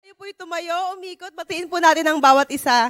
Tayo po'y tumayo, umikot, batiin po natin ang bawat isa.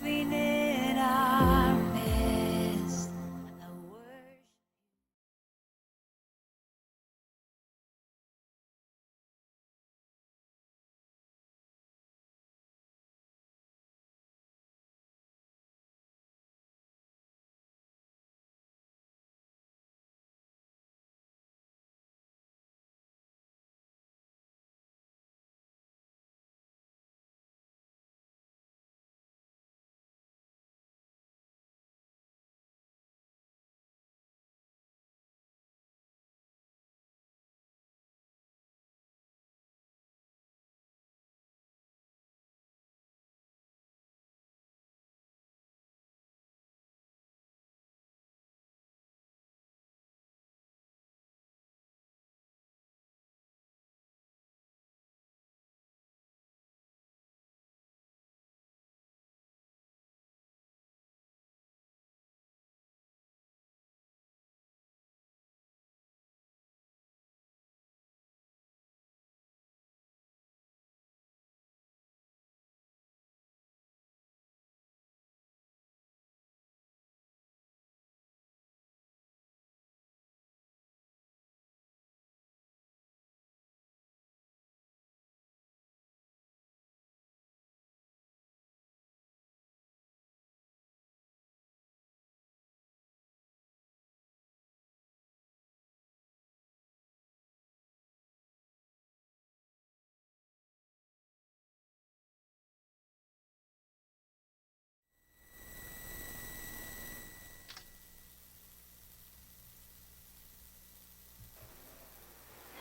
We did our best. The worst.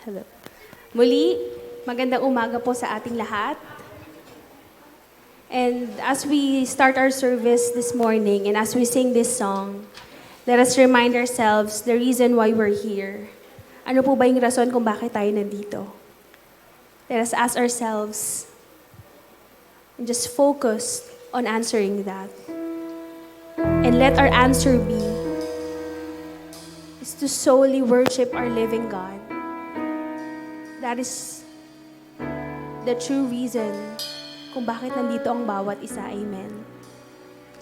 Hello. Muli, magandang umaga po sa ating lahat. And as we start our service this morning and as we sing this song, let us remind ourselves the reason why we're here. Ano po ba yung rason kung bakit tayo nandito? Let us ask ourselves and just focus on answering that. And let our answer be is to solely worship our living God. That is the true reason kung bakit nandito ang bawat isa. Amen.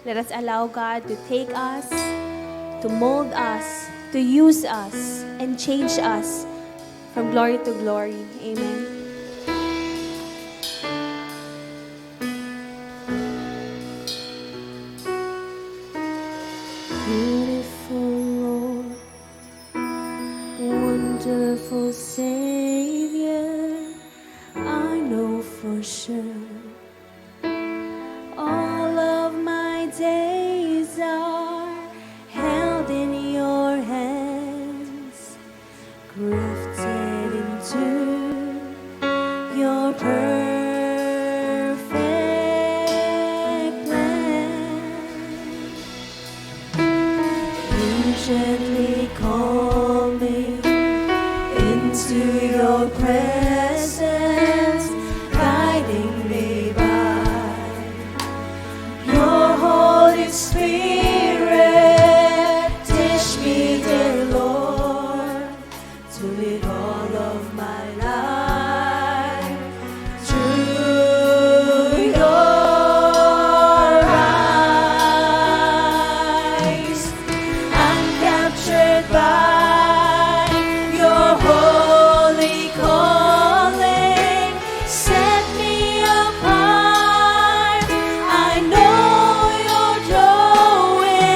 Let us allow God to take us, to mold us, to use us, and change us from glory to glory. Amen. Beautiful Lord, wonderful Savior, I know for sure all of my days are held in your hands, grafted into your perfect plan. You gently call me into your presence, guiding me by Spirit, teach me, dear Lord, to live all of my life through your eyes. I'm captured by your holy calling. Set me apart. I know you're drawing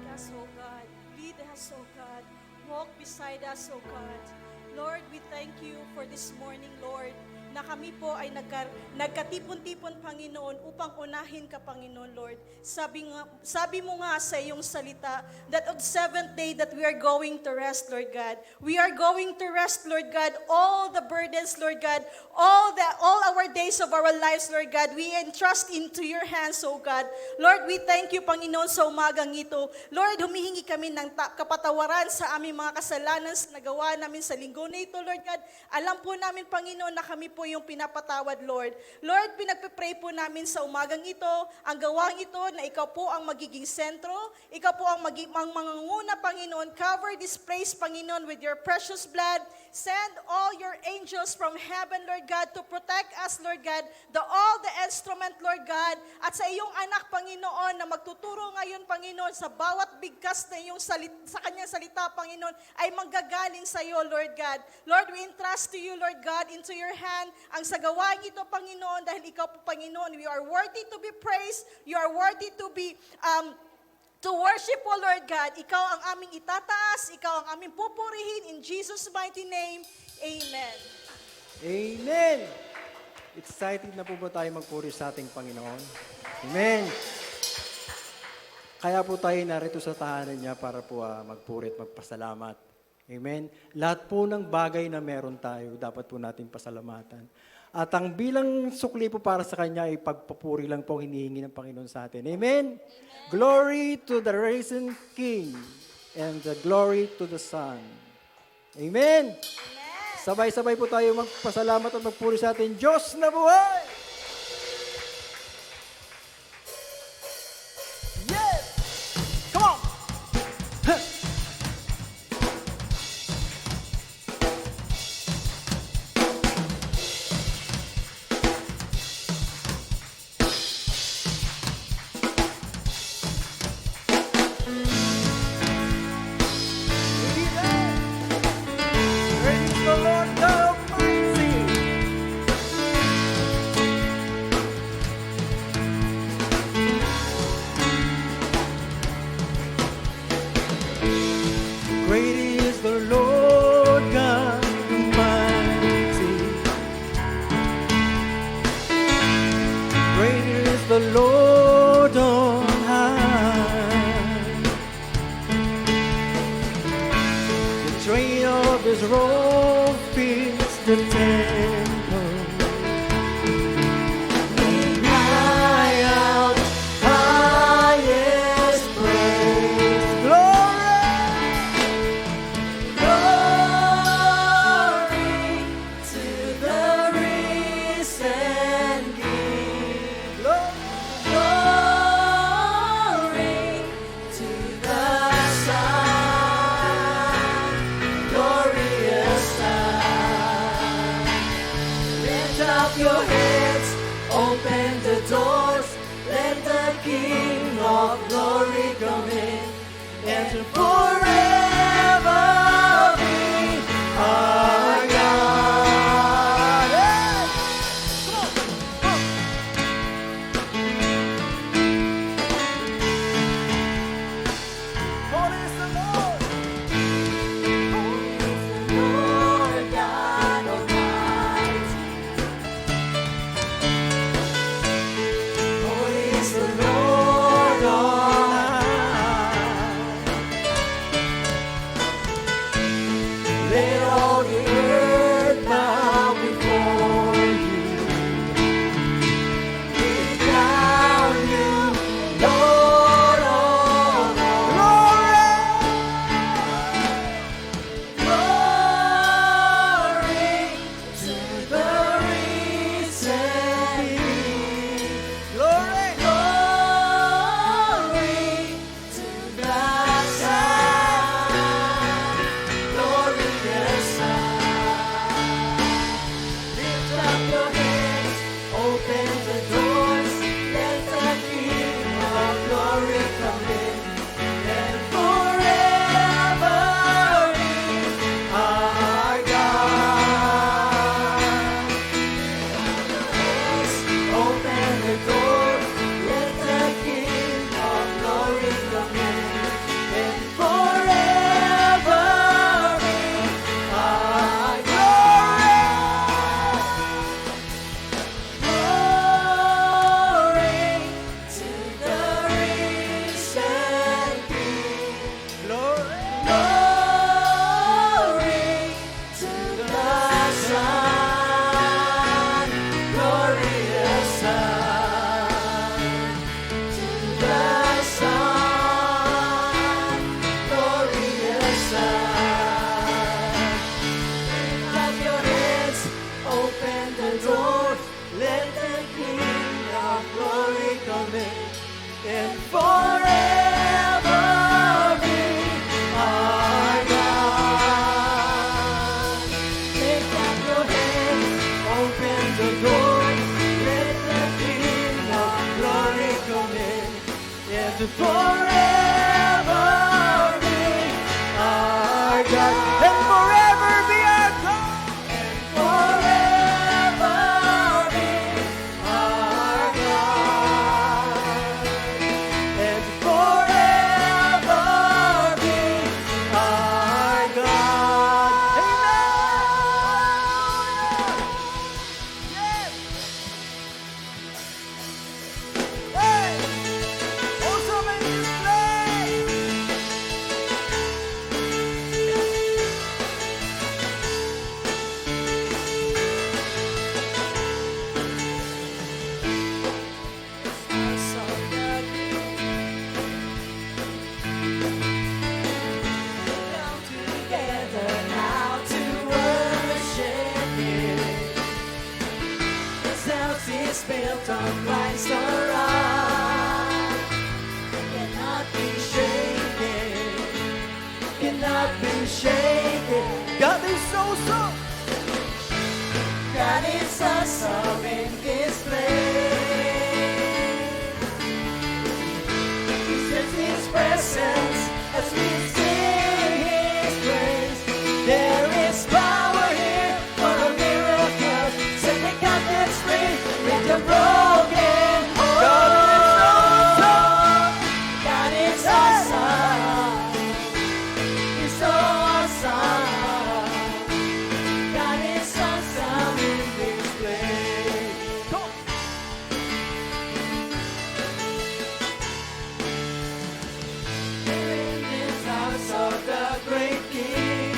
Take us, O God. Lead us, O God. Walk beside us, O God. Lord, we thank you for this morning, Lord, na kami po ay nagkatipon-tipon, Panginoon, upang unahin ka, Panginoon, Lord. Sabi mo nga sa iyong salita, that on seventh day that we are going to rest, Lord God. We are going to rest, Lord God, all the burdens, Lord God, all our days of our lives, Lord God, we entrust into your hands, O God. Lord, we thank you, Panginoon, sa umagang ito. Lord, humihingi kami ng kapatawaran sa aming mga kasalanan sa nagawa namin sa linggo na ito, Lord God. Alam po namin, Panginoon, na kami po yung pinapatawad, Lord. Lord, pinagpipray po namin sa umagang ito, ang gawang ito na ikaw po ang magiging sentro, ikaw po ang mangunguna, Panginoon. Cover this place, Panginoon, with your precious blood. Send all your angels from heaven, Lord God, to protect us, Lord God, all the instrument, Lord God, at sa iyong anak, Panginoon, na magtuturo ngayon, Panginoon, sa bawat bigkas na iyong sa kanyang salita, Panginoon, ay manggagaling sa iyo, Lord God. Lord, we entrust to you, Lord God, into your hand, ang sa gawain ito, Panginoon, dahil ikaw po, Panginoon, you are worthy to be praised, you are worthy to be, to worship, O Lord God. Ikaw ang aming itataas, ikaw ang aming pupurihin, in Jesus' mighty name, amen. Amen! Excited na po ba tayo magpuri sa ating Panginoon? Amen! Kaya po tayo narito sa tahanan niya para po magpuri at magpasalamat. Amen? Lahat po ng bagay na meron tayo, dapat po natin pasalamatan. At ang bilang sukli po para sa Kanya ay pagpapuri lang po ang hinihingi ng Panginoon sa atin. Amen? Glory to the risen King and the glory to the Son. Amen? Sabay-sabay po tayo magpasalamat at magpuri sa ating Diyos na buhay! Yes! Come on! Huh! Praise the Lord Almighty! Great is the Lord God Almighty. Great is the Lord on high. The train of his robe fills the temple. We cry out, highest praise. Glory to the risen King. Glory to the Son, glorious Son. Lift up your heads, open the doors, let the King of glory come in, and forever be our God. Holy is the Lord! Lord God Almighty, holy is the Lord on high. Let all the earth bow before you. We crown you, Lord of glory to the risen King. Glory! Glory to forever be our God, and forever be our God, and forever be our God, and forever be our God. Amen. Yes. Hey. Awesome in this place. Come together now to worship Him. This house is built on Christ our rock. Cannot be shaken. Cannot be shaken. God is awesome. God is awesome in this place. We sense His presence as we sing His praise. There is power here for a miracle. Set the captives free with the broken heart. God is awesome. He's so awesome. God is awesome in this place. We're in this house of the great King.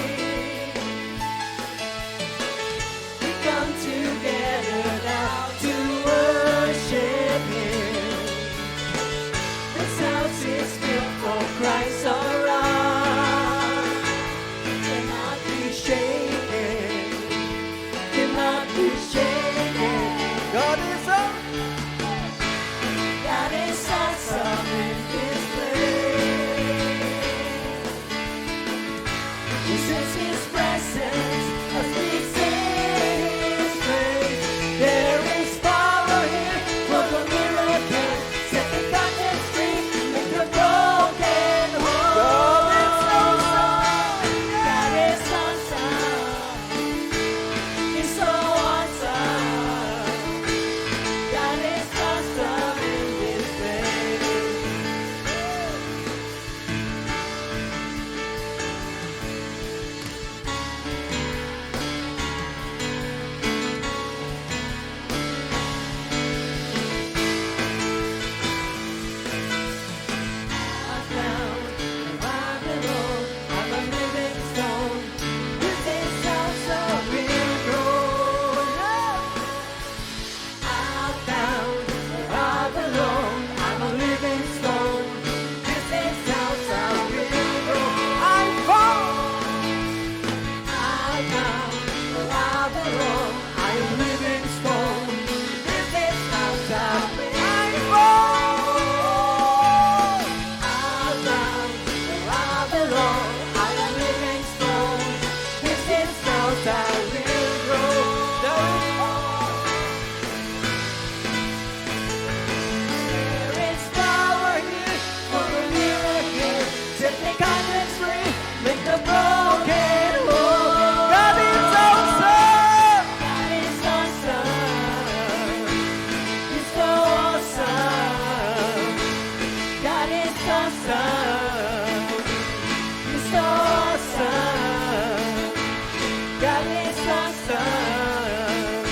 We come together now to worship Him. This house is built for Christ our rock. Cannot be shaken. Cannot be shaken. God is awesome. God is awesome in this place. We sense His presence as we sing His praise. There is power here for the miracle. Set the captives free, make the broken whole. God is awesome. He's so awesome. God is awesome in this place. I found where I belong. I'm a living stone. This is house of real gold. I found where I belong. I'm a living stone. This is house of real gold. I found where I belong. I'm a living stone. This is house of real gold. I found where I belong. I'm a living stone. This is house of real gold. There is power here for a miracle. Set the captives free, make the broken whole. God is awesome. God is awesome. He's so awesome. God is awesome. He's so awesome. God is awesome.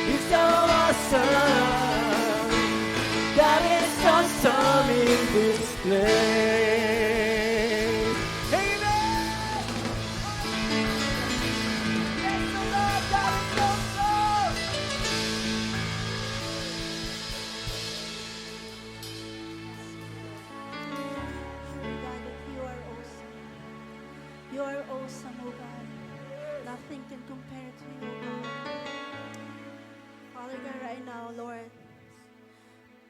He's so awesome. God is awesome in this place. Amen. Yes, the Lord, God is awesome. God, that you are awesome. You are awesome, oh God. Nothing can compare to you, oh God. Father God, right now, Lord,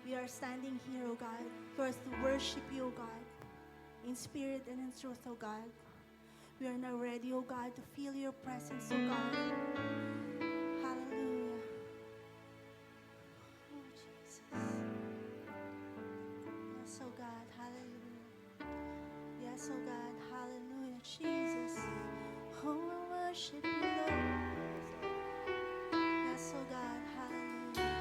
we are standing here, oh God, for us to worship you, oh God, in spirit and in truth, oh God. We are now ready, oh God, to feel your presence, oh God. Hallelujah. Oh, Jesus. Yes, oh God. oh God. Hallelujah, Jesus. Oh, I worship you, Lord. Yes, oh God. Hallelujah.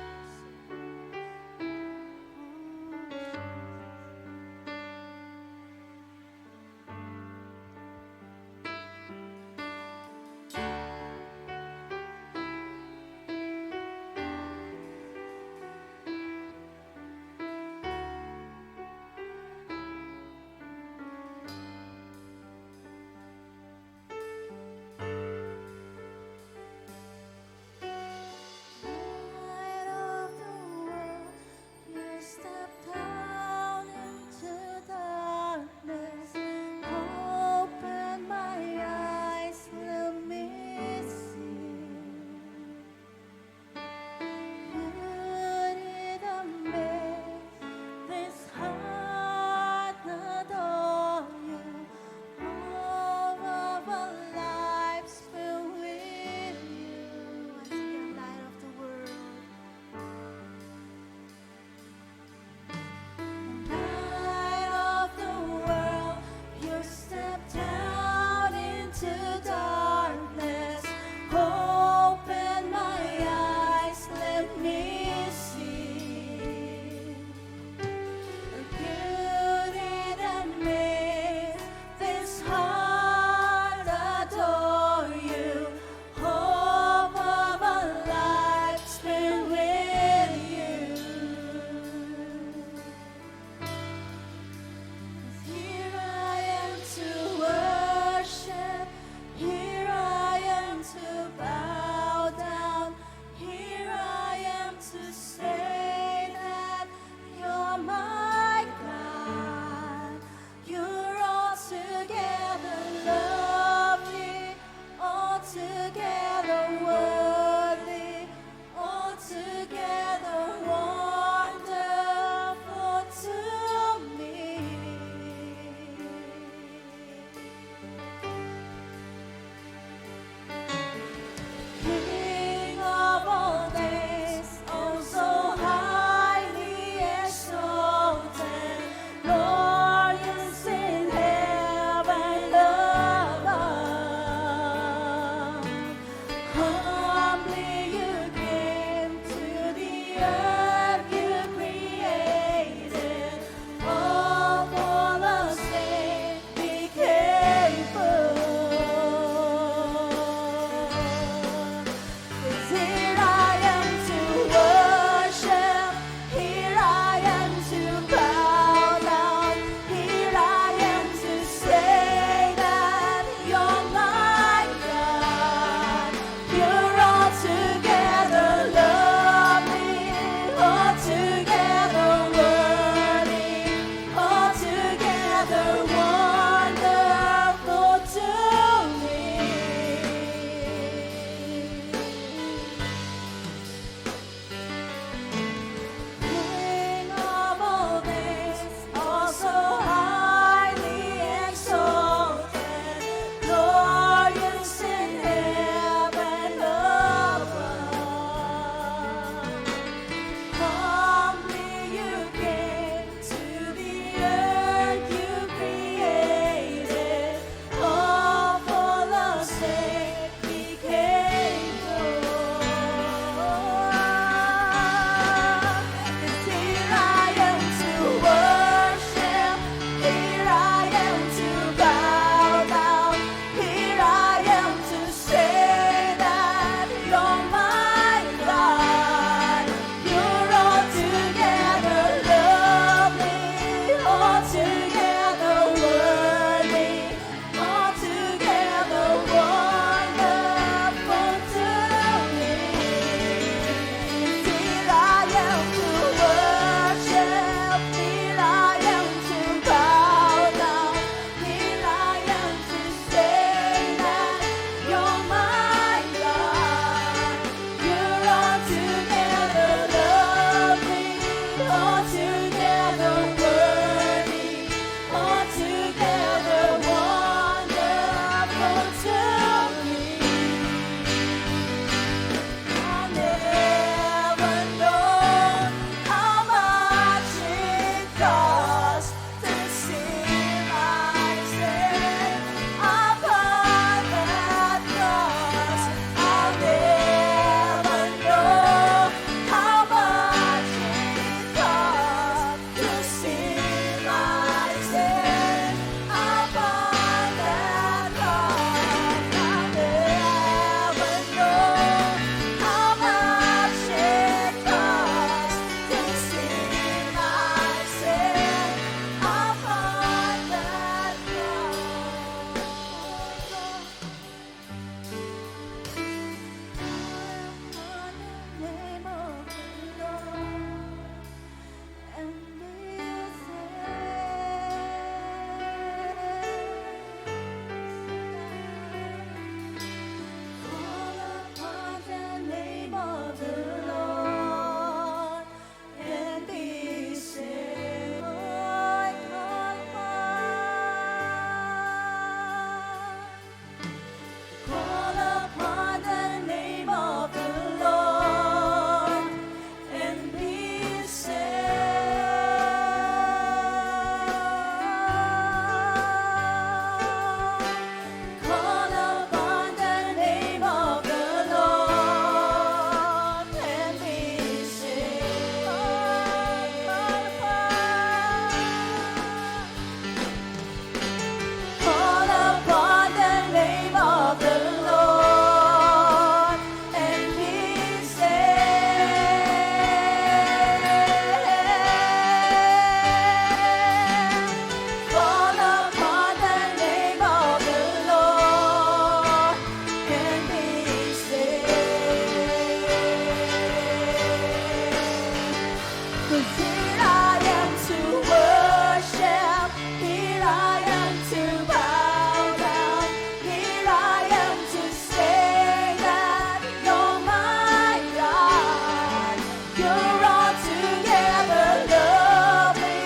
'Cause here I am to worship, here I am to bow down, here I am to say that you're my God. You're altogether lovely,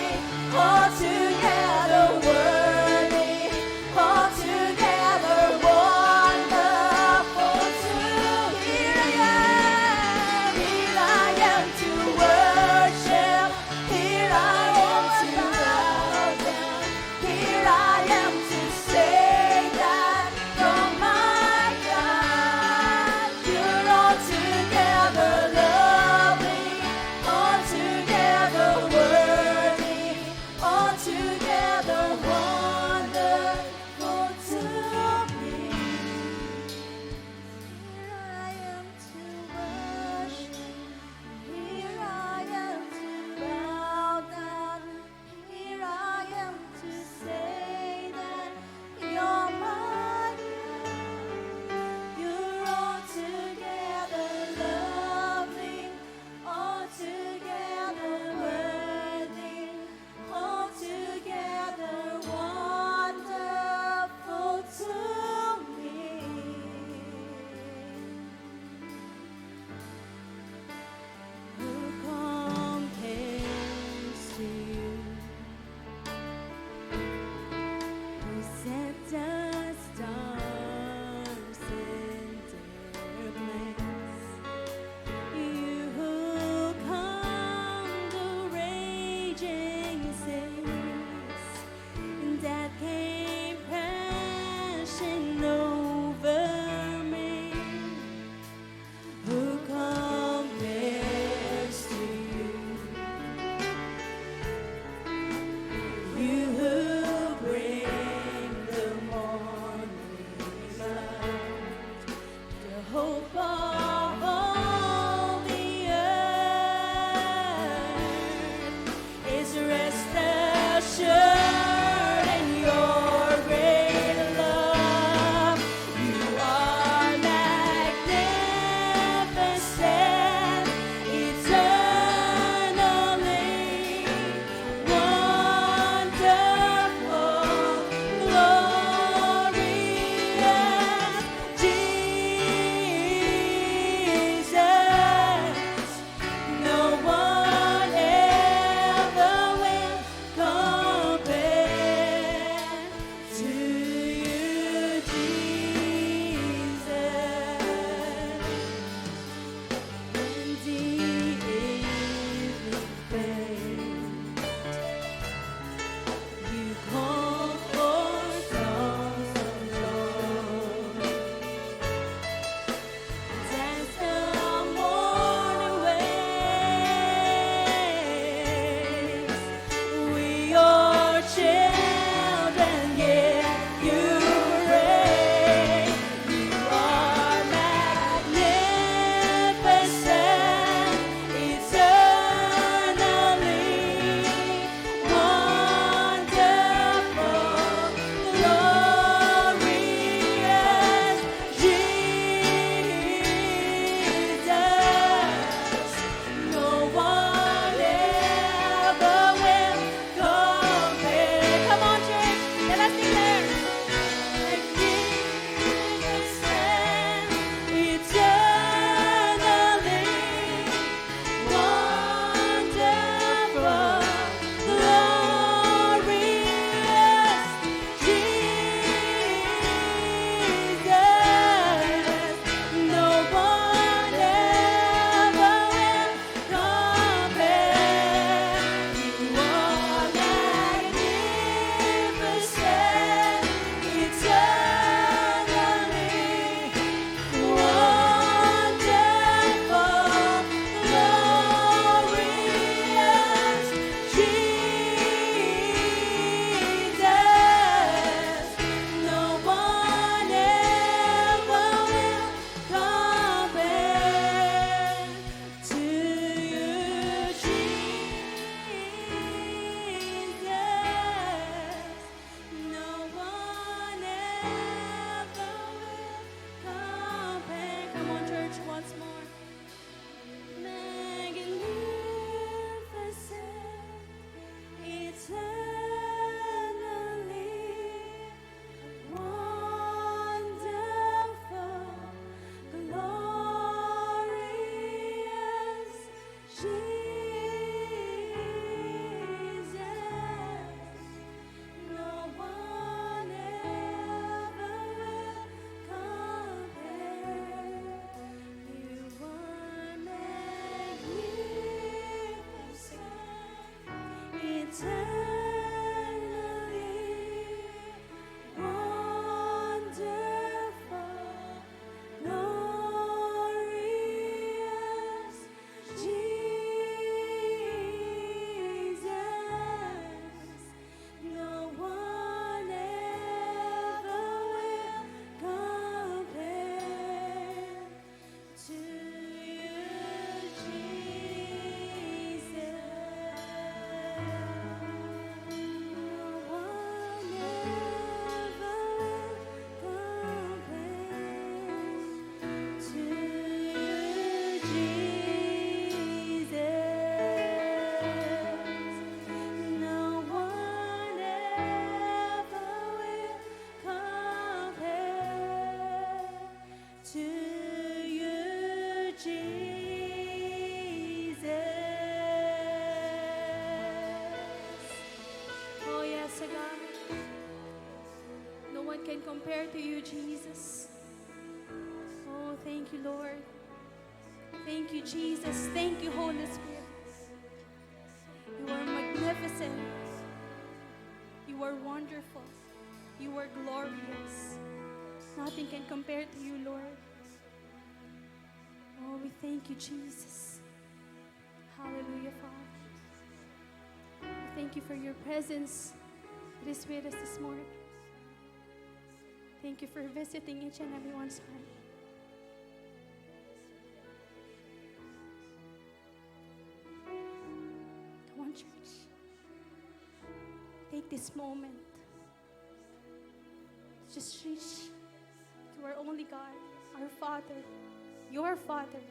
altogether worthy, altogether wonderful too. Here I am to worship, here Oh yes, God. No one can compare to you, Jesus. Oh, thank you, Lord. Thank you, Jesus. Thank you, Holy Spirit. You are magnificent. You are wonderful. You are glorious. Nothing can compare to you, Lord. Oh, we thank you, Jesus. Hallelujah, Father. We thank you for your presence that is with us this morning. Thank you for visiting each and everyone's heart. Come on, church. Take this moment. Just reach to our only God, our Father, your Father.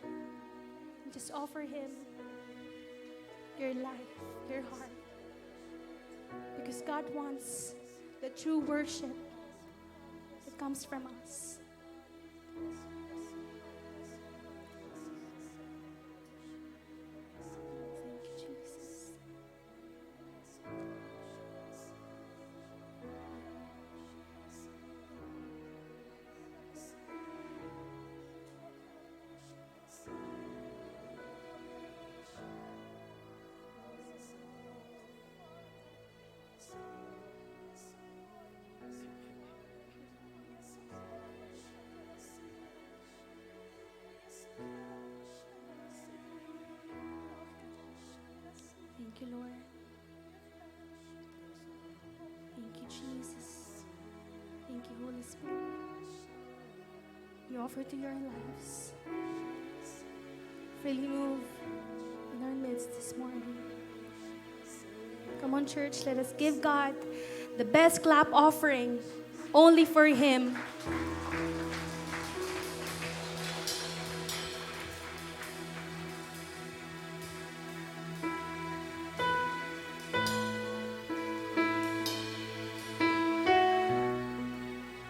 And just offer Him your life, your heart. Because God wants the true worship that comes from us. Thank you, Jesus. Thank you, Lord. Thank you, Jesus. Thank you, Holy Spirit. We offer to your lives. Freely move in our midst this morning. Come on, church, let us give God the best clap offering only for Him.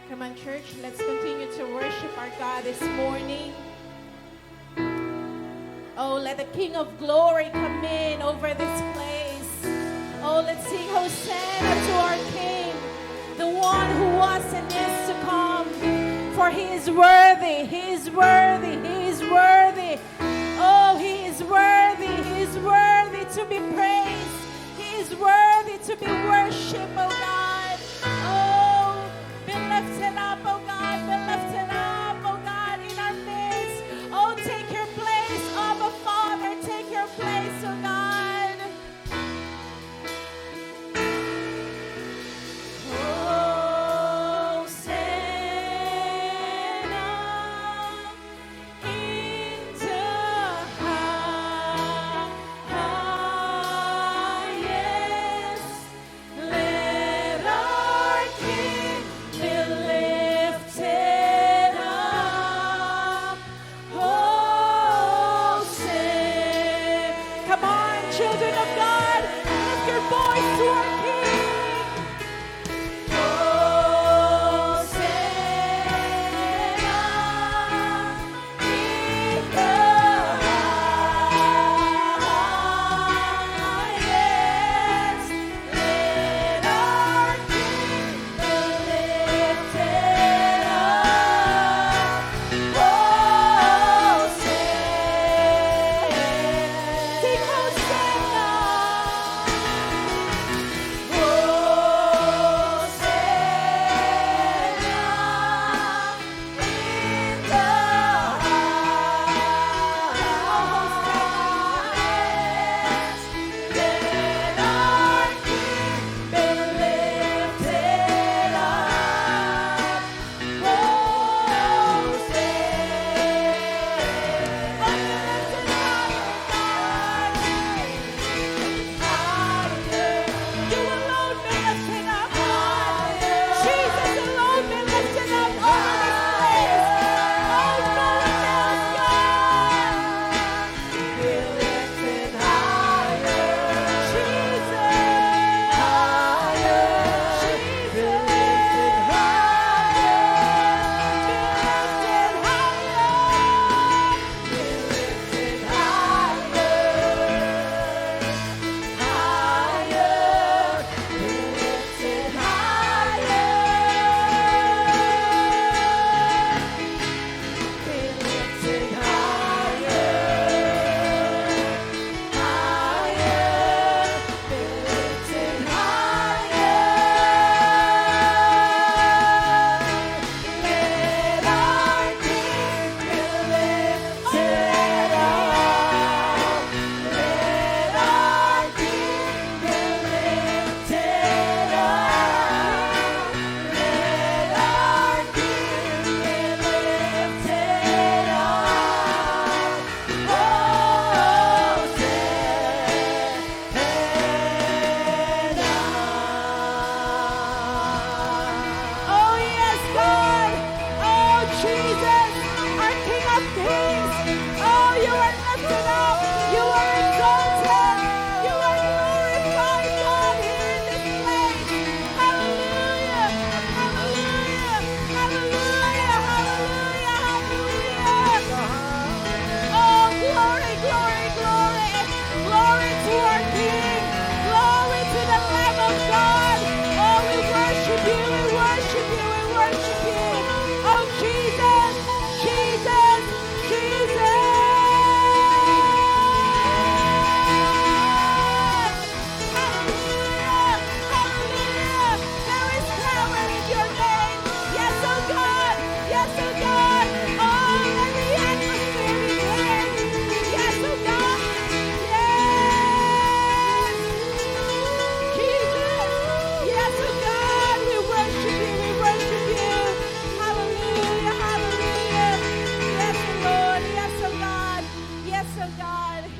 Come on, church, let's continue to worship our God this morning. Oh, let the King of Glory come in over this place. Oh, let's sing Hosanna to our King, the one who was and is to come. For He is worthy, He is worthy, He is worthy. Oh, He is worthy, He is worthy to be praised. He is worthy to be worshipped, oh God. Oh, be lifted up, oh God, be lifted up, oh God, in our midst. Oh, take your place, Abba Father, take your place, oh God.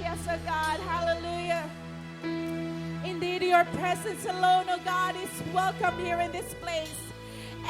Yes, oh God. Hallelujah. Indeed, your presence alone, oh God, is welcome here in this place.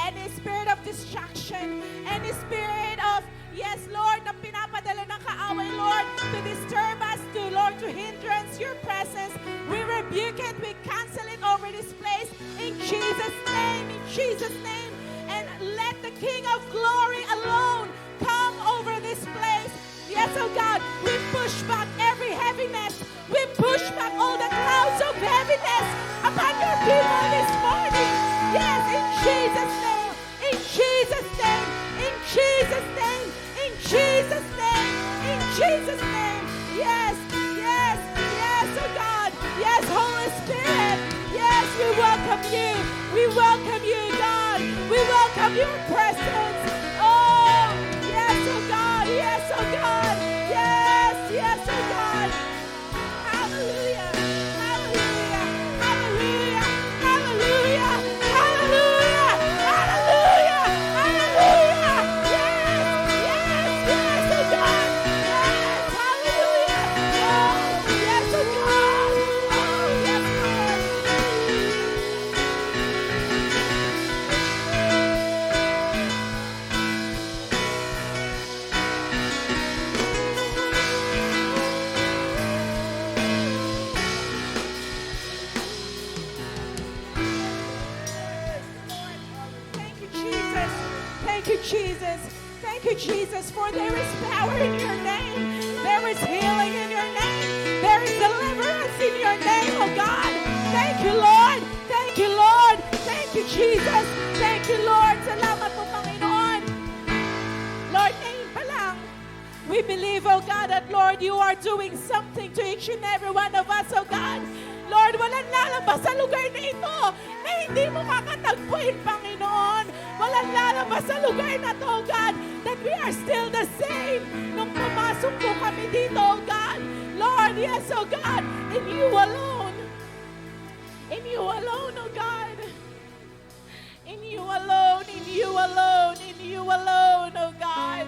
Any spirit of distraction, any spirit of, yes, Lord, na pinapadala ng kaaway, Lord, to disturb us, Lord, to hindrance your presence, we rebuke it, we cancel it over this place in Jesus' name, in Jesus' name. And let the King of Glory alone come over this place. Yes, oh God, we push back every heaviness. We push back all the clouds of heaviness upon your people this morning. Yes, in Jesus' name, in Jesus' name, in Jesus' name, in Jesus' name, in Jesus' name. Yes, yes, yes, oh God. Yes, Holy Spirit. Yes, we welcome you. We welcome you, God. We welcome your presence. Oh, yes, oh God. Yes, oh God. Yes, yes, oh God. Hallelujah. Hallelujah. Hallelujah. Hallelujah. Hallelujah. Hallelujah. Hallelujah. Yes, yes, yes, oh God. Yes, hallelujah. Oh, yes, oh God. Oh, yes, Lord. Thank you, Jesus. Thank you, Jesus. Thank you, Jesus, for there is power in your name. There is healing in your name. There is deliverance in your name, oh God. Thank you, Lord. Thank you, Lord. Thank you, Jesus. Thank you, Lord. Salamat po, Panginoon. Lord, ngayon pa lang, we believe, oh God, that Lord, you are doing something to each and every one of us, oh God. Lord, walang lalabas sa lugar na ito na hindi mo kakatagpuin, Panginoon. Walang lalabas sa lugar na to, oh God, that we are still the same nung pumasok po kami dito, oh God. Lord, yes, oh God, in you alone. In you alone, oh God. In you alone, in you alone, in you alone, oh God.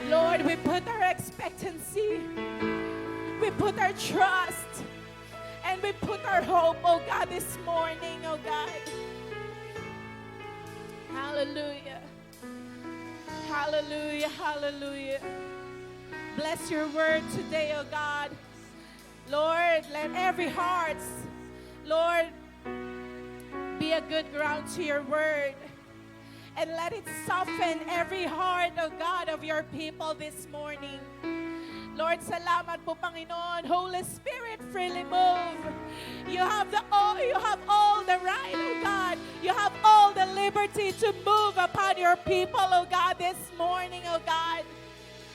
Lord, we put our expectancy, we put our trust, and we put our hope, oh God, this morning, oh God. Hallelujah. Hallelujah, hallelujah. Bless your word today, oh God. Lord, let every heart, Lord, be a good ground to your word. And let it soften every heart, oh God, of your people this morning. Lord, salamat po, Panginoon. Holy Spirit, freely move. You have all the right, oh God. You have all the liberty to move upon your people, oh God, this morning, oh God.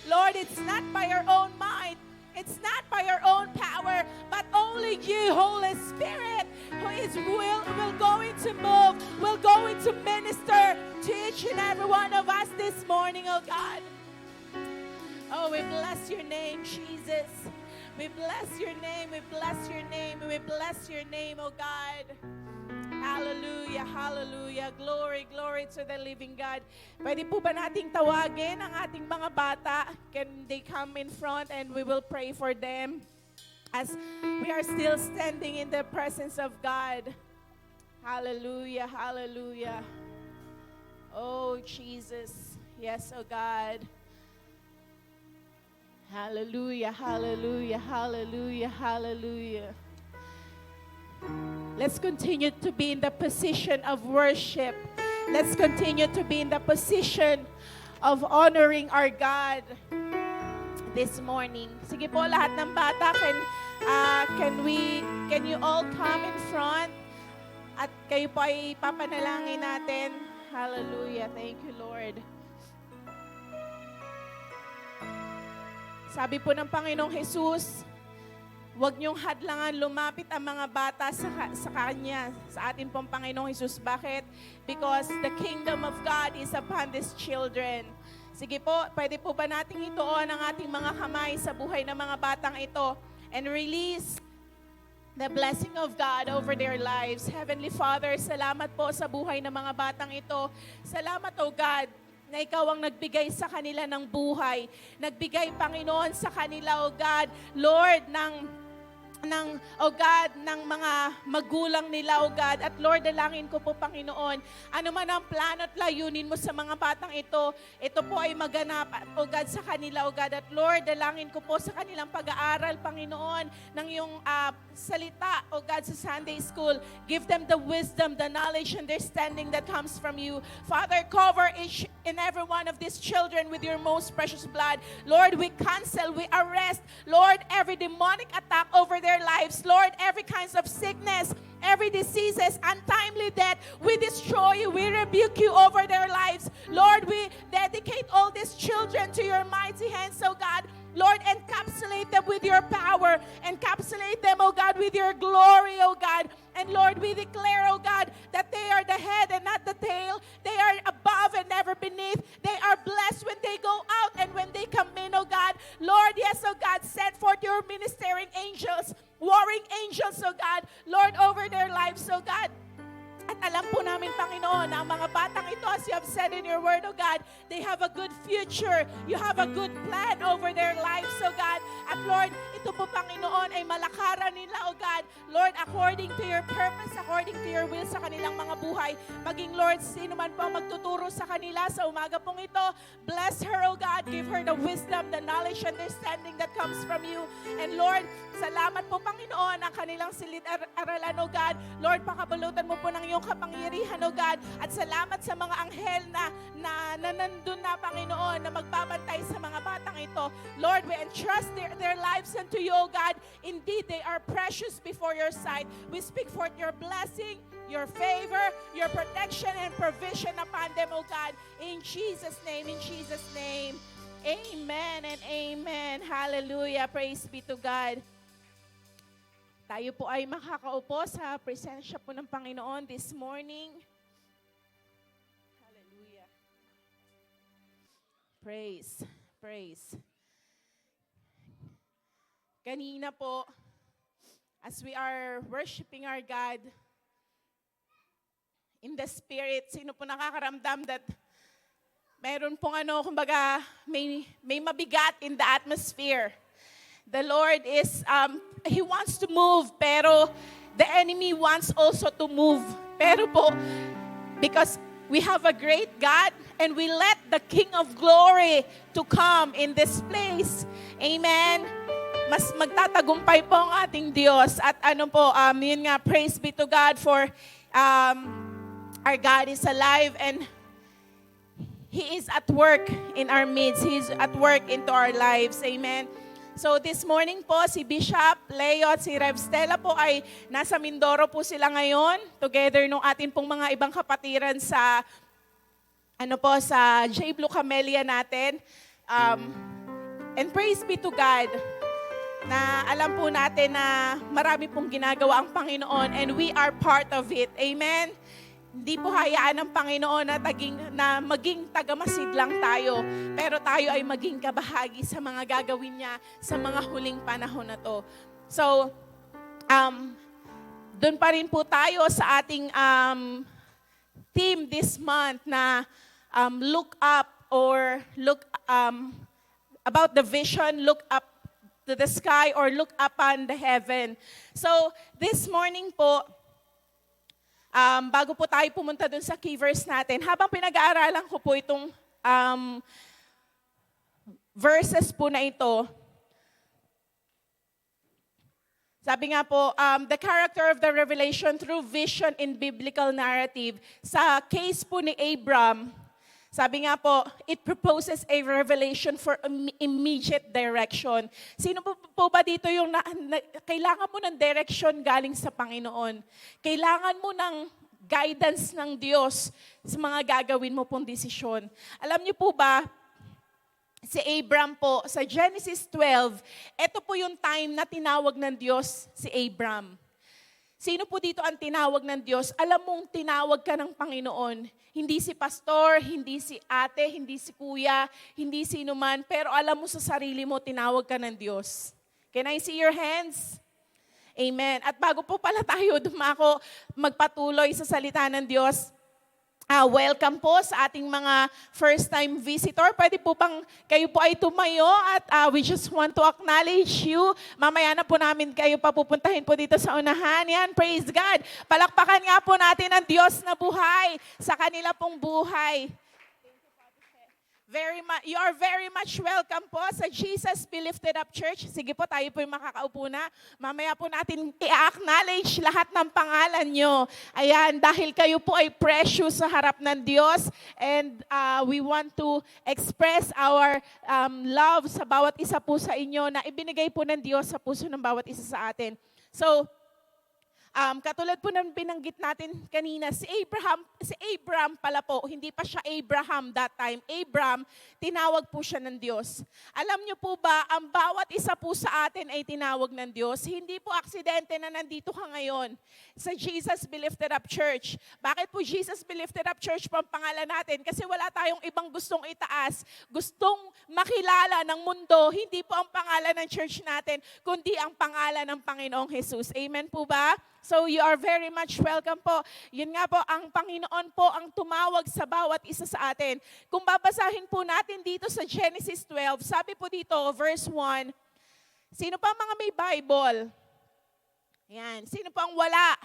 Lord, it's not by your own might. It's not by your own power, but only you, Holy Spirit, who is will going to move, will going to minister to each and every one of us this morning, oh God. Oh, we bless your name, Jesus. We bless your name, we bless your name, we bless your name, oh God. Hallelujah, hallelujah. Glory, glory to the living God. Pwede po ba nating tawagin ang ating mga bata? Can they come in front and we will pray for them as we are still standing in the presence of God. Hallelujah, hallelujah. Oh, Jesus. Yes, oh God. Hallelujah, hallelujah, hallelujah, hallelujah. Let's continue to be in the position of worship. Let's continue to be in the position of honoring our God this morning. Sige po, lahat ng bata, can you all come in front? At kayo po ay papanalangin natin. Hallelujah. Thank you, Lord. Sabi po ng Panginoong Jesus, huwag niyong hadlangan lumapit ang mga bata sa Kanya, sa atin pong Panginoong Jesus. Bakit? Because the kingdom of God is upon these children. Sige po, pwede po ba nating ituon ang ating mga kamay sa buhay ng mga batang ito and release the blessing of God over their lives. Heavenly Father, salamat po sa buhay ng mga batang ito. Salamat, O God, na ikaw ang nagbigay sa kanila ng buhay. Nagbigay, Panginoon, sa kanila, O God, Lord, oh God, ng mga magulang nila, O God. At Lord, dalangin ko po, Panginoon, ano man ang plano at layunin mo sa mga batang ito po ay maganap, O God, sa kanila, O God. At Lord, dalangin ko po sa kanilang pag-aaral, Panginoon, ng iyong salita, O God, sa Sunday school. Give them the wisdom, the knowledge, understanding that comes from you. Father, cover each and every one of these children with your most precious blood. Lord, we cancel, we arrest, Lord, every demonic attack over their lives. Lord, every kinds of sickness, every diseases, untimely death, we destroy you, we rebuke you over their lives. Lord, we dedicate all these children to your mighty hands, oh God. Lord, encapsulate them with your power. Encapsulate them, oh God, with your glory, oh God. And Lord, we declare, oh God, that they are the head and not the tail. They are above and never beneath. They are blessed when they go out and when they come in, oh God. Lord, yes, oh God, send forth your ministering angels, warring angels, oh God, Lord, over their lives, oh God. At alam po namin, Panginoon, na ang mga batang ito, as you have said in your word, oh God, they have a good future. You have a good plan over their lives, oh God. At Lord, ito po, Panginoon, ay malakaran nila, oh God. Lord, according to your purpose, according to your will sa kanilang mga buhay. Maging, Lord, sino man po ang magtuturo sa kanila sa umaga pong ito, bless her, oh God. Give her the wisdom, the knowledge, understanding that comes from you. And Lord, salamat po, Panginoon, ang kanilang silid-aralan, oh God. Lord, pakabalutan mo po ng iyong kapangyarihan, oh God. At salamat sa mga anghel na nandun na, Panginoon, na magbabantay sa mga batang ito. Lord, we entrust their lives unto you, oh God. Indeed, they are precious before your sight. We speak forth your blessing, your favor, your protection, and provision upon them, oh God. In Jesus' name, in Jesus' name. Amen and amen. Hallelujah. Praise be to God. Tayo po ay makakaupo sa presensya po ng Panginoon this morning. Hallelujah. Praise, praise. Kanina po, as we are worshiping our God in the Spirit, sino po nakakaramdam that meron pong kumbaga, may mabigat in the atmosphere. The Lord is, He wants to move, pero the enemy wants also to move. Pero po, because we have a great God and we let the King of Glory to come in this place. Amen. Mas magtatagumpay po ang ating Diyos. At yun nga, praise be to God for our God is alive and He is at work in our midst. He is at work into our lives. Amen. So this morning po, si Bishop Leo at si Rev Stella po ay nasa Mindoro po sila ngayon, together nung atin pong mga ibang kapatiran sa, sa J. Blue Camellia natin. And praise be to God, na alam po natin na marami pong ginagawa ang Panginoon and we are part of it. Amen? Hindi po hayaan ng Panginoon na maging tagamasid lang tayo, pero tayo ay maging kabahagi sa mga gagawin niya sa mga huling panahon na to. So, doon pa rin po tayo sa ating theme this month na look up or look about the vision, look up to the sky or look upon the heaven. So, this morning po, bago po tayo pumunta dun sa key verse natin, habang pinag-aaralan ko po itong verses po na ito, sabi nga po, the character of the revelation through vision in biblical narrative. Sa case po ni Abram, sabi nga po, it proposes a revelation for immediate direction. Sino po ba dito yung kailangan mo ng direction galing sa Panginoon? Kailangan mo ng guidance ng Diyos sa mga gagawin mo pong desisyon. Alam niyo po ba, si Abram po, sa Genesis 12, ito po yung time na tinawag ng Diyos si Abram. Sino po dito ang tinawag ng Diyos? Alam mong tinawag ka ng Panginoon. Hindi si pastor, hindi si ate, hindi si kuya, hindi sino man, pero alam mo sa sarili mo, tinawag ka ng Diyos. Can I see your hands? Amen. At bago po pala tayo magpatuloy sa salita ng Diyos, welcome po sa ating mga first-time visitor. Pwede po bang kayo po ay tumayo at we just want to acknowledge you. Mamaya na po namin kayo papupuntahin po dito sa unahan. Yan, praise God. Palakpakan nga po natin ang Diyos na buhay sa kanila pong buhay. You are very much welcome po sa Jesus Be Lifted Up Church. Sige po, tayo po yung makakaupo na. Mamaya po natin i-acknowledge lahat ng pangalan nyo. Ayan, dahil kayo po ay precious sa harap ng Diyos. And we want to express our love sa bawat isa po sa inyo na ibinigay po ng Diyos sa puso ng bawat isa sa atin. So, katulad po ng binanggit natin kanina, si Abraham pala po, hindi pa siya Abraham that time. Abraham, tinawag po siya ng Diyos. Alam niyo po ba, ang bawat isa po sa atin ay tinawag ng Diyos. Hindi po aksidente na nandito ka ngayon sa Jesus Be Lifted Up Church. Bakit po Jesus Be Lifted Up Church po ang pangalan natin? Kasi wala tayong ibang gustong itaas, gustong makilala ng mundo. Hindi po ang pangalan ng church natin, kundi ang pangalan ng Panginoong Jesus. Amen po ba? So you are very much welcome po. Yun nga po, ang Panginoon po ang tumawag sa bawat isa sa atin. Kung babasahin po natin dito sa Genesis 12, sabi po dito, verse 1, sino pa mga may Bible? Yan, sino pang wala?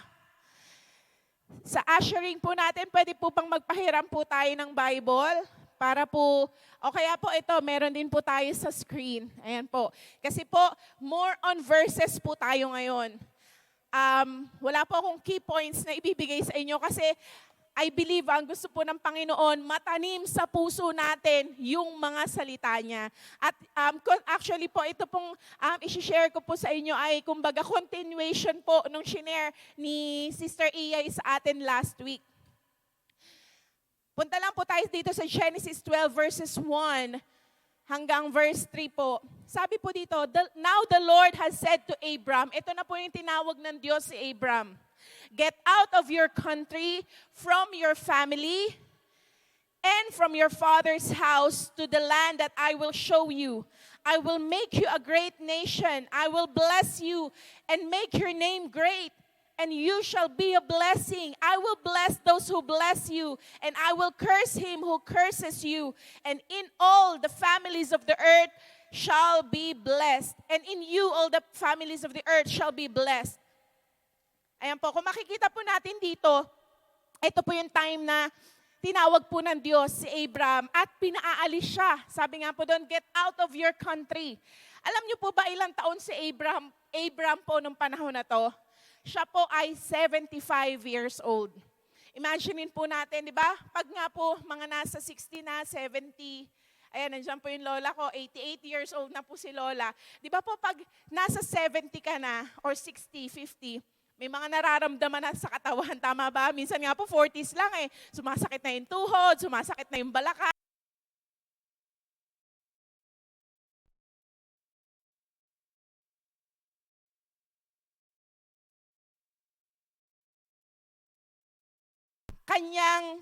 Sa ushering po natin, pwede po pang magpahiram po tayo ng Bible para po, o kaya po ito, meron din po tayo sa screen. Ayan po. Kasi po, more on verses po tayo ngayon. Wala po akong key points na ibibigay sa inyo kasi I believe ang gusto po ng Panginoon, matanim sa puso natin yung mga salita niya. At actually po, ito pong isi-share ko po sa inyo ay kumbaga continuation po nung shinare ni Sister Iyay sa atin last week. Punta lang po tayo dito sa Genesis 12 verses 1 hanggang verse 3 po. Sabi po dito, now the Lord has said to Abram, ito na po yung tinawag ng Diyos si Abram, get out of your country, from your family, and from your father's house to the land that I will show you. I will make you a great nation. I will bless you and make your name great. And you shall be a blessing. I will bless those who bless you, and I will curse him who curses you. And in all the families of the earth shall be blessed. And in you all the families of the earth shall be blessed. Ayan po, kung makikita po natin dito, ito po yung time na tinawag po ng Diyos si Abraham at pinaalis siya. Sabi nga po doon, get out of your country. Alam niyo po ba ilang taon si Abraham po nung panahon na to? Siya po ay 75 years old. Imaginein po natin, di ba? Pag nga po mga nasa 60 na, 70, ayan, nandiyan po yung lola ko, 88 years old na po si lola. Di ba po pag nasa 70 ka na, or 60, 50, may mga nararamdaman na sa katawan, tama ba? Minsan nga po 40s lang eh. Sumasakit na yung tuhod, sumasakit na yung balakang. Kanyang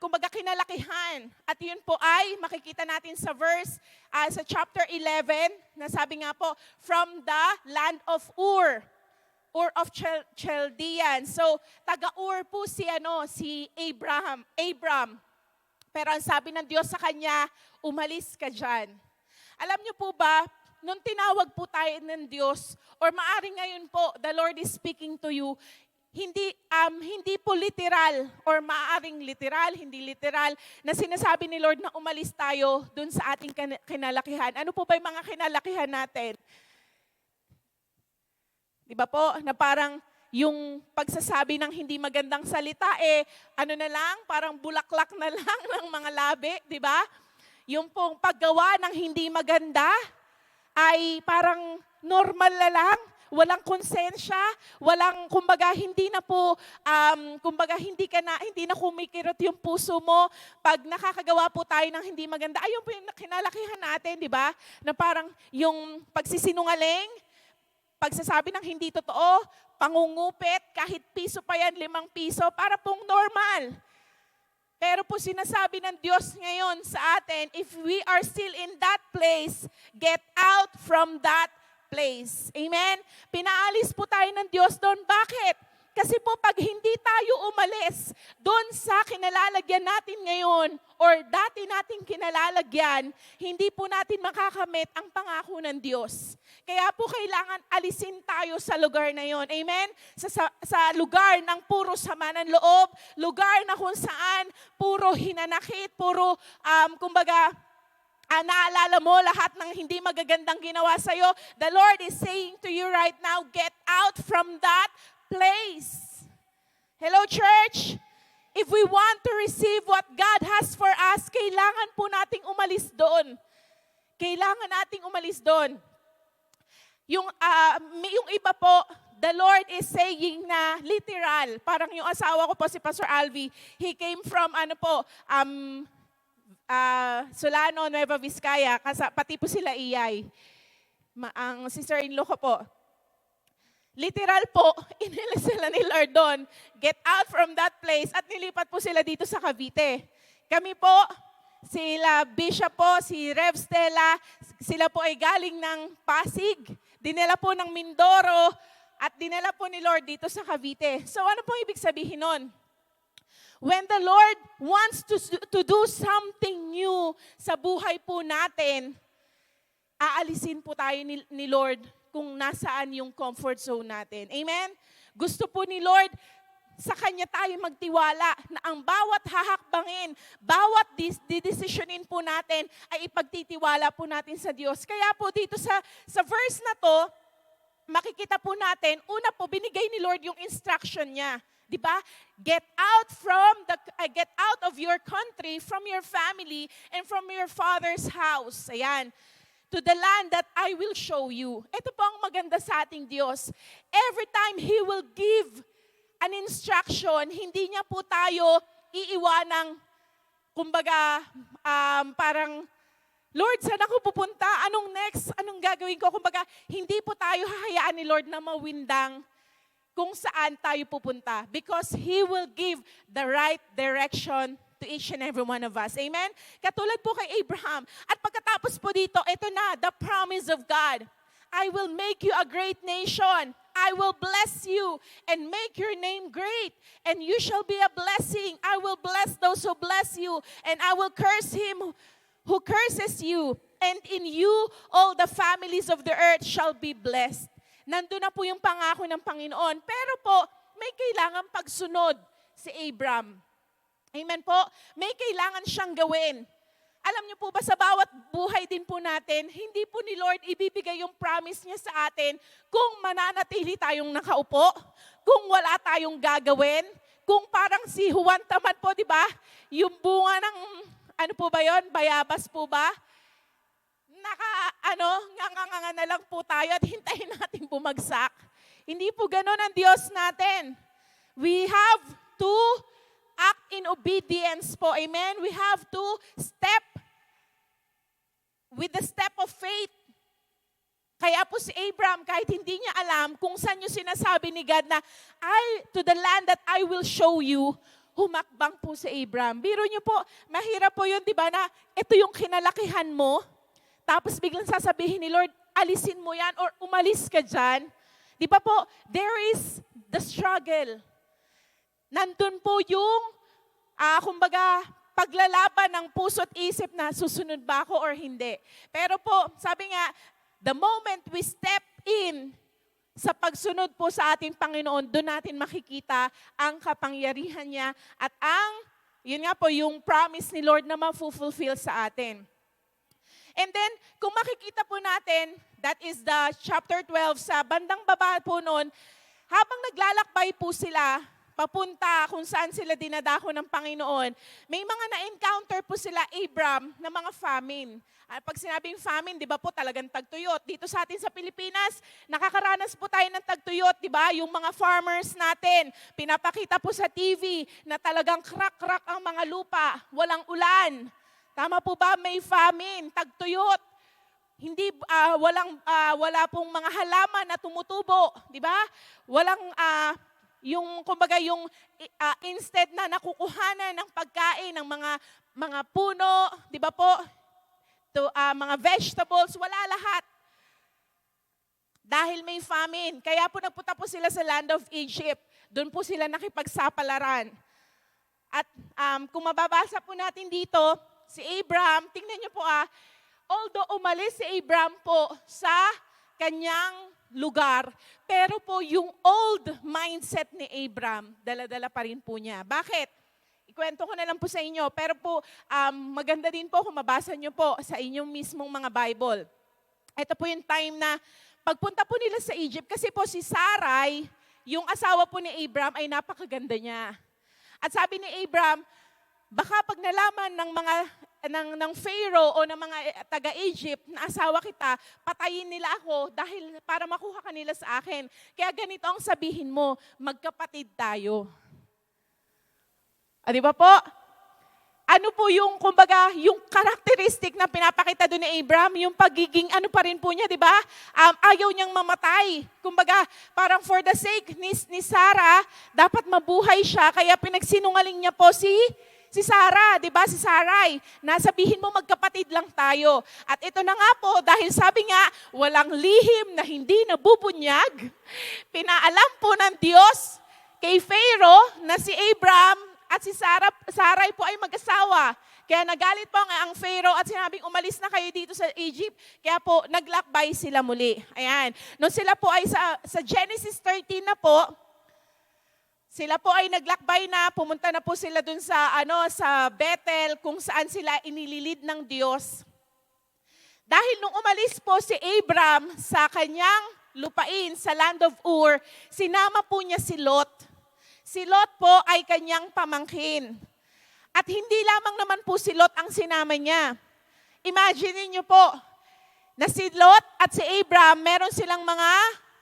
kumbaga kinalakihan. At yun po ay makikita natin sa verse, sa chapter 11, na sabi nga po, from the land of Ur of Chaldean. So, taga-Ur po si Abram. Pero ang sabi ng Diyos sa kanya, umalis ka dyan. Alam niyo po ba, nung tinawag po tayo ng Diyos, or maaring ngayon po, the Lord is speaking to you, hindi po literal or maaaring literal, hindi literal na sinasabi ni Lord na umalis tayo dun sa ating kinalakihan. Ano po ba yung mga kinalakihan natin? Di ba po, na parang yung pagsasabi ng hindi magandang salita, ano na lang, parang bulaklak na lang ng mga labi, di ba? Yung pong paggawa ng hindi maganda ay parang normal na lang. Walang konsensya, walang, kumbaga, hindi na po, hindi na kumikirot yung puso mo. Pag nakakagawa po tayo ng hindi maganda, ayun po yung kinalakihan natin, di ba? Na parang yung pagsisinungaling, pagsasabi ng hindi totoo, pangungupit, kahit piso pa yan, 5 piso, para pong normal. Pero po sinasabi ng Diyos ngayon sa atin, if we are still in that place, get out from that place. Amen? Pinaalis po tayo ng Diyos doon. Bakit? Kasi po pag hindi tayo umalis doon sa kinalalagyan natin ngayon or dati nating kinalalagyan, hindi po natin makakamit ang pangako ng Diyos. Kaya po kailangan alisin tayo sa lugar na yon. Amen? Sa lugar ng puro sama ng loob, lugar na kung saan puro hinanakit, puro kumbaga naalala mo lahat ng hindi magagandang ginawa sa'yo. The Lord is saying to you right now, get out from that place. Hello, church? If we want to receive what God has for us, kailangan po nating umalis doon. Kailangan nating umalis doon. Yung iba po, the Lord is saying na literal. Parang yung asawa ko po, si Pastor Alvi, he came from Solano, Nueva Vizcaya, pati po sila Iyay. Ang sister-in-law ko po. Literal po, inilis sila ni Lord doon. Get out from that place at nilipat po sila dito sa Cavite. Kami po, sila Bishop po, si Rev Stella, sila po ay galing ng Pasig. Dinala po ng Mindoro at dinala po ni Lord dito sa Cavite. So ano pong ibig sabihin nun? When the Lord wants to do something new sa buhay po natin, aalisin po tayo ni Lord kung nasaan yung comfort zone natin. Amen? Gusto po ni Lord, sa Kanya tayo magtiwala na ang bawat hahakbangin, bawat didesisyonin po natin ay ipagtitiwala po natin sa Diyos. Kaya po dito sa verse na to, makikita po natin, una po, binigay ni Lord yung instruction niya. Di ba? Get out of your country, from your family, and from your father's house. Ayan. To the land that I will show you. Ito po ang maganda sa ating Diyos. Every time He will give an instruction, hindi niya po tayo iiwanang, kumbaga, parang, Lord, saan ako pupunta? Anong next? Anong gagawin ko? Kumbaga, hindi po tayo hahayaan ni Lord na mawindang kung saan tayo pupunta. Because He will give the right direction to each and every one of us. Amen? Katulad po kay Abraham. At pagkatapos po dito, ito na, the promise of God. I will make you a great nation. I will bless you and make your name great. And you shall be a blessing. I will bless those who bless you. And I will curse him who curses you. And in you, all the families of the earth shall be blessed. Nandun na po yung pangako ng Panginoon. Pero po, may kailangan pagsunod si Abraham. Amen po? May kailangan siyang gawin. Alam niyo po ba sa bawat buhay din po natin, hindi po ni Lord ibibigay yung promise niya sa atin kung mananatili tayong nakaupo, kung wala tayong gagawin, kung parang si Juan Tamad po, di ba? Yung bunga ng, ano po ba yon? Bayabas po ba? Nganga na lang po tayo at hintayin natin bumagsak. Hindi po ganun ang Diyos natin. We have to act in obedience po. Amen? We have to step with the step of faith. Kaya po si Abraham, kahit hindi niya alam kung saan yung sinasabi ni God na, to the land that I will show you, humakbang po si Abraham. Biro niyo po, mahirap po yun, di ba, na ito yung kinalakihan mo, tapos biglang sasabihin ni Lord, alisin mo yan or umalis ka dyan. Di ba po, there is the struggle. Nandun po yung, kumbaga, paglalaban ng puso't isip na susunod ba ako or hindi. Pero po, sabi nga, the moment we step in sa pagsunod po sa ating Panginoon, doon natin makikita ang kapangyarihan niya at yun nga po, yung promise ni Lord na ma-fulfill sa atin. And then, kung makikita po natin, that is the chapter 12, sa bandang baba po noon, habang naglalakbay po sila, papunta kung saan sila dinadako ng Panginoon, may mga na-encounter po sila, Abraham, na mga famine. Pag sinabing famine, di ba po talagang tagtuyot. Dito sa atin sa Pilipinas, nakakaranas po tayo ng tagtuyot, di ba? Yung mga farmers natin, pinapakita po sa TV na talagang crack-crack ang mga lupa, walang ulan. Tama po ba? May famine, tagtuyot. Hindi wala pong mga halaman na tumutubo, di ba? Walang kumbaga instead na nakukuhanan ng pagkain ng mga puno, di ba po? Mga vegetables, wala lahat. dahil may famine. Kaya po nagpunta po sila sa land of Egypt. Doon po sila nakipagsapalaran. At kung mababasa po natin dito, si Abraham, tingnan niyo po although umalis si Abraham po sa kanyang lugar, pero po yung old mindset ni Abraham, dala-dala pa rin po niya. Bakit? Ikwento ko na lang po sa inyo, pero po maganda din po kung mabasa niyo po sa inyong mismong mga Bible. Ito po yung time na pagpunta po nila sa Egypt, kasi po si Sarai, yung asawa po ni Abraham ay napakaganda niya. At sabi ni Abraham, baka pag nalaman ng Pharaoh o ng mga taga-Egypt na asawa kita, patayin nila ako dahil para makuha kanila sa akin. Kaya ganito ang sabihin mo, magkapatid tayo. Di ba po? Ano po yung, kumbaga, yung karakteristik na pinapakita doon ni Abraham, yung pagiging ano pa rin po niya, di ba? Ayaw niyang mamatay. Kumbaga, parang for the sake ni Sarah, dapat mabuhay siya, kaya pinagsinungaling niya po si Sarah, di ba? Si Sarai, nasabihin mo magkapatid lang tayo. At ito na nga po, dahil sabi nga, walang lihim na hindi nabubunyag, pinaalam po ng Diyos kay Pharaoh na si Abraham at si Sarai po ay mag-asawa. Kaya nagalit po ang Pharaoh at sinabing umalis na kayo dito sa Egypt. Kaya po naglakbay sila muli. Ayan. Nung sila po ay sa Genesis 13 na po, sila po ay naglakbay na, pumunta na po sila dun sa Bethel kung saan sila inililid ng Diyos. Dahil nung umalis po si Abraham sa kanyang lupain sa land of Ur, sinama po niya si Lot. Si Lot po ay kanyang pamangkin. At hindi lamang naman po si Lot ang sinama niya. Imagine niyo po na si Lot at si Abraham, meron silang mga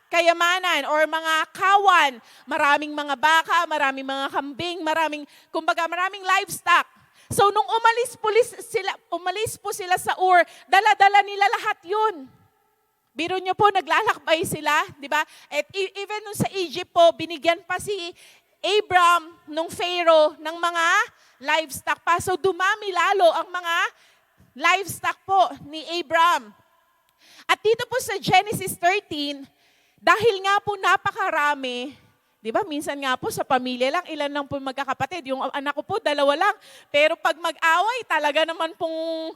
kayamanan or mga kawan. Maraming mga baka, maraming mga kambing, maraming livestock. So nung umalis po sila sa Ur, dala-dala nila lahat yun. Biro niyo po, naglalakbay sila, di ba? At even nung sa Egypt po, binigyan pa si Abraham nung Pharaoh ng mga livestock pa. So dumami lalo ang mga livestock po ni Abraham. At dito po sa Genesis 13, dahil nga po napakarami, di ba minsan nga po sa pamilya lang, ilan lang po magkakapatid. Yung anak ko po, 2 lang. Pero pag mag-away, talaga naman pong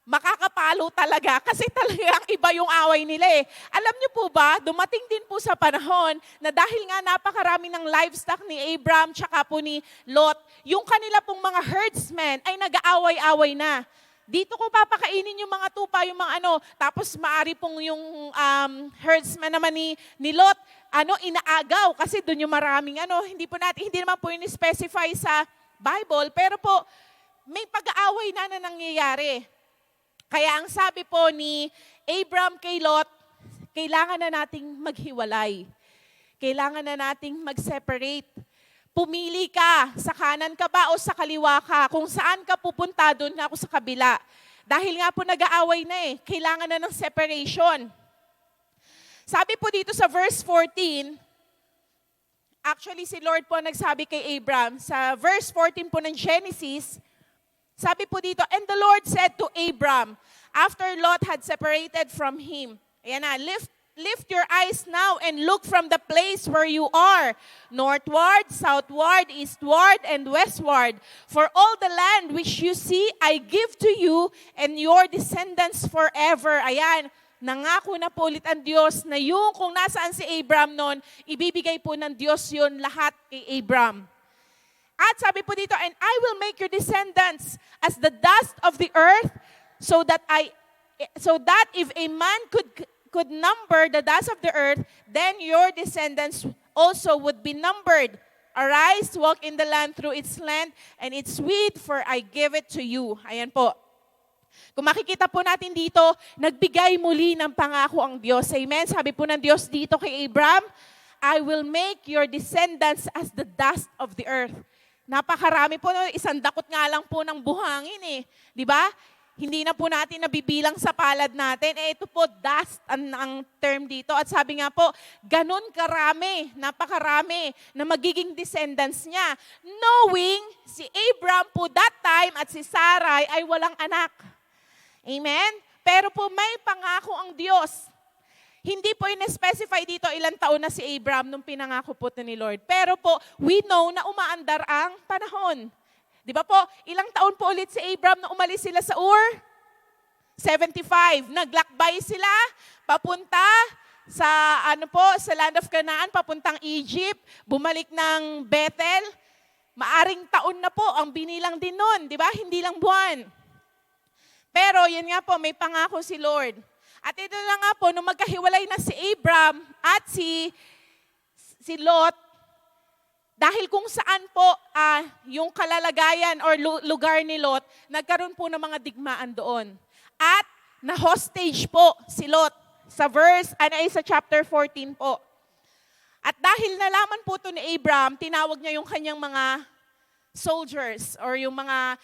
makakapalo talaga kasi talagang iba yung away nila eh. Alam niyo po ba, dumating din po sa panahon na dahil nga napakarami ng livestock ni Abraham tsaka po ni Lot, yung kanila pong mga herdsmen ay nag-aaway-away na. Dito ko papakainin yung mga tupa, yung mga tapos maari pong yung herdsman naman ni Lot, inaagaw kasi doon yung maraming hindi naman po yun specify sa Bible, pero po may pag-aaway na nangyayari. Kaya ang sabi po ni Abraham kay Lot, kailangan na nating maghiwalay. Kailangan na nating mag-separate. Pumili ka, sa kanan ka ba o sa kaliwa ka? Kung saan ka pupunta, doon ako sa kabila. Dahil nga po nag-aaway na kailangan na ng separation. Sabi po dito sa verse 14, actually si Lord po nagsabi kay Abraham, sa verse 14 po ng Genesis, sabi po dito, and the Lord said to Abram, after Lot had separated from him, ayan na, lift your eyes now and look from the place where you are, northward, southward, eastward, and westward. For all the land which you see, I give to you and your descendants forever. Ayan, nangako na po ulit ang Diyos na yung kung nasaan si Abram noon, ibibigay po ng Diyos yun lahat kay Abram. At sabi po dito, and I will make your descendants as the dust of the earth, so that if a man could number the dust of the earth, then your descendants also would be numbered. Arise, walk in the land through its land and its weed, for I give it to you. Ayan po. Kung makikita po natin dito, nagbigay muli ng pangako ang Diyos. Amen? Sabi po ng Diyos dito kay Abraham, I will make your descendants as the dust of the earth. Napakarami po, isang dakot nga lang po ng buhangin di ba? Hindi na po natin nabibilang sa palad natin. Ito po, dust ang term dito. At sabi nga po, ganun karami, napakarami na magiging descendants niya. Knowing si Abraham po that time at si Sarai ay walang anak. Amen? Pero po may pangako ang Diyos. Hindi po in-specify dito ilang taon na si Abraham nung pinangako po ito ni Lord. Pero po, we know na umaandar ang panahon. Di ba po, ilang taon po ulit si Abraham na umalis sila sa Ur? 75. Naglakbay sila papunta sa sa land of Canaan, papuntang Egypt, bumalik ng Bethel. Maaring taon na po ang binilang din noon, di ba? Hindi lang buwan. Pero yan nga po, may pangako si Lord. At ito na nga po, nung magkahiwalay na si Abraham at si Lot, dahil kung saan po yung kalalagayan or lugar ni Lot, nagkaroon po ng mga digmaan doon. At na-hostage po si Lot sa sa chapter 14 po. At dahil nalaman po ito ni Abraham, tinawag niya yung kanyang mga soldiers or yung mga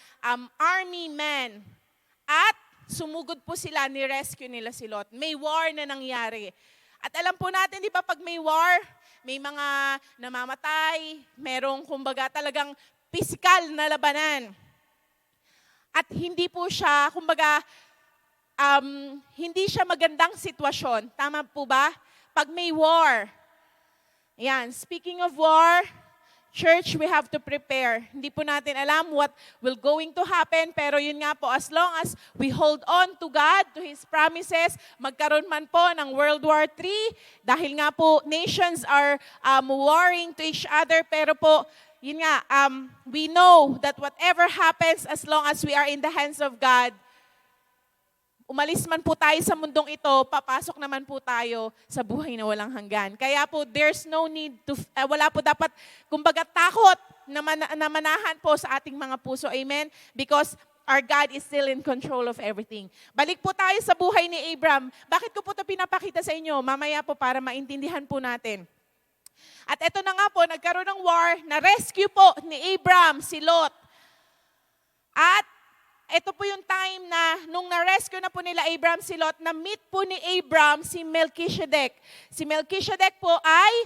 army men. At sumugod po sila, ni-rescue nila si Lot. May war na nangyari. At alam po natin, di ba, pag may war, may mga namamatay, merong kumbaga talagang physical na labanan. At hindi po siya, kumbaga, hindi siya magandang sitwasyon. Tama po ba? Pag may war. Yan, speaking of war, church, we have to prepare. Hindi po natin alam what will going to happen, pero yun nga po, as long as we hold on to God, to His promises, magkaroon man po ng World War III, dahil nga po, nations are warring to each other, pero po, yun nga, we know that whatever happens, as long as we are in the hands of God, umalis man po tayo sa mundong ito, papasok naman po tayo sa buhay na walang hanggan. Kaya po, there's no need to, wala po dapat, kumbaga takot na manahan po sa ating mga puso. Amen? Because our God is still in control of everything. Balik po tayo sa buhay ni Abraham. Bakit ko po ito pinapakita sa inyo? Mamaya po para maintindihan po natin. At ito na nga po, nagkaroon ng war, na-rescue po ni Abraham si Lot. At ito po yung time na nung na-rescue na po nila Abraham si Lot, na-meet po ni Abraham si Melchizedek. Si Melchizedek po ay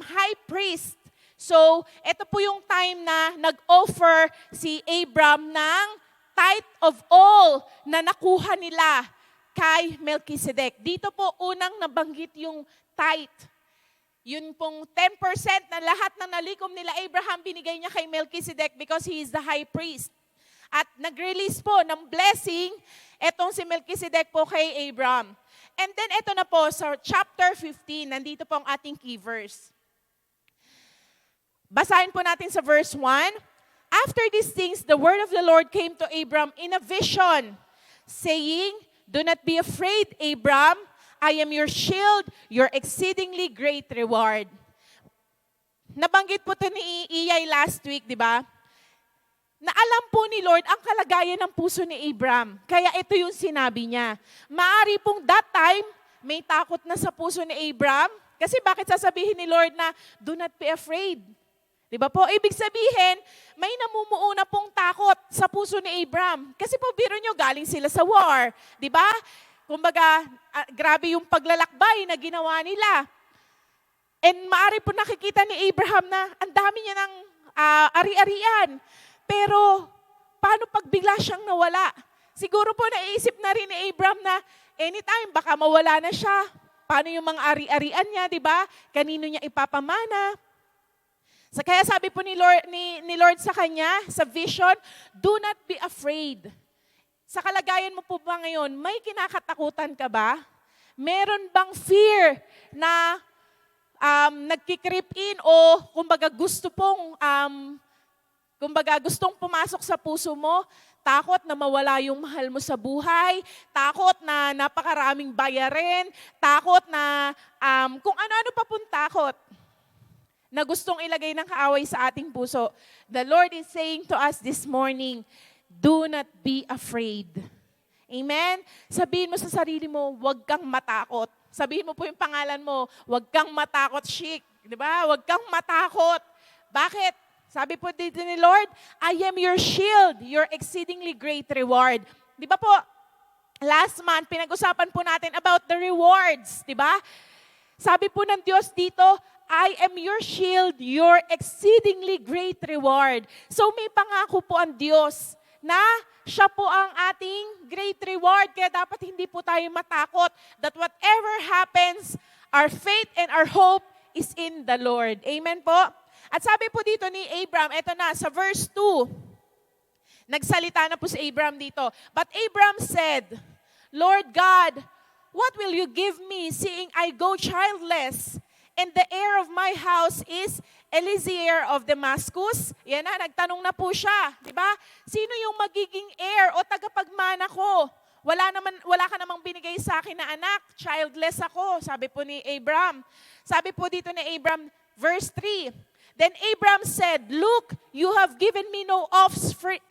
high priest. So, ito po yung time na nag-offer si Abraham ng tithe of all na nakuha nila kay Melchizedek. Dito po unang nabanggit yung tithe. Yun pong 10% na lahat ng nalikom nila Abraham, binigay niya kay Melchizedek because he is the high priest. At nag-release po ng blessing etong si Melchizedek po kay Abraham. And then ito na po sa chapter 15, nandito po ang ating key verse. Basahin po natin sa verse 1. After these things, the word of the Lord came to Abraham in a vision, saying, "Do not be afraid, Abraham. I am your shield, your exceedingly great reward." Nabanggit po ito ni Iyay last week, di ba? Na alam po ni Lord ang kalagayan ng puso ni Abraham. Kaya ito yung sinabi niya. Maari pong that time, may takot na sa puso ni Abraham. Kasi bakit sasabihin ni Lord na, "Do not be afraid"? Di ba po? Ibig sabihin, may namumuo na pong takot sa puso ni Abraham. Kasi po, biro nyo, galing sila sa war. Di ba? Kumbaga, grabe yung paglalakbay na ginawa nila. And maaari po nakikita ni Abraham na ang dami niya ng ari-arian. Pero, paano pag bigla siyang nawala? Siguro po naisip na rin ni Abraham na anytime baka mawala na siya. Paano yung mga ari-arian niya, di ba? Kanino niya ipapamana? Kaya sabi po ni Lord sa kanya, sa vision, "Do not be afraid." Sa kalagayan mo po ba ngayon, may kinakatakutan ka ba? Meron bang fear na nagki-creep in o kumbaga gustong pumasok sa puso mo? Takot na mawala yung mahal mo sa buhay, takot na napakaraming bayarin, takot na kung ano-ano pa pong takot na gustong ilagay ng kaaway sa ating puso. The Lord is saying to us this morning, do not be afraid. Amen? Sabihin mo sa sarili mo, huwag kang matakot. Sabihin mo po yung pangalan mo, huwag kang matakot, Sheik. Di ba? Huwag kang matakot. Bakit? Sabi po dito ni Lord, I am your shield, your exceedingly great reward. Di ba po, last month, pinag-usapan po natin about the rewards. Di ba? Sabi po ng Diyos dito, I am your shield, your exceedingly great reward. So may pangako po ang Diyos na siya po ang ating great reward. Kaya dapat hindi po tayo matakot that whatever happens, our faith and our hope is in the Lord. Amen po? At sabi po dito ni Abram, eto na, sa verse 2, nagsalita na po si Abram dito. But Abram said, Lord God, what will you give me seeing I go childless? And the heir of my house is Eliezer of Damascus. Yan na, nagtanong na po siya. Di ba? Sino yung magiging heir o tagapagmana ko? Wala ka namang binigay sa akin na anak. Childless ako, sabi po ni Abram. Sabi po dito ni Abram, verse 3. Then Abram said, Look, you have given me no offspring.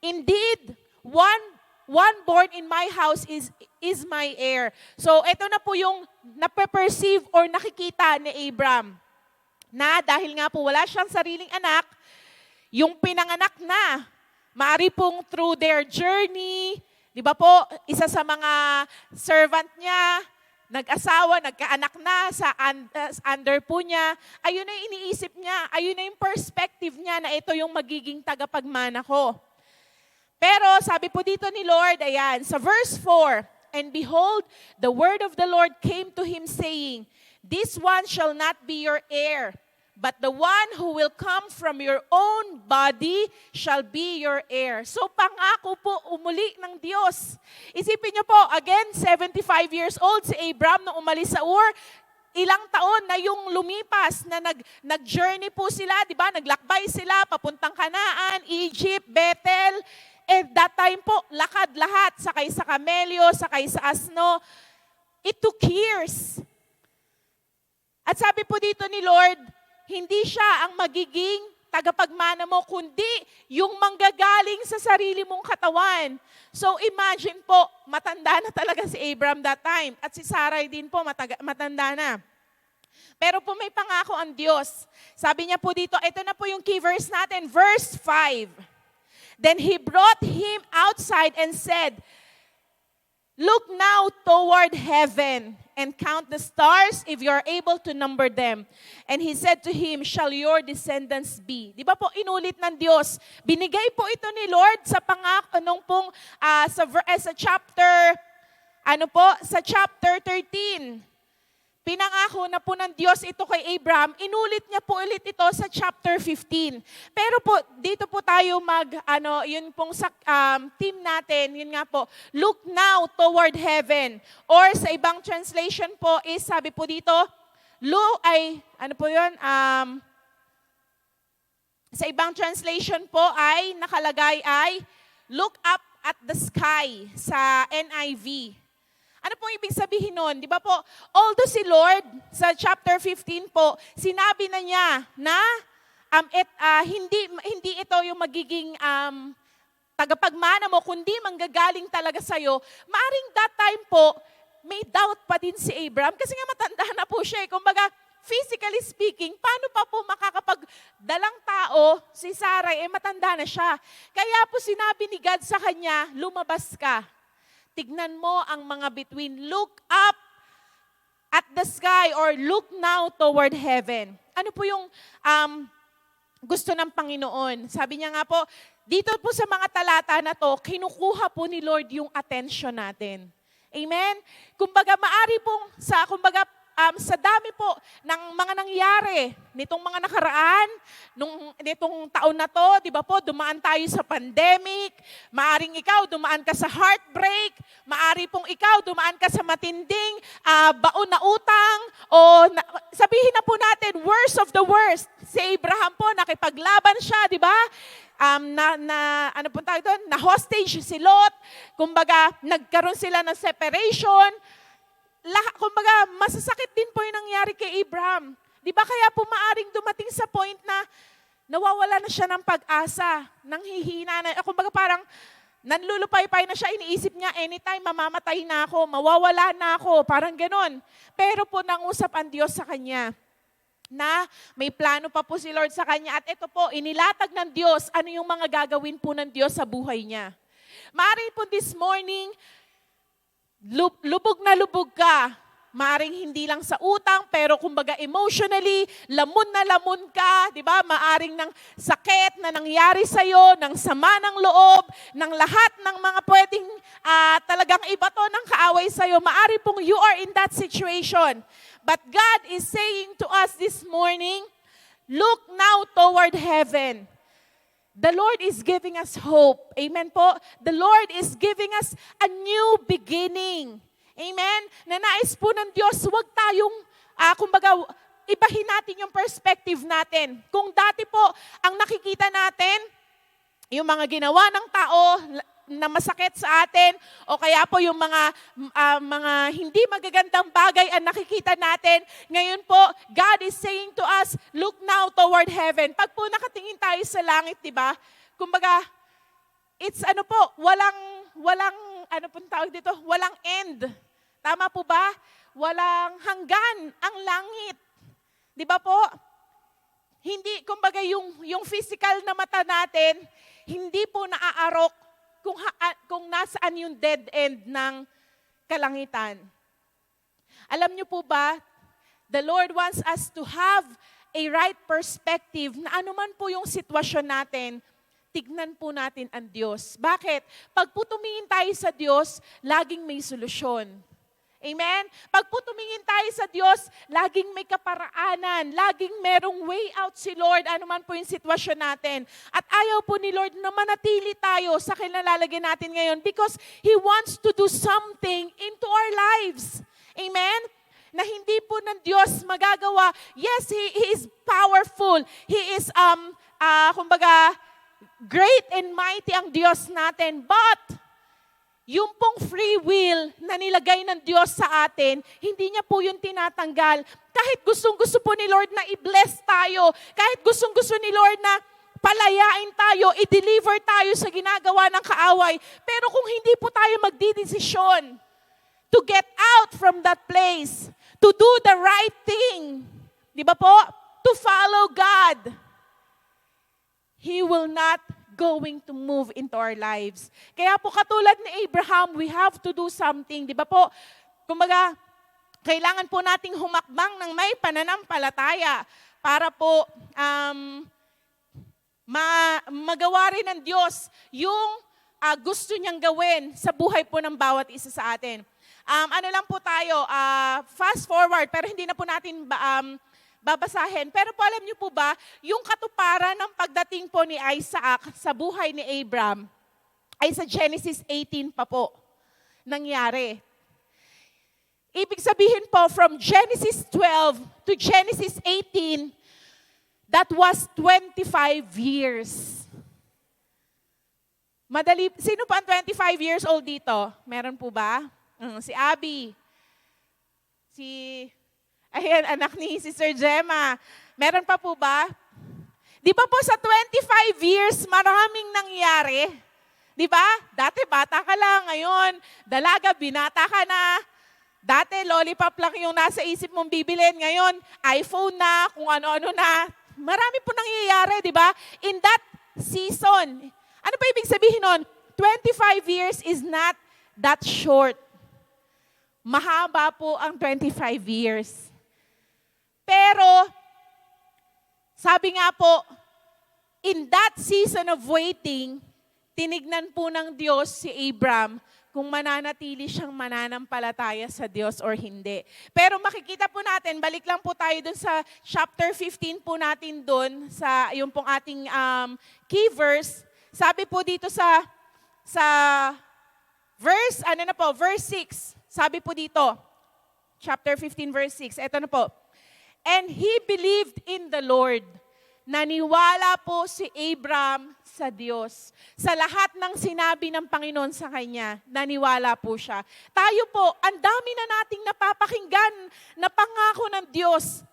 Indeed, one born in my house is my heir. So, ito na po yung nape-perceive or nakikita ni Abram. Na dahil nga po wala siyang sariling anak, yung pinanganak na, maari pong through their journey, di ba po, isa sa mga servant niya, nag-asawa, nagkaanak na sa under po niya, ayun na yung iniisip niya, ayun na yung perspective niya na ito yung magiging tagapagmana ko. Pero sabi po dito ni Lord, ayan, sa verse 4, And behold, the word of the Lord came to him saying, This one shall not be your heir, but the one who will come from your own body shall be your heir. So pangako po umuli ng Diyos. Isipin niyo po, again, 75 years old si Abram nung umalis sa Ur, ilang taon na yung lumipas na nag-journey po sila, di ba? Naglakbay sila, papuntang Kanaan, Egypt, Bethel. And that time po, lakad lahat, sakay sa kamelyo, sakay sa asno. It took years. At sabi po dito ni Lord, hindi siya ang magiging tagapagmana mo, kundi yung manggagaling sa sarili mong katawan. So imagine po, matanda na talaga si Abram that time. At si Sarai din po, matanda na. Pero po may pangako ang Diyos. Sabi niya po dito, ito na po yung key verse natin, verse 5. Then he brought him outside and said, Look now toward heaven and count the stars if you are able to number them. And he said to him, Shall your descendants be? Di ba po inulit ng Diyos? Binigay po ito ni Lord sa pangako nung pong sa chapter 13. Pinangako na po ng Diyos ito kay Abram, inulit niya po ulit ito sa chapter 15. Pero po, dito po tayo yun pong sa team natin, yun nga po, look now toward heaven. Or sa ibang translation po is, sabi po dito, sa ibang translation po ay nakalagay ay, look up at the sky sa NIV. Ano pong ibig sabihin nun? Di ba po, although si Lord sa chapter 15 po, sinabi na niya na hindi ito yung magiging tagapagmana mo, kundi manggagaling talaga sa'yo, maaring that time po, may doubt pa din si Abram kasi nga matanda na po siya. Kumbaga, physically speaking, paano pa po makakapagdalang tao si Sarai, matanda na siya. Kaya po sinabi ni God sa kanya, lumabas ka. Tignan mo ang mga between, look up at the sky or look now toward heaven. Ano po yung gusto ng Panginoon? Sabi niya nga po, dito po sa mga talata na to, kinukuha po ni Lord yung attention natin. Amen? Kumbaga, maari pong sa dami po ng mga nangyari nitong mga nakaraan, nitong taon na to, di ba po, dumaan tayo sa pandemic, maaring ikaw dumaan ka sa heartbreak, maari pong ikaw dumaan ka sa matinding baon na utang, sabihin na po natin, worst of the worst. Si Abraham po, nakipaglaban siya, di ba? Na hostage si Lot, kumbaga, nagkaroon sila ng separation, kumbaga, masasakit din po yung nangyari kay Abraham. Di ba kaya po maaring dumating sa point na nawawala na siya ng pag-asa, nanghihina na, kumbaga parang nanlulupay-pay na siya, iniisip niya, anytime mamamatay na ako, mawawala na ako, parang ganon. Pero po nangusap ang Diyos sa kanya na may plano pa po si Lord sa kanya at ito po, inilatag ng Diyos, ano yung mga gagawin po ng Diyos sa buhay niya. Maaring po this morning, lubog na lubog ka. Maaring hindi lang sa utang, pero kumbaga emotionally, lamon na lamon ka, di ba? Maaring ng sakit na nangyari sa'yo, ng sama ng loob, ng lahat ng mga pwedeng talagang ibato ng kaaway sa'yo. Maari pong you are in that situation. But God is saying to us this morning, look now toward heaven. The Lord is giving us hope. Amen po? The Lord is giving us a new beginning. Amen? Na nais po ng Diyos, huwag tayong, kumbaga, ibahin natin yung perspective natin. Kung dati po, ang nakikita natin, yung mga ginawa ng tao na masakit sa atin, o kaya po yung mga hindi magagandang bagay ang nakikita natin, ngayon po, God is saying to us, look now toward heaven. Pag po nakatingin tayo sa langit, di ba? Kumbaga, it's walang end. Tama po ba? Walang hanggan ang langit. Di ba po? Hindi, kumbaga yung physical na mata natin, hindi po naaarok kung nasaan yung dead end ng kalangitan. Alam niyo po ba, the Lord wants us to have a right perspective na anuman po yung sitwasyon natin, tignan po natin ang Diyos. Bakit? Pag po tumingin tayo sa Diyos, laging may solusyon. Amen? Pag po tumingin tayo sa Diyos, laging may kaparaanan, laging merong way out si Lord, anuman po yung sitwasyon natin. At ayaw po ni Lord na manatili tayo sa kinalalagyan natin ngayon because He wants to do something into our lives. Amen? Na hindi po ng Diyos magagawa. Yes, He is powerful. He is, kumbaga, great and mighty ang Diyos natin. But, yung pong free will na nilagay ng Diyos sa atin, hindi niya po yun tinatanggal. Kahit gustong-gusto po ni Lord na i-bless tayo, kahit gustong-gusto ni Lord na palayain tayo, i-deliver tayo sa ginagawa ng kaaway, pero kung hindi po tayo magdidesisyon to get out from that place, to do the right thing, di ba po? To follow God, He will not going to move into our lives. Kaya po katulad ni Abraham, we have to do something. Di ba po? Kumbaga, kailangan po nating humakbang ng may pananampalataya para po magawa rin ng Diyos yung gusto niyang gawin sa buhay po ng bawat isa sa atin. Ano lang po tayo, fast forward, pero hindi na po natin babasahin. Pero po alam niyo po ba, yung katuparan ng pagdating po ni Isaac sa buhay ni Abraham ay sa Genesis 18 pa po nangyari. Ibig sabihin po, from Genesis 12 to Genesis 18, that was 25 years. Madali, sino pa ang 25 years old dito? Meron po ba? Si Abby. Ayan, anak ni Sister Gemma. Meron pa po ba? Di ba po sa 25 years, maraming nangyari? Di ba? Dati bata ka lang, ngayon, dalaga, binata ka na. Dati lollipop lang yung nasa isip mong bibilin. Ngayon, iPhone na, kung ano-ano na. Marami po nangyayari, di ba? In that season, ano pa ibig sabihin nun? 25 years is not that short. Mahaba po ang 25 years. Pero, sabi nga po, in that season of waiting, tinignan po ng Diyos si Abraham kung mananatili siyang mananampalataya sa Diyos or hindi. Pero makikita po natin, balik lang po tayo dun sa chapter 15 po natin dun, sa yung pong ating key verse. Sabi po dito sa verse, verse 6. Sabi po dito, chapter 15 verse 6. Ito na po. And he believed in the Lord. Naniwala po si Abraham sa Diyos. Sa lahat ng sinabi ng Panginoon sa kanya, naniwala po siya. Tayo po, ang dami na nating napapakinggan na pangako ng Diyos.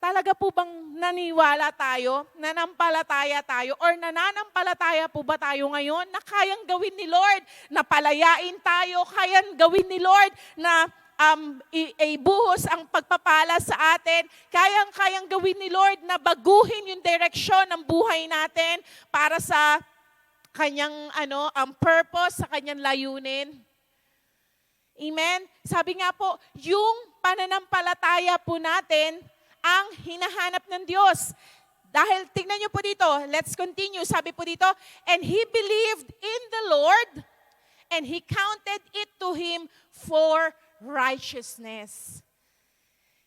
Talaga po bang naniwala tayo, nanampalataya tayo, or nananampalataya po ba tayo ngayon na kayang gawin ni Lord, na palayain tayo, kayang gawin ni Lord na ibuhos ang pagpapala sa atin, kayang gawin ni Lord na baguhin yung direksyon ng buhay natin para sa kanyang purpose, sa kanyang layunin. Amen? Sabi nga po, yung pananampalataya po natin ang hinahanap ng Diyos. Dahil, tingnan niyo po dito, let's continue. Sabi po dito, and he believed in the Lord, and he counted it to him for righteousness.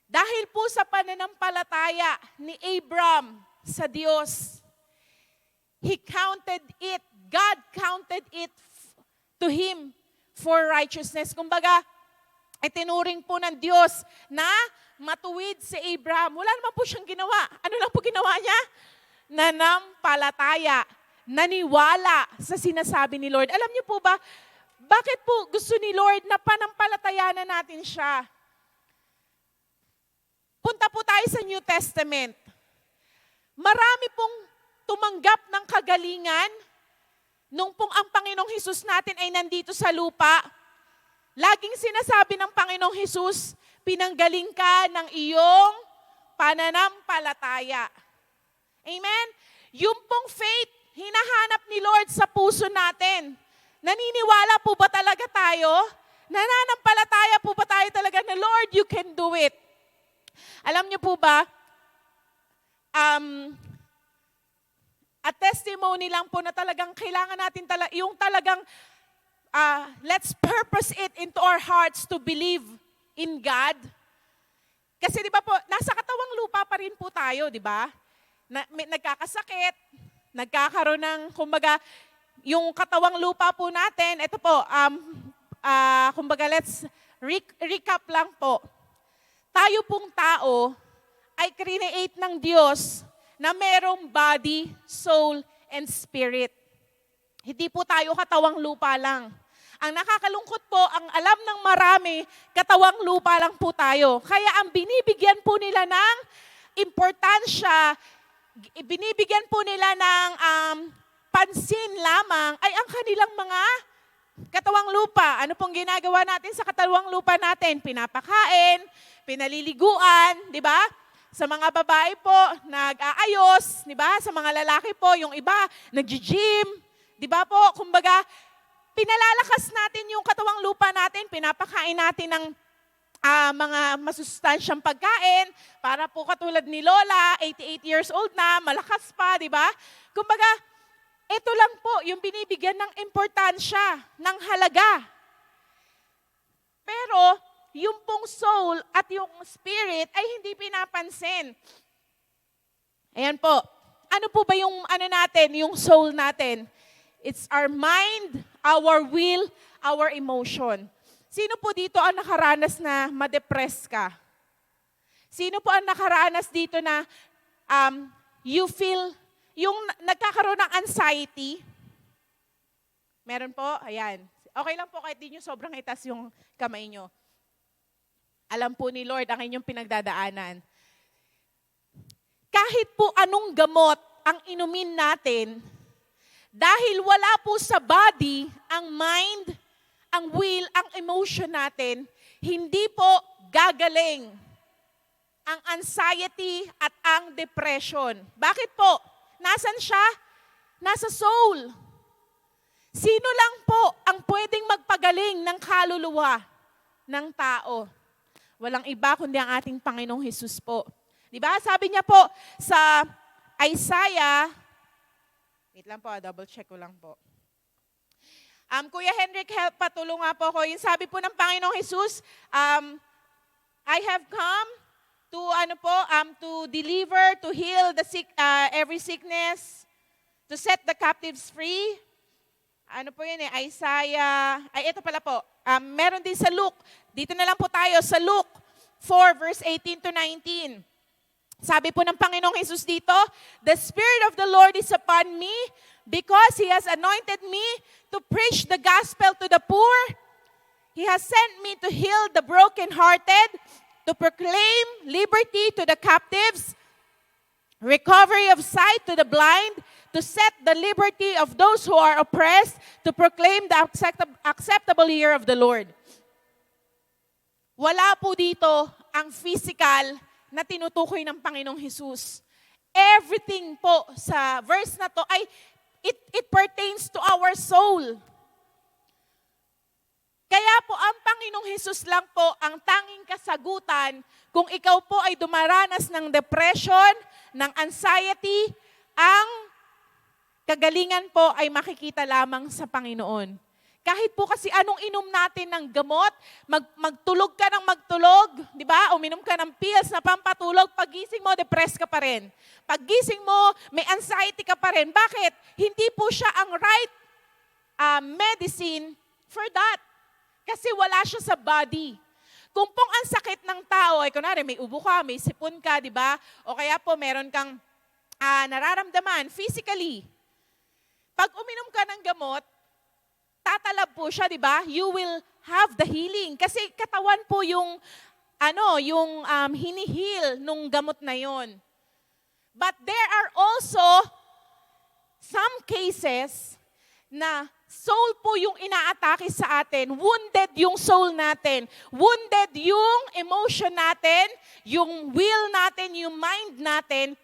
Dahil po sa pananampalataya ni Abram sa Diyos, he counted it, God counted it to him for righteousness. Kumbaga, itinuring po ng Diyos na matuwid si Abraham. Wala naman po siyang ginawa. Ano lang po ginawa niya? Nanampalataya, naniwala sa sinasabi ni Lord. Alam niyo po ba, bakit po gusto ni Lord na panampalatayanan natin siya? Punta po tayo sa New Testament. Marami pong tumanggap ng kagalingan nung pong ang Panginoong Hesus natin ay nandito sa lupa. Laging sinasabi ng Panginoong Hesus, pinanggaling ka ng iyong pananampalataya. Amen? Yung pong faith, hinahanap ni Lord sa puso natin. Naniniwala po ba talaga tayo? Nananampalataya po ba tayo talaga na, Lord, you can do it? Alam niyo po ba, a testimony lang po na talagang kailangan natin yung talagang let's purpose it into our hearts to believe in God. Kasi di ba po, nasa katawang lupa pa rin po tayo, di ba? Nagkakasakit, nagkakaroon ng, kumbaga, yung katawang lupa po natin, ito po, kumbaga, let's recap lang po. Tayo pong tao ay create ng Diyos na merong body, soul, and spirit. Hindi po tayo katawang lupa lang. Ang nakakalungkot po, ang alam ng marami, katawang lupa lang po tayo. Kaya ang binibigyan po nila ng importansya, binibigyan po nila ng pansin lamang ay ang kanilang mga katawang lupa. Ano pong ginagawa natin sa katawang lupa natin? Pinapakain, pinaliliguan, di ba? Sa mga babae po, nag-aayos, di ba? Sa mga lalaki po, yung iba, nag-gym, di ba po? Kumbaga, pinalalakas natin yung katawang lupa natin, pinapakain natin ng mga masustansyang pagkain, para po katulad ni Lola, 88 years old na, malakas pa, di ba? Kumbaga, ito lang po yung binibigyan ng importansya, ng halaga. Pero, yung pong soul at yung spirit ay hindi pinapansin. Ayan po. Ano po ba yung natin, yung soul natin? It's our mind, our will, our emotion. Sino po dito ang nakaranas na ma-depress ka? Sino po ang nakaranas dito na you feel, yung nagkakaroon ng anxiety? Meron po? Ayan. Okay lang po kahit di nyo sobrang itas yung kamay nyo. Alam po ni Lord ang inyong pinagdadaanan. Kahit po anong gamot ang inumin natin, dahil wala po sa body, ang mind, ang will, ang emotion natin, hindi po gagaling ang anxiety at ang depression. Bakit po? Nasaan siya? Nasa soul. Sino lang po ang pwedeng magpagaling ng kaluluwa ng tao? Walang iba kundi ang ating Panginoong Hesus po. Di ba? Sabi niya po sa Isaiah, wait lang po, double check ko lang po. Kuya Henrik, patulong nga po ako. Yung sabi po ng Panginoong Hesus, I have come to to deliver, to heal the sick, every sickness, to set the captives free. Ano po yun Isaiah, ito pala po. Meron din sa Luke. Dito na lang po tayo sa Luke 4 verse 18 to 19. Sabi po ng Panginoong Hesus dito, the Spirit of the Lord is upon me because He has anointed me to preach the gospel to the poor. He has sent me to heal the brokenhearted, to proclaim liberty to the captives, recovery of sight to the blind, to set the liberty of those who are oppressed, to proclaim the acceptable year of the Lord. Wala po dito ang physical na tinutukoy ng Panginoong Hesus. Everything po sa verse na to ay it pertains to our soul. Kaya po ang Panginoong Panginoong Hesus lang po ang tanging kasagutan kung ikaw po ay dumaranas ng depression, ng anxiety, ang kagalingan po ay makikita lamang sa Panginoon. Kahit po kasi anong inom natin ng gamot, magtulog ka ng magtulog, di ba? Uminom ka ng pills na pampatulog, paggising mo, depressed ka pa rin. Paggising mo, may anxiety ka pa rin. Bakit? Hindi po siya ang right medicine for that. Kasi wala siya sa body. Kung pong ang sakit ng tao, ay kunwari may ubo ka, may sipon ka, di ba? O kaya po meron kang nararamdaman physically. Pag uminom ka ng gamot, tatalab po siya, di ba? You will have the healing. Kasi katawan po yung hinihil nung gamot na yon. But there are also some cases na soul po yung inaatake sa atin. Wounded yung soul natin. Wounded yung emotion natin, yung will natin, yung mind natin.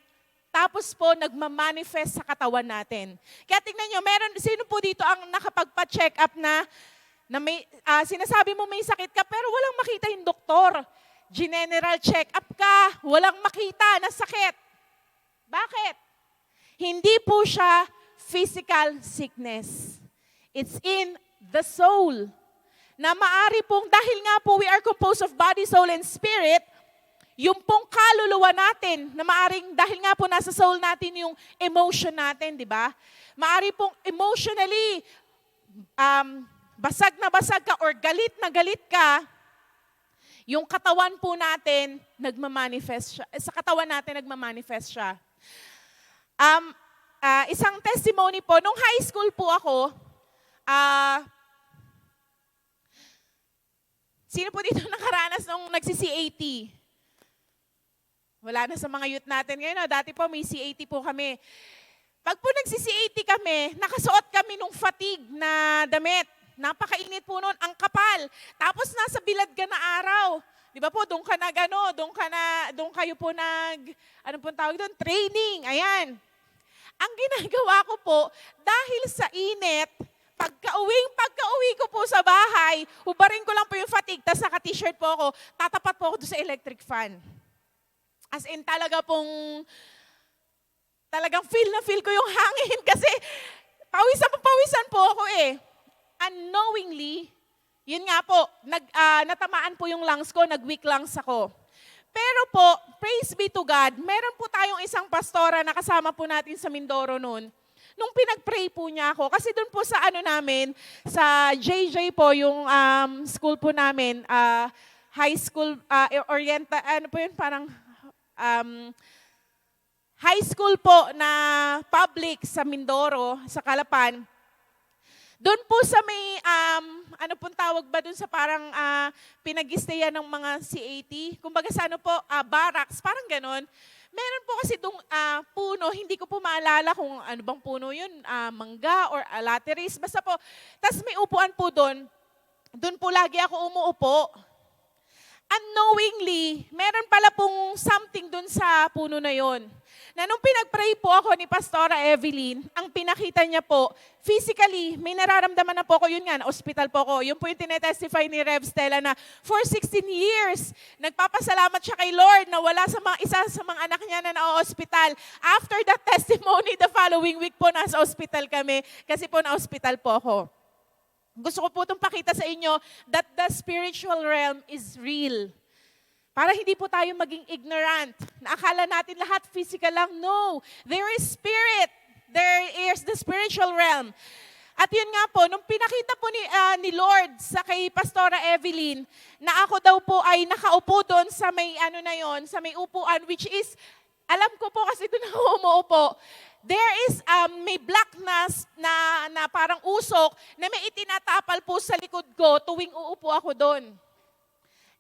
Tapos po, nagmamanifest sa katawan natin. Kaya tingnan nyo, sino po dito ang nakapagpa-check up na may, sinasabi mo may sakit ka, pero walang makita yung doktor. General check up ka, walang makita na sakit. Bakit? Hindi po siya physical sickness. It's in the soul. Na maari pong, dahil nga po we are composed of body, soul, and spirit, yung pong kaluluwa natin, na maaring dahil nga po nasa soul natin yung emotion natin, di ba? Maari pong emotionally basag na basag ka or galit na galit ka, yung katawan po natin nagmamanifest siya. Sa katawan natin nagmamanifest siya. Isang testimony po, nung high school po ako, sino po dito nakaranas nung nagsi-CAT? Wala na sa mga youth natin ngayon. Dati po may CAT po kami. Pag po nagsi-CAT kami, nakasuot kami nung fatigue na damit. Napakainit po nun, ang kapal. Tapos nasa bilad ka na araw. Di ba po, doon kayo po ano po tawag doon? Training. Ayan. Ang ginagawa ko po, dahil sa init, pagka-uwi ko po sa bahay, hubarin ko lang po yung fatigue, tapos naka-t-shirt po ako, tatapat po ako doon sa electric fan. As in, talagang feel na feel ko yung hangin kasi pawisan po ako eh. Unknowingly, yun nga po, natamaan po yung lungs ko, nag-weak lungs ako. Pero po, praise be to God, meron po tayong isang pastora na kasama po natin sa Mindoro noon. Nung pinag-pray po niya ako, kasi doon po sa namin, sa JJ po, yung school po namin, high school, high school po na public sa Mindoro, sa Calapan. Doon po sa may, ano pong tawag ba doon sa parang pinag-istayan ng mga CAT? Kumbaga sa barracks, parang ganon. Meron po kasi doon puno, hindi ko po maalala kung ano bang puno yun, mangga or lateris. Basta po, tas may upuan po doon. Doon po lagi ako umuupo. Unknowingly, meron pala pong something dun sa puno na yon. Na nung pinag-pray po ako ni Pastora Evelyn, ang pinakita niya po, physically, may nararamdaman na po ako, yun nga, na-hospital po ako. Yun po yung tinetestify ni Rev Stella na for 16 years, nagpapasalamat siya kay Lord na wala isa sa mga anak niya na na-hospital. After that testimony, the following week po, nasa hospital kami, kasi po na-hospital po ako. Gusto ko po itong pakita sa inyo that the spiritual realm is real. Para hindi po tayo maging ignorant. Naakala natin lahat physical lang. No. There is spirit. There is the spiritual realm. At yun nga po, nung pinakita po ni Lord sa kay Pastora Evelyn, na ako daw po ay nakaupo doon sa may sa may upuan, which is, alam ko po kasi doon ako umuupo, there is may blackness na parang usok na may itinatapal po sa likod ko tuwing uupo ako doon.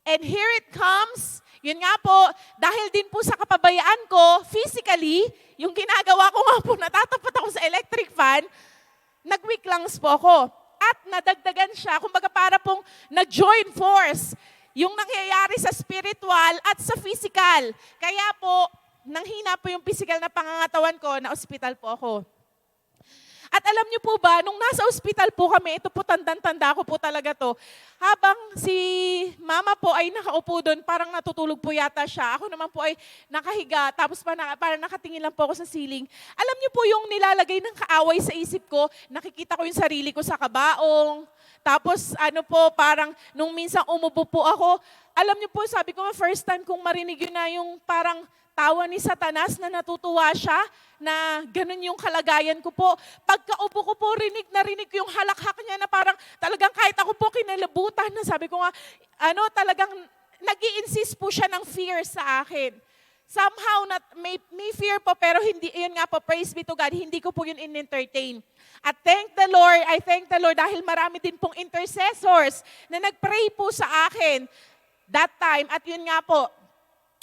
And here it comes, yun nga po, dahil din po sa kapabayaan ko, physically, yung ginagawa ko nga po, natatapat ako sa electric fan, nag-weak lungs po ako. At nadagdagan siya, kumbaga para pong nag-join force, yung nangyayari sa spiritual at sa physical. Kaya po, nanghina po yung physical na pangangatawan ko, na ospital po ako. At alam niyo po ba, nung nasa ospital po kami, ito po tandang-tanda ko po talaga to, habang si mama po ay nakaupo doon, parang natutulog po yata siya. Ako naman po ay nakahiga, tapos parang nakatingin lang po ako sa ceiling. Alam niyo po yung nilalagay ng kaaway sa isip ko, nakikita ko yung sarili ko sa kabaong. Tapos ano po, parang nung minsan umupo po ako, alam niyo po, sabi ko, first time kong marinig yun na yung parang tawa ni Satanas na natutuwa siya, na ganun yung kalagayan ko po. Pagkaupo ko po, rinig ko yung halakhak niya na parang talagang kahit ako po kinalabutan na sabi ko nga, talagang nag-i-insist po siya ng fear sa akin. Somehow, may fear po, pero hindi, yun nga po, praise be to God, hindi ko po yun in-entertain. At I thank the Lord dahil marami din pong intercessors na nag-pray po sa akin that time. At yun nga po,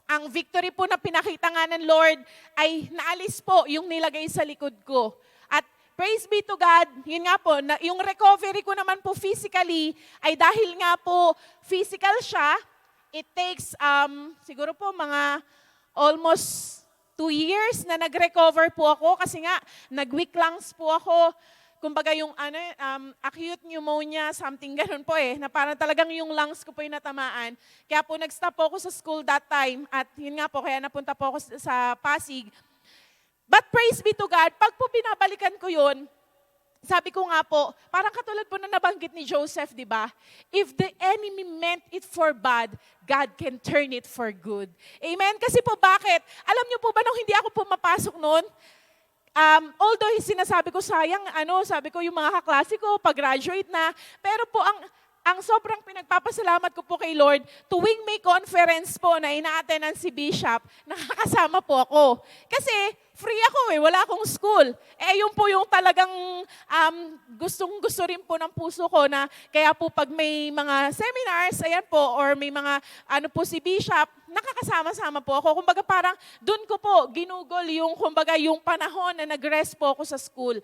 ang victory po na pinakita nga ng Lord ay naalis po yung nilagay sa likod ko. At praise be to God, yun nga po, yung recovery ko naman po physically ay dahil nga po physical siya, it takes siguro po mga almost 2 years na nag-recover po ako kasi nga nag-weak lungs po ako. Kumbaga yung acute pneumonia, something ganun po na parang talagang yung lungs ko po yung natamaan. Kaya po nag-stop po ako sa school that time at yun nga po, kaya napunta po ako sa Pasig. But praise be to God, pag po binabalikan ko yun, sabi ko nga po, parang katulad po na nabanggit ni Joseph, di ba? If the enemy meant it for bad, God can turn it for good. Amen? Kasi po bakit? Alam niyo po ba nung hindi ako pumapasok noon, although sinasabi ko sayang, sabi ko yung mga kaklase ko, pag-graduate na, pero po ang sobrang pinagpapasalamat ko po kay Lord, tuwing may conference po na ina-attendan si Bishop, nakakasama po ako. Kasi free ako wala akong school. Yun po yung talagang gustong-gusto rin po ng puso ko na kaya po pag may mga seminars, ayan po, or may mga po si Bishop, nakakasama-sama po ako. Kumbaga parang doon ko po ginugol yung panahon na nag-rest po ako sa school.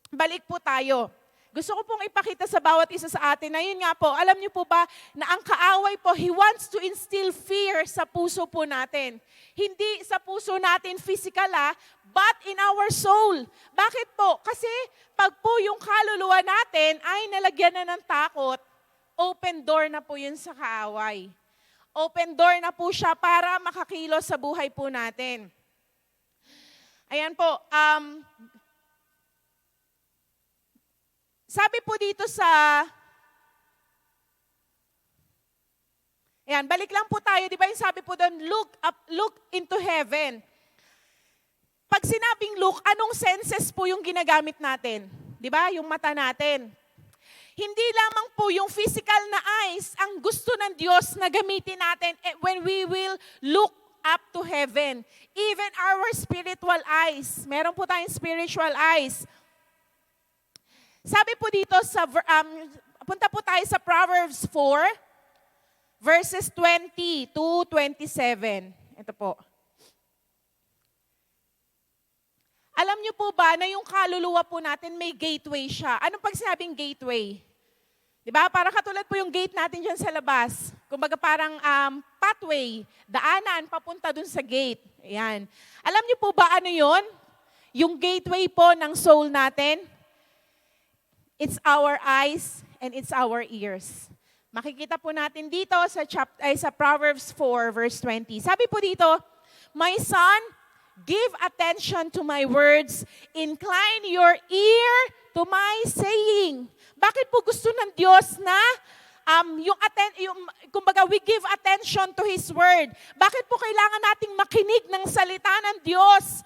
Balik po tayo. Gusto ko pong ipakita sa bawat isa sa atin na yun nga po, alam niyo po ba na ang kaaway po, he wants to instill fear sa puso po natin. Hindi sa puso natin physical but in our soul. Bakit po? Kasi pag po yung kaluluwa natin ay nalagyan na ng takot, open door na po yun sa kaaway. Open door na po siya para makakilos sa buhay po natin. Ayan po, sabi po dito ayan, balik lang po tayo, di ba yung sabi po doon, look into heaven. Pag sinabing look, anong senses po yung ginagamit natin? Di ba? Yung mata natin. Hindi lamang po yung physical na eyes ang gusto ng Diyos na gamitin natin when we will look up to heaven. Even our spiritual eyes. Meron po tayong spiritual eyes. Sabi po dito, punta po tayo sa Proverbs 4, verses 20 to 27. Ito po. Alam niyo po ba na yung kaluluwa po natin may gateway siya? Anong pag sinabing gateway? Diba? Parang katulad po yung gate natin dyan sa labas. Kumbaga parang pathway, daanan papunta dun sa gate. Ayan. Alam niyo po ba ano yon? Yung gateway po ng soul natin? It's our eyes and it's our ears. Makikita po natin dito sa Proverbs 4 verse 20. Sabi po dito, "My son, give attention to my words, incline your ear to my saying." Bakit po gusto ng Diyos na kumbaga we give attention to His word? Bakit po kailangan nating makinig ng salita ng Diyos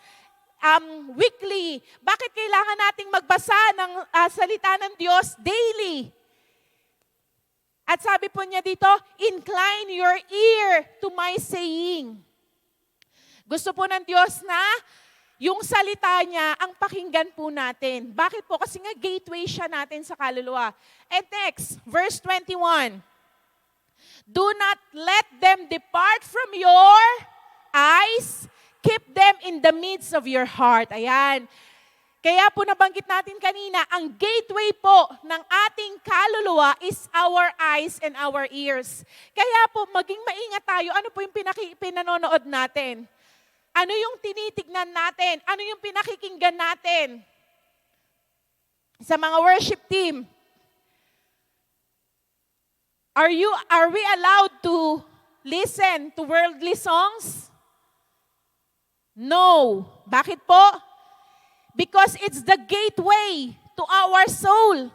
weekly? Bakit kailangan nating magbasa ng salita ng Diyos daily? At sabi po niya dito, incline your ear to my saying. Gusto po ng Diyos na yung salita niya ang pakinggan po natin. Bakit po? Kasi nga gateway siya natin sa kaluluwa. And next, verse 21. Do not let them depart from your eyes. Keep them in the midst of your heart. Ayan. Kaya po nabanggit natin kanina, ang gateway po ng ating kaluluwa is our eyes and our ears. Kaya po maging maingat tayo. Ano po yung pinanonood natin? Ano yung tinitignan natin? Ano yung pinakikinggan natin? Sa mga worship team, Are we allowed to listen to worldly songs? No. Bakit po? Because it's the gateway to our soul.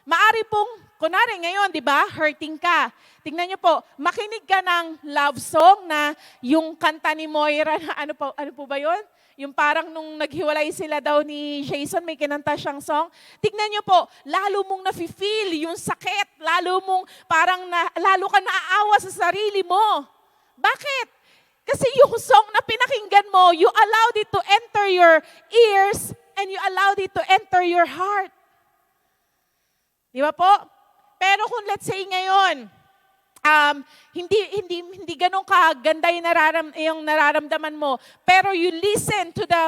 Maari pong, kunwari ngayon, di ba, hurting ka. Tingnan niyo po, makinig ka ng love song na yung kanta ni Moira na ano po ba yun? Yung parang nung naghiwalay sila daw ni Jason, may kinanta siyang song. Tignan niyo po, lalo mong nafe-feel yung sakit, lalo ka naaawa sa sarili mo. Bakit? Kasi yung song na pinakinggan mo, you allowed it to enter your ears and you allowed it to enter your heart. Di ba po? Pero kung let's say ngayon, hindi ganun kaganda yung nararamdaman mo. Pero you listen to the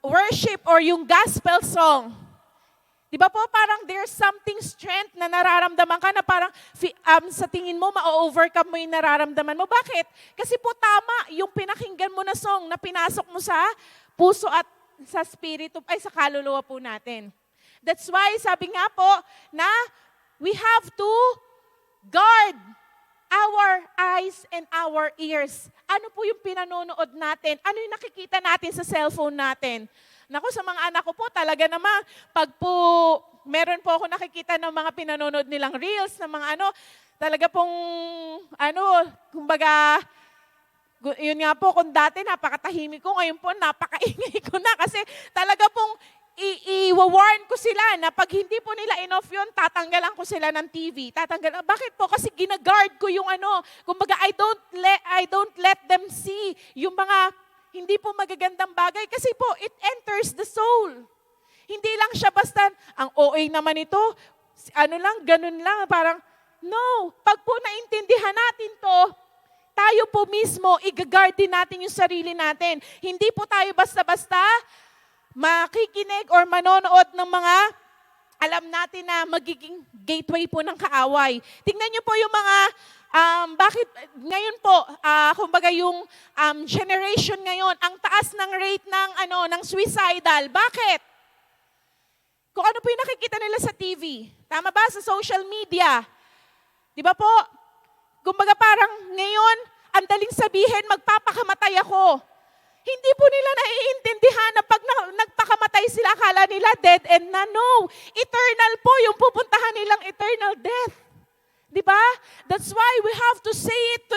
worship or yung gospel song. Di ba po parang there's something strength na nararamdaman ka na parang sa tingin mo ma-overcome mo yung nararamdaman mo. Bakit? Kasi po tama yung pinakinggan mo na song na pinasok mo sa puso at sa spirito, sa kaluluwa po natin. That's why sabi nga po na we have to guard our eyes and our ears. Ano po yung pinanonood natin? Ano yung nakikita natin sa cellphone natin? Naku, sa mga anak ko po, talaga naman, pag po, meron po ako nakikita ng mga pinanonood nilang reels, ng mga talaga pong, kumbaga, yun nga po, kung dati napakatahimik ko, ngayon po napakaingay ko na kasi talaga pong i-warn ko sila na pag hindi po nila enough yun, tatanggalan ko sila ng TV. Bakit po? Kasi ginaguard ko yung kumbaga I don't let them see yung mga hindi po magagandang bagay kasi po it enters the soul. Hindi lang siya basta ang OA naman ito, ganun lang, parang no, pag po naintindihan natin to, tayo po mismo i-guard din natin yung sarili natin. Hindi po tayo basta-basta makikinig or manonood ng mga alam natin na magiging gateway po ng kaaway. Tingnan niyo po yung mga, bakit ngayon po, kumbaga yung generation ngayon, ang taas ng rate ng suicidal. Bakit? Kung ano po yung nakikita nila sa TV. Tama ba? Sa social media. Di ba po? Kumbaga parang ngayon, ang daling sabihin, magpapakamatay ako. Hindi po nila naiintindihan na pag nagpakamatay sila, akala nila dead end na. No, eternal po yung pupuntahan nilang eternal death. Di ba? That's why we have to say it to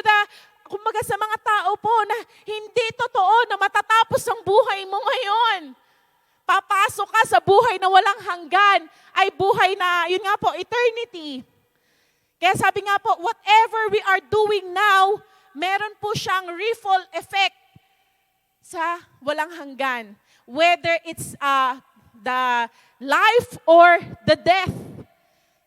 kumbaga sa mga tao po na hindi totoo na matatapos ang buhay mo ngayon. Papasok ka sa buhay na walang hanggan, ay buhay na, yun nga po, eternity. Kaya sabi nga po, whatever we are doing now, meron po siyang ripple effect sa walang hanggan. Whether it's the life or the death.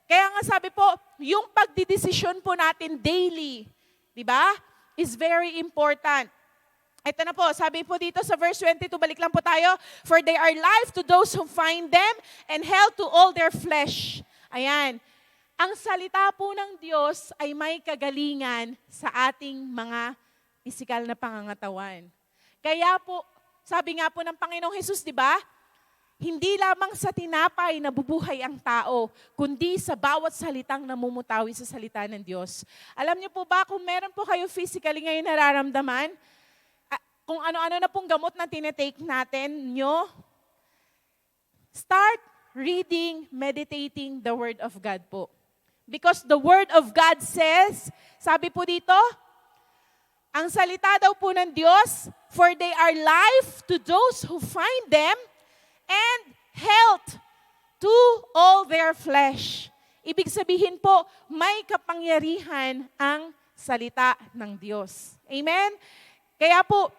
Kaya nga sabi po, yung pagdidesisyon po natin daily, di ba, is very important. Ito na po, sabi po dito sa verse 22, balik lang po tayo. For they are life to those who find them and health to all their flesh. Ayan. Ang salita po ng Diyos ay may kagalingan sa ating mga pisikal na pangangatawan. Kaya po, sabi nga po ng Panginoong Hesus, di ba? Hindi lamang sa tinapay nabubuhay ang tao, kundi sa bawat salitang namumutawi sa salita ng Diyos. Alam niyo po ba, kung meron po kayo physically ngayon nararamdaman, kung ano-ano na pong gamot na tinetake natin nyo, start reading, meditating the Word of God po. Because the Word of God says, sabi po dito, ang salita daw po ng Diyos, for they are life to those who find them and health to all their flesh. Ibig sabihin po, may kapangyarihan ang salita ng Diyos. Amen? Kaya po,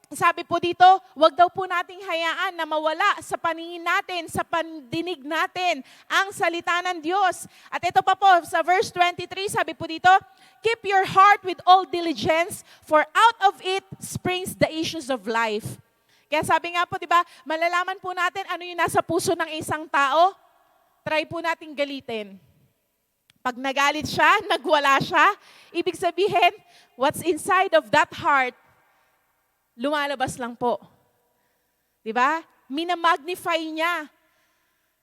sabi po dito, wag daw po nating hayaan na mawala sa paningin natin, sa pandinig natin, ang salita ng Diyos. At ito pa po, sa verse 23, sabi po dito, keep your heart with all diligence, for out of it springs the issues of life. Kaya sabi nga po, di ba, malalaman po natin ano yung nasa puso ng isang tao, try po nating galitin. Pag nagalit siya, nagwala siya, ibig sabihin, what's inside of that heart, lumalabas lang po. Di ba? Minamagnify niya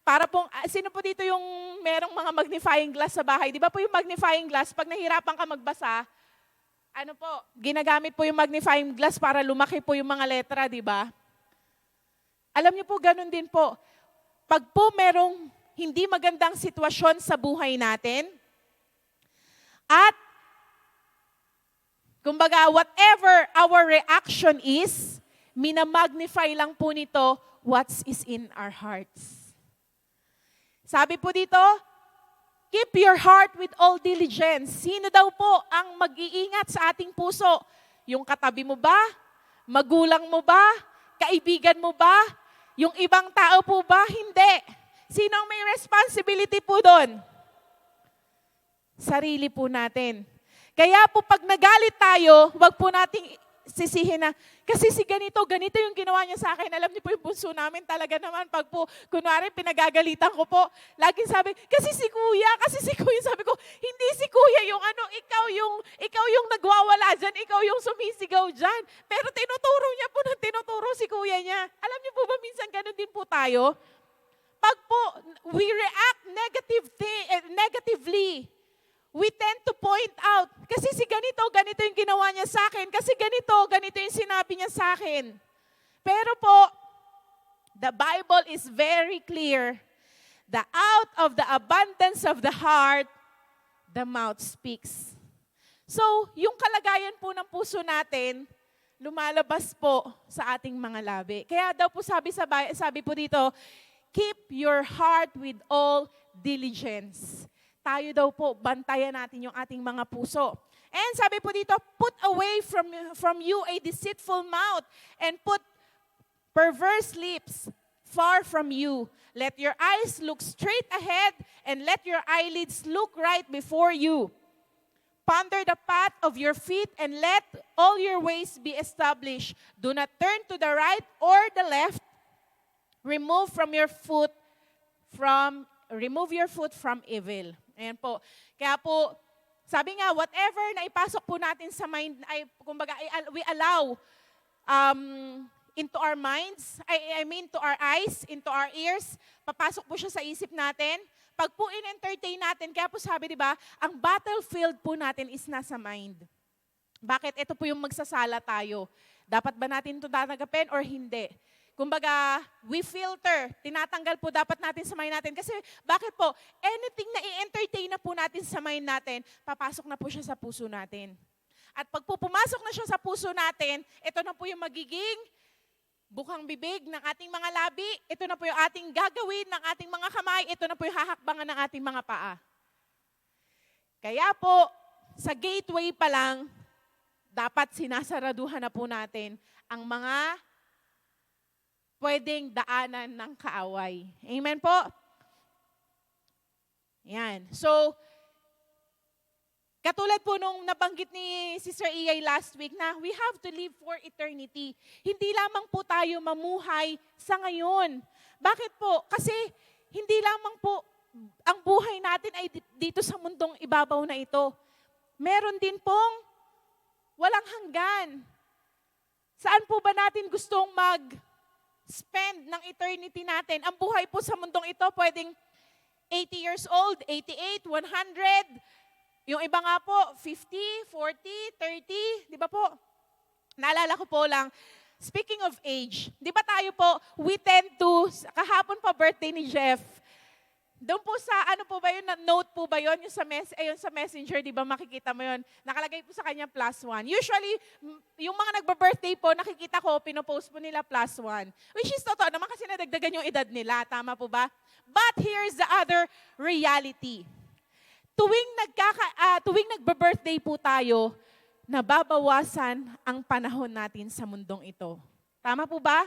para pong, sino po dito yung merong mga magnifying glass sa bahay? Di ba po yung magnifying glass, pag nahirapan ka magbasa, ano po, ginagamit po yung magnifying glass para lumaki po yung mga letra, di ba? Alam niyo po, ganun din po. Pag po merong hindi magandang sitwasyon sa buhay natin, at kumbaga, whatever our reaction is, minamagnify lang po nito what is in our hearts. Sabi po dito, keep your heart with all diligence. Sino daw po ang mag-iingat sa ating puso? Yung katabi mo ba? Magulang mo ba? Kaibigan mo ba? Yung ibang tao po ba? Hindi. Sino ang may responsibility po doon? Sarili po natin. Kaya po pag nagalit tayo, wag po nating sisihin na, kasi si ganito yung ginawa niya sa akin. Alam niyo po yung puso namin talaga naman. Pag po, kunwari, pinagagalitan ko po, laging sabi, kasi si kuya, sabi ko, hindi si kuya yung ano, ikaw yung nagwawala dyan, ikaw yung sumisigaw dyan. Pero tinuturo niya po ng tinuturo si kuya niya. Alam niyo po ba, minsan ganun din po tayo? Pag po, we react negatively, we tend to point out, kasi si ganito yung ginawa niya sa akin, kasi ganito yung sinabi niya sa akin. Pero po, the Bible is very clear, that out of the abundance of the heart, the mouth speaks. So, yung kalagayan po ng puso natin, lumalabas po sa ating mga labi. Kaya daw po sabi po dito, keep your heart with all diligence. Tayo daw po, bantayan natin yung ating mga puso. And sabi po dito, put away from you a deceitful mouth and put perverse lips far from you. Let your eyes look straight ahead and let your eyelids look right before you. Ponder the path of your feet and let all your ways be established. Do not turn to the right or the left. Remove your foot from evil. Ayan po. Kaya po, sabi nga, whatever na ipasok po natin sa mind, ay, kumbaga, we allow into our minds, I mean to our eyes, into our ears, papasok po siya sa isip natin. Pag po in-entertain natin, kaya po sabi, di ba, ang battlefield po natin is nasa mind. Bakit? Ito po yung magsasala tayo. Dapat ba natin ito tatanggapin or hindi? Kumbaga, we filter, tinatanggal po dapat natin sa mind natin. Kasi bakit po? Anything na i-entertain na po natin sa mind natin, papasok na po siya sa puso natin. At pag po pumasok na siya sa puso natin, ito na po yung magiging bukang bibig ng ating mga labi, ito na po yung ating gagawin ng ating mga kamay, ito na po yung hahakbangan ng ating mga paa. Kaya po, sa gateway pa lang, dapat sinasaraduhan na po natin ang mga pwedeng daanan ng kaaway. Amen po? Yan. So, katulad po nung nabanggit ni Sister Iyay last week na we have to live for eternity. Hindi lamang po tayo mamuhay sa ngayon. Bakit po? Kasi hindi lamang po ang buhay natin ay dito sa mundong ibabaw na ito. Meron din pong walang hanggan. Saan po ba natin gustong mag-spend ng eternity natin? Ang buhay po sa mundong ito pwedeng 80 years old, 88, 100. Yung iba nga po, 50, 40, 30, di ba po? Naalala ko po lang, speaking of age, di ba tayo po, we tend to, kahapon pa birthday ni Jeff, doon po sa, ano po ba yun, note po ba yun, yung sa messenger, di ba makikita mo yun, nakalagay po sa kanya +1. Usually, yung mga nagba-birthday po, nakikita ko, pinopost po nila +1. Which is totoo naman kasi nadagdagan yung edad nila, tama po ba? But here's the other reality. Tuwing nagba-birthday po tayo, nababawasan ang panahon natin sa mundong ito. Tama po ba?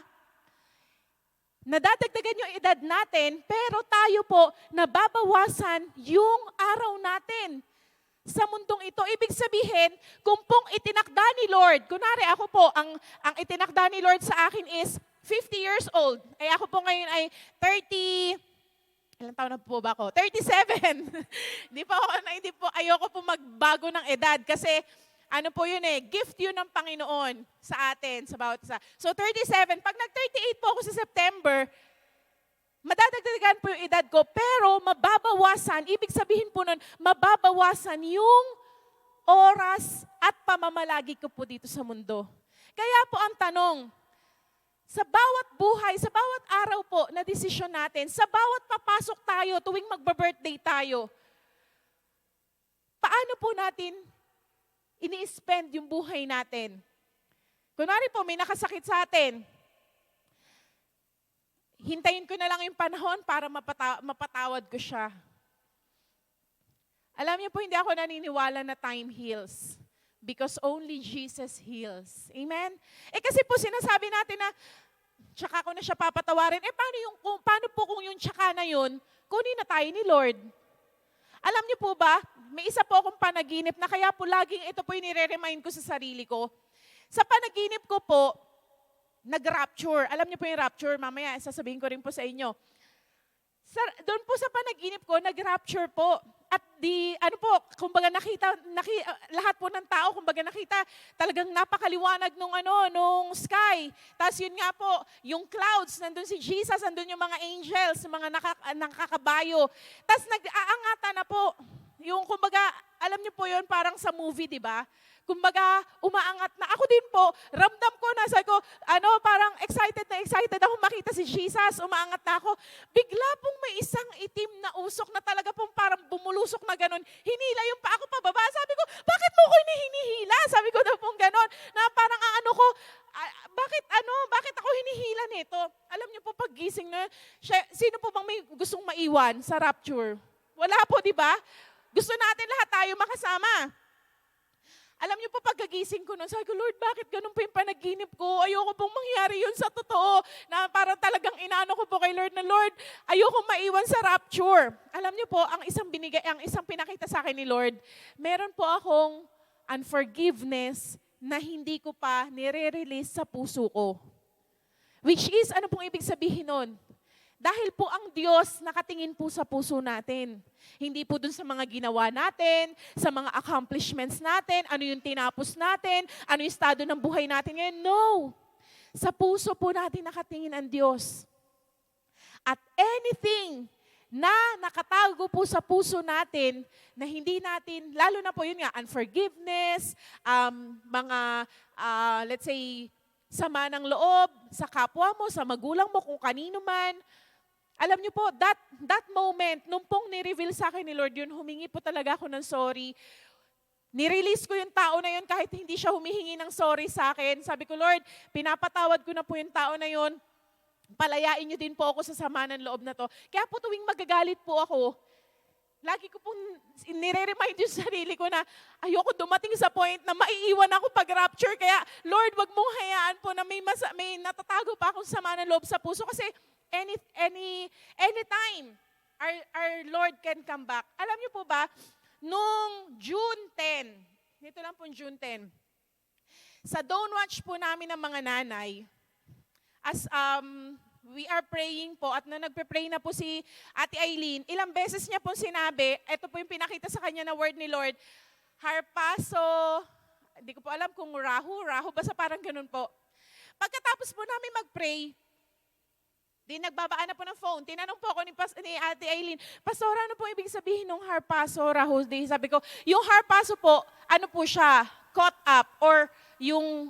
Nadadagdagan yung edad natin, pero tayo po, nababawasan yung araw natin sa mundong ito. Ibig sabihin, kung pong itinakda ni Lord, kunwari ako po, ang itinakda ni Lord sa akin is 50 years old. Ay ako po ngayon ay 30, ilang taon na po ba ako? 37. Hindi po, ayoko po magbago ng edad kasi ano po yun gift yun ng Panginoon sa atin, sa bawat isa. So 37, pag nag-38 po ako sa September, madadagdagan po yung edad ko, pero mababawasan, ibig sabihin po nun, mababawasan yung oras at pamamalagi ko po dito sa mundo. Kaya po ang tanong, sa bawat buhay, sa bawat araw po na desisyon natin, sa bawat papasok tayo tuwing magba-birthday tayo, paano po natin ini-spend yung buhay natin? Kunwari po, may nakasakit sa atin. Hintayin ko na lang yung panahon para mapatawad ko siya. Alam niyo po, hindi ako naniniwala na time heals. Because only Jesus heals. Amen? Kasi po sinasabi natin na, tsaka ko na siya papatawarin. Paano po kung yung tsaka na yun, kunin na tayo ni Lord? Alam niyo po ba, may isa po akong panaginip na kaya po laging ito po yung nire-remind ko sa sarili ko. Sa panaginip ko po, nag-rapture. Alam niyo po yung rapture, mamaya sasabihin ko rin po sa inyo. Doon po sa panaginip ko, nag-rapture po. At kumbaga lahat po ng tao, kumbaga nakita, talagang napakaliwanag nung sky. Tapos yun nga po, yung clouds, nandun si Jesus, nandun yung mga angels, mga nakakabayo. Tapos nag-aangata na po. Yung kumbaga, alam niyo po yun, parang sa movie, di ba? Kumbaga, umaangat na. Ako din po, ramdam ko na, sabi ko, parang excited ako makita si Jesus, umaangat na ako. Bigla pong may isang itim na usok na talaga pong parang bumulusok na ganun. Hinila yung pa ako pababa. Sabi ko, bakit mo ko hinihila? Sabi ko daw pong ganun, na parang bakit ako hinihila nito? Alam niyo po, pag gising na, sino po bang may gustong maiwan sa rapture? Wala po, di ba? Gusto natin lahat tayo makasama. Alam niyo po, pagkagising ko nun, sabi ko, Lord, bakit ganun po yung panaginip ko? Ayoko pong mangyari yun sa totoo. Na parang talagang inaano ko po kay Lord na, Lord, ayoko maiwan sa rapture. Alam niyo po, ang isang pinakita sa akin ni Lord, meron po akong unforgiveness na hindi ko pa nire-release sa puso ko. Which is, ano pong ibig sabihin nun? Dahil po ang Diyos nakatingin po sa puso natin. Hindi po dun sa mga ginawa natin, sa mga accomplishments natin, ano yung tinapos natin, ano yung estado ng buhay natin ngayon. No! Sa puso po natin nakatingin ang Diyos. At anything na nakatago po sa puso natin, na hindi natin, lalo na po yun nga, unforgiveness, let's say, sama ng loob, sa kapwa mo, sa magulang mo, kung kanino man. Alam niyo po, that moment, nung pong ni-reveal sa akin ni Lord yun, humingi po talaga ako ng sorry. Ni-release ko yung tao na yun kahit hindi siya humihingi ng sorry sa akin. Sabi ko, Lord, pinapatawad ko na po yung tao na yun. Palayain niyo din po ako sa sama ng loob na to. Kaya po tuwing magagalit po ako, lagi ko pong nire-remind yung sarili ko na ayoko dumating sa point na maiiwan ako pag rapture. Kaya, Lord, wag mong hayaan po na may natatago pa akong sama ng loob sa puso. Kasi anytime, our Lord can come back. Alam niyo po ba, nung June 10, dito lang po June 10, sa Don't Watch po namin ng mga nanay, as we are praying po at na nagpe-pray na po si Ate Eileen, ilang beses niya po sinabi, ito po yung pinakita sa kanya na word ni Lord, harpaso, hindi ko po alam kung rahu, basta parang ganun po. Pagkatapos po namin mag-pray, di nagbabaan na po ng phone. Tinanong po ako ni Ate Eileen, Pastor, ano po ibig sabihin ng harpaso, rahu? Sabi ko, yung harpaso po, ano po siya? Caught up or yung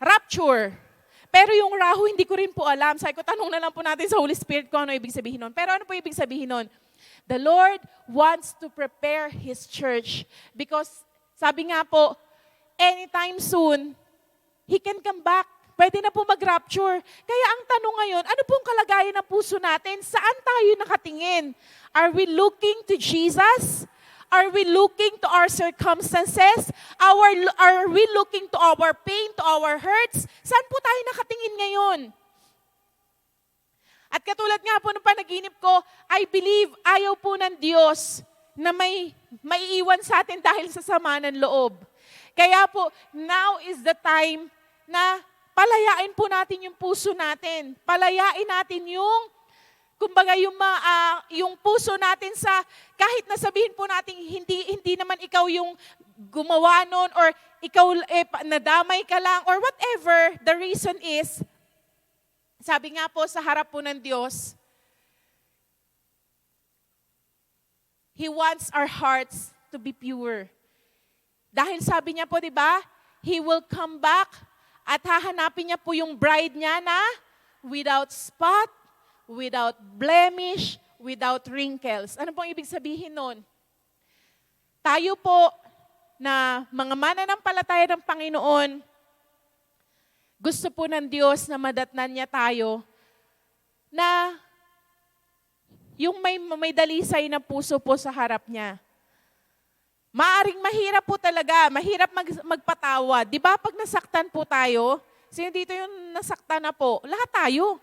rapture. Pero yung rahu, hindi ko rin po alam. Sabi ko, tanong na lang po natin sa Holy Spirit kung ano ibig sabihin nun. Pero ano po ibig sabihin nun? The Lord wants to prepare His church because sabi nga po, anytime soon, He can come back. Pwede na po mag-rapture. Kaya ang tanong ngayon, ano pong kalagayan ng puso natin? Saan tayo nakatingin? Are we looking to Jesus? Are we looking to our circumstances? Are we looking to our pain, to our hurts? Saan po tayo nakatingin ngayon? At katulad nga po ng panaginip ko, I believe ayaw po ng Diyos na may maiiwan sa atin dahil sa sama ng loob. Kaya po, now is the time na palayain po natin yung puso natin. Palayain natin yung, kumbaga yung puso natin sa, kahit nasabihin po natin, hindi naman ikaw yung gumawa nun, or ikaw nadamay ka lang, or whatever the reason is, Sabi nga po sa harap po ng Diyos, He wants our hearts to be pure. Dahil sabi niya po, di ba, He will come back at hahanapin niya po yung bride niya na without spot, without blemish, without wrinkles. Ano pong ibig sabihin nun? Tayo po na mga mananampalataya ng Panginoon, gusto po ng Diyos na madatnan niya tayo na yung may dalisay na puso po sa harap niya. Maaring mahirap po talaga, mahirap magpatawad. Di ba pag nasaktan po tayo, sino dito yung nasaktan na po? Lahat tayo.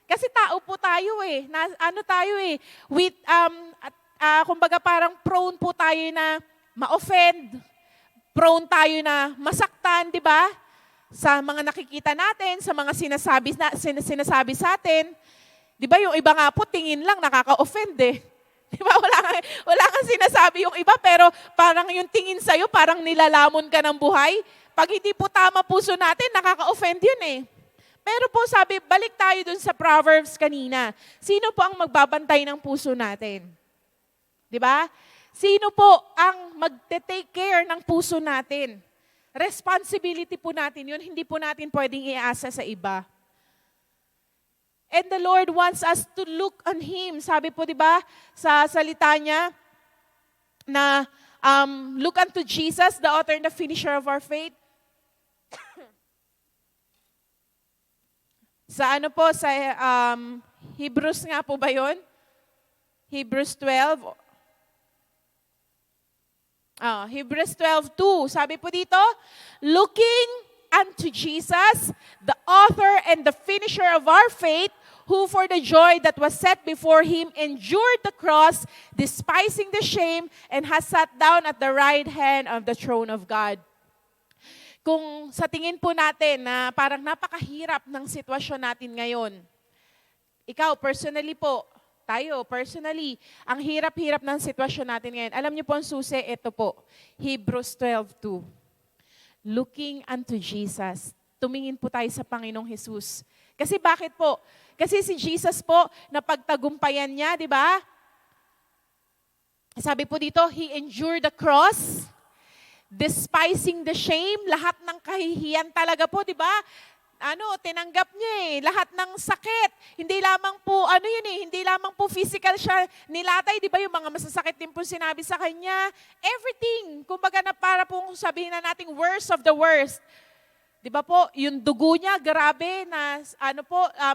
Kasi tao po tayo eh. Tayo eh. Kumbaga parang prone po tayo na ma-offend. Prone tayo na masaktan, di ba? Sa mga nakikita natin, sa mga sinasabi sa atin. Di ba yung iba nga po, tingin lang, nakaka-offend eh. Di ba? Wala kang sinasabi yung iba, pero parang yung tingin sa'yo, parang nilalamon ka ng buhay. Pag hindi po tama puso natin, nakaka-offend yun eh. Pero po sabi, balik tayo dun sa Proverbs kanina. Sino po ang magbabantay ng puso natin? Di ba? Sino po ang magte-take care ng puso natin? Responsibility po natin yun, hindi po natin pwedeng iasa sa iba. And the Lord wants us to look on Him. Sabi po, di ba, sa salita niya, na look unto Jesus, the author and the finisher of our faith. Sa Hebrews nga po ba yun? Hebrews 12. Hebrews 12:2. Sabi po dito, looking unto Jesus, the author and the finisher of our faith, who for the joy that was set before Him endured the cross, despising the shame, and has sat down at the right hand of the throne of God. Kung sa tingin po natin na parang napakahirap ng sitwasyon natin ngayon, ikaw personally po, tayo personally, ang hirap-hirap ng sitwasyon natin ngayon. Alam niyo po ang susi, ito po, Hebrews 12:2. Looking unto Jesus. Tumingin po tayo sa Panginoong Jesus. Kasi bakit po? Kasi si Jesus po, napagtagumpayan niya, di ba? Sabi po dito, He endured the cross, despising the shame, lahat ng kahihiyan talaga po, di ba? Tinanggap niya lahat ng sakit. Hindi lamang po, hindi lamang po physical siya nilatay, di ba yung mga masasakit din po sinabi sa kanya. Everything, kumbaga na para pong sabihin na nating worst of the worst. Di ba po, yung dugo niya, grabe na,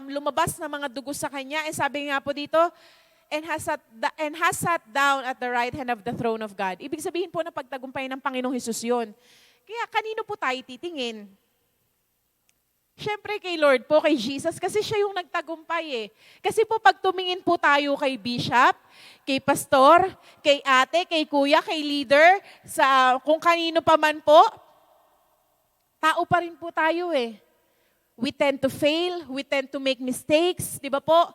lumabas na mga dugo sa kanya. Sabi nga po dito, and has sat down at the right hand of the throne of God. Ibig sabihin po na pagtagumpay ng Panginoong Hesus yun. Kaya kanino po tayo titingin? Siyempre kay Lord po, kay Jesus, kasi siya yung nagtagumpay eh. Kasi po pag tumingin po tayo kay bishop, kay pastor, kay ate, kay kuya, kay leader, sa kung kanino pa man po, tao pa rin po tayo eh. We tend to fail, we tend to make mistakes, di ba po?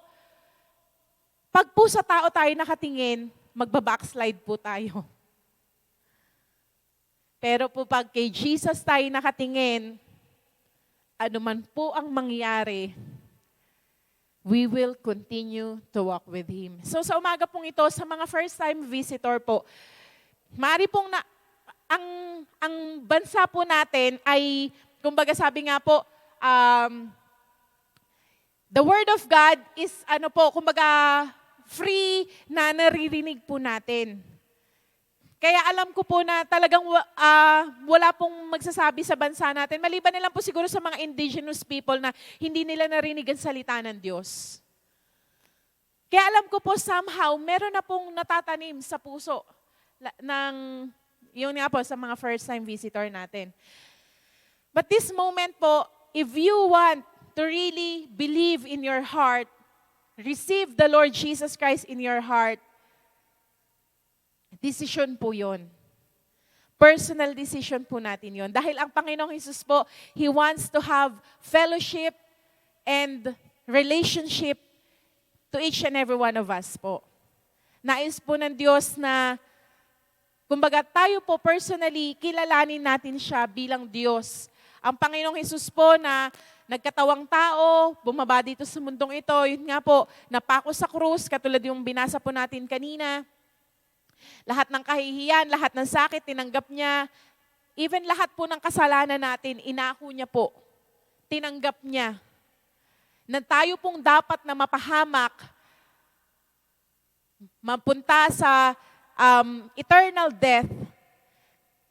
Pag po sa tao tayo nakatingin, magbabackslide po tayo. Pero po pag kay Jesus tayo nakatingin, ano man po ang mangyari, we will continue to walk with Him. So sa umaga pong ito, sa mga first-time visitor po, maaari pong ang bansa po natin ay, kumbaga sabi nga po, the Word of God is, kumbaga, free na naririnig po natin. Kaya alam ko po na talagang wala pong magsasabi sa bansa natin. Maliban na lang po siguro sa mga indigenous people na hindi nila narinig ang salita ng Diyos. Kaya alam ko po somehow, meron na pong natatanim sa puso yun nga po sa mga first-time visitor natin. But this moment po, if you want to really believe in your heart, receive the Lord Jesus Christ in your heart, decision po yun. Personal decision po natin yun. Dahil ang Panginoong Hesus po, He wants to have fellowship and relationship to each and every one of us po. Nais po ng Diyos na, kumbaga tayo po personally, kilalanin natin siya bilang Diyos. Ang Panginoong Hesus po na nagkatawang tao, bumaba dito sa mundong ito, yun nga po, napako sa krus, katulad yung binasa po natin kanina. Lahat ng kahihiyan, lahat ng sakit, tinanggap niya. Even lahat po ng kasalanan natin, inako niya po. Tinanggap niya. Na tayo pong dapat na mapahamak, mapunta sa eternal death,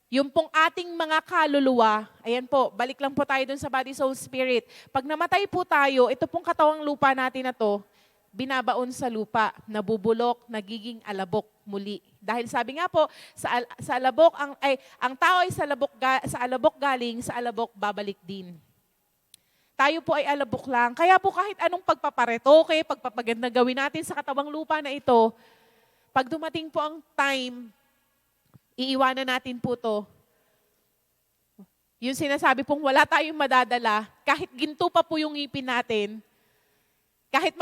yung pong ating mga kaluluwa, ayan po, balik lang po tayo dun sa body, soul, spirit. Pag namatay po tayo, ito pong katawang lupa natin na to, binabaon sa lupa, nabubulok, nagiging alabok muli. Dahil sabi nga po, sa alabok, ang tao ay sa alabok galing, sa alabok babalik din. Tayo po ay alabok lang. Kaya po kahit anong pagpaparetoke, pagpapaganda gawin natin sa katawang lupa na ito, pag dumating po ang time, iiwanan natin po to. Yung sinasabi pong wala tayong madadala, kahit ginto pa po yung ngipin natin, kahit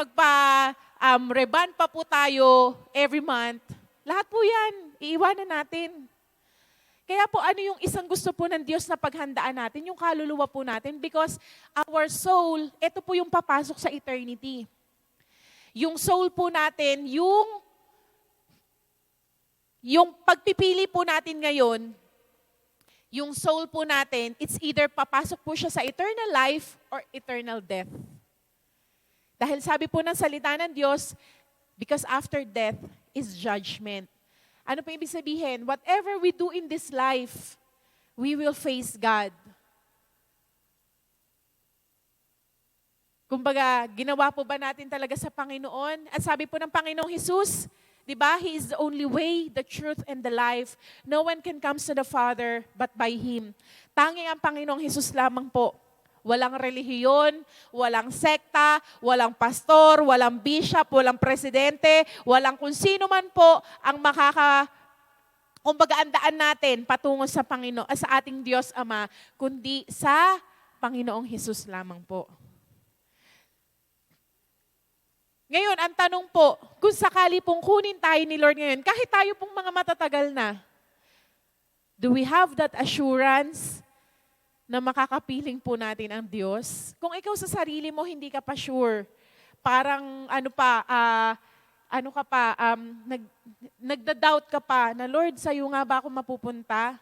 reban pa po tayo every month, lahat po yan, iiwanan natin. Kaya po ano yung isang gusto po ng Diyos na paghandaan natin, yung kaluluwa po natin, because our soul, ito po yung papasok sa eternity. Yung soul po natin, yung pagpipili po natin ngayon, yung soul po natin, it's either papasok po siya sa eternal life or eternal death. Dahil sabi po ng salita ng Diyos, because after death is judgment. Ano po ibig sabihin? Whatever we do in this life, we will face God. Kumbaga, ginawa po ba natin talaga sa Panginoon? At sabi po ng Panginoong Hesus, di ba? He is the only way, the truth, and the life. No one can come to the Father but by Him. Tanging ang Panginoong Hesus lamang po. Walang relihiyon, walang sekta, walang pastor, walang bishop, walang presidente, walang kung sino man po ang kumbaga andaan natin patungo sa Panginoon, sa ating Diyos Ama, kundi sa Panginoong Hesus lamang po. Ngayon, ang tanong po, kung sakali pong kunin tayo ni Lord ngayon, kahit tayo pong mga matatagal na, do we have that assurance na makakapiling po natin ang Diyos? Kung ikaw sa sarili mo, hindi ka pa sure, parang nagda-doubt ka pa na, Lord, sa'yo nga ba ako mapupunta?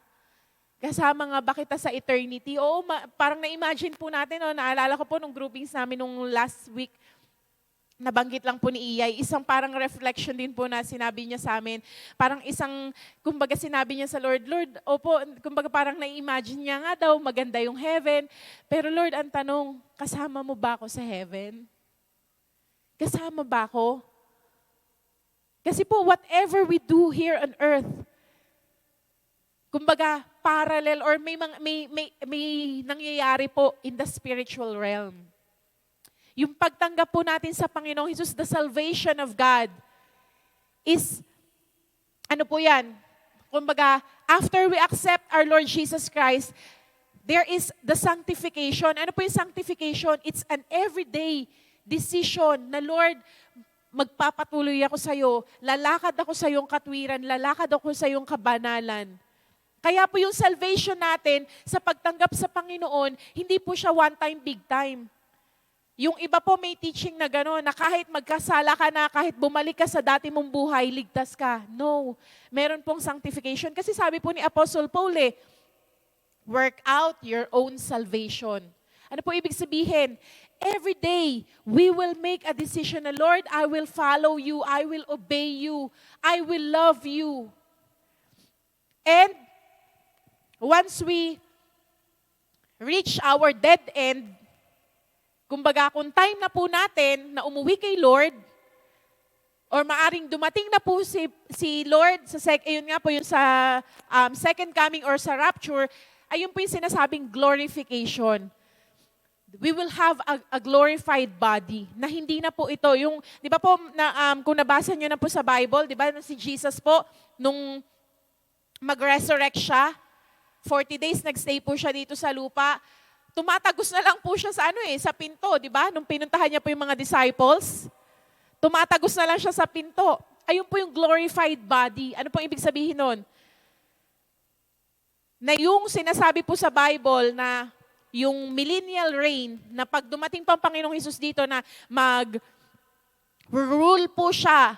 Kasama nga ba kita sa eternity? Oo, parang na-imagine po natin, naalala ko po nung groupings namin nung last week, nabanggit lang po ni Iyay, isang parang reflection din po na sinabi niya sa amin. Parang kumbaga sinabi niya sa Lord, opo, kumbaga parang na-imagine niya nga daw, maganda yung heaven. Pero Lord, ang tanong, kasama mo ba ako sa heaven? Kasama ba ako? Kasi po, whatever we do here on earth, kumbaga parallel or may nangyayari po in the spiritual realm. Yung pagtanggap po natin sa Panginoong Hesus, the salvation of God, is, ano po yan? Kumbaga, after we accept our Lord Jesus Christ, there is the sanctification. Ano po yung sanctification? It's an everyday decision na, Lord, magpapatuloy ako sa iyo, lalakad ako sa iyong katwiran, lalakad ako sa iyong kabanalan. Kaya po yung salvation natin sa pagtanggap sa Panginoon, hindi po siya one time, big time. Yung iba po may teaching na gano'n, na kahit magkasala ka na, kahit bumalik ka sa dati mong buhay, ligtas ka. No. Meron pong sanctification. Kasi sabi po ni Apostle Paul, work out your own salvation. Ano po ibig sabihin? Every day, we will make a decision na, Lord, I will follow you, I will obey you, I will love you. And once we reach our dead end, kumbaga, kung time na po natin na umuwi kay Lord, or maaring dumating na po si Lord, ayun nga po yung sa second coming or sa rapture, ayun po yung sinasabing glorification. We will have a glorified body na hindi na po ito. Yung, di ba po, kung nabasa nyo na po sa Bible, di ba si Jesus po, nung mag-resurrect siya, 40 days nagstay po siya dito sa lupa, tumatagos na lang po siya sa pinto, di ba? Nung pinuntahan niya po yung mga disciples, tumatagos na lang siya sa pinto. Ayun po yung glorified body. Ano pong ibig sabihin nun? Na yung sinasabi po sa Bible na yung millennial reign, na pag dumating pa ang Panginoong Hesus dito na mag-rule po siya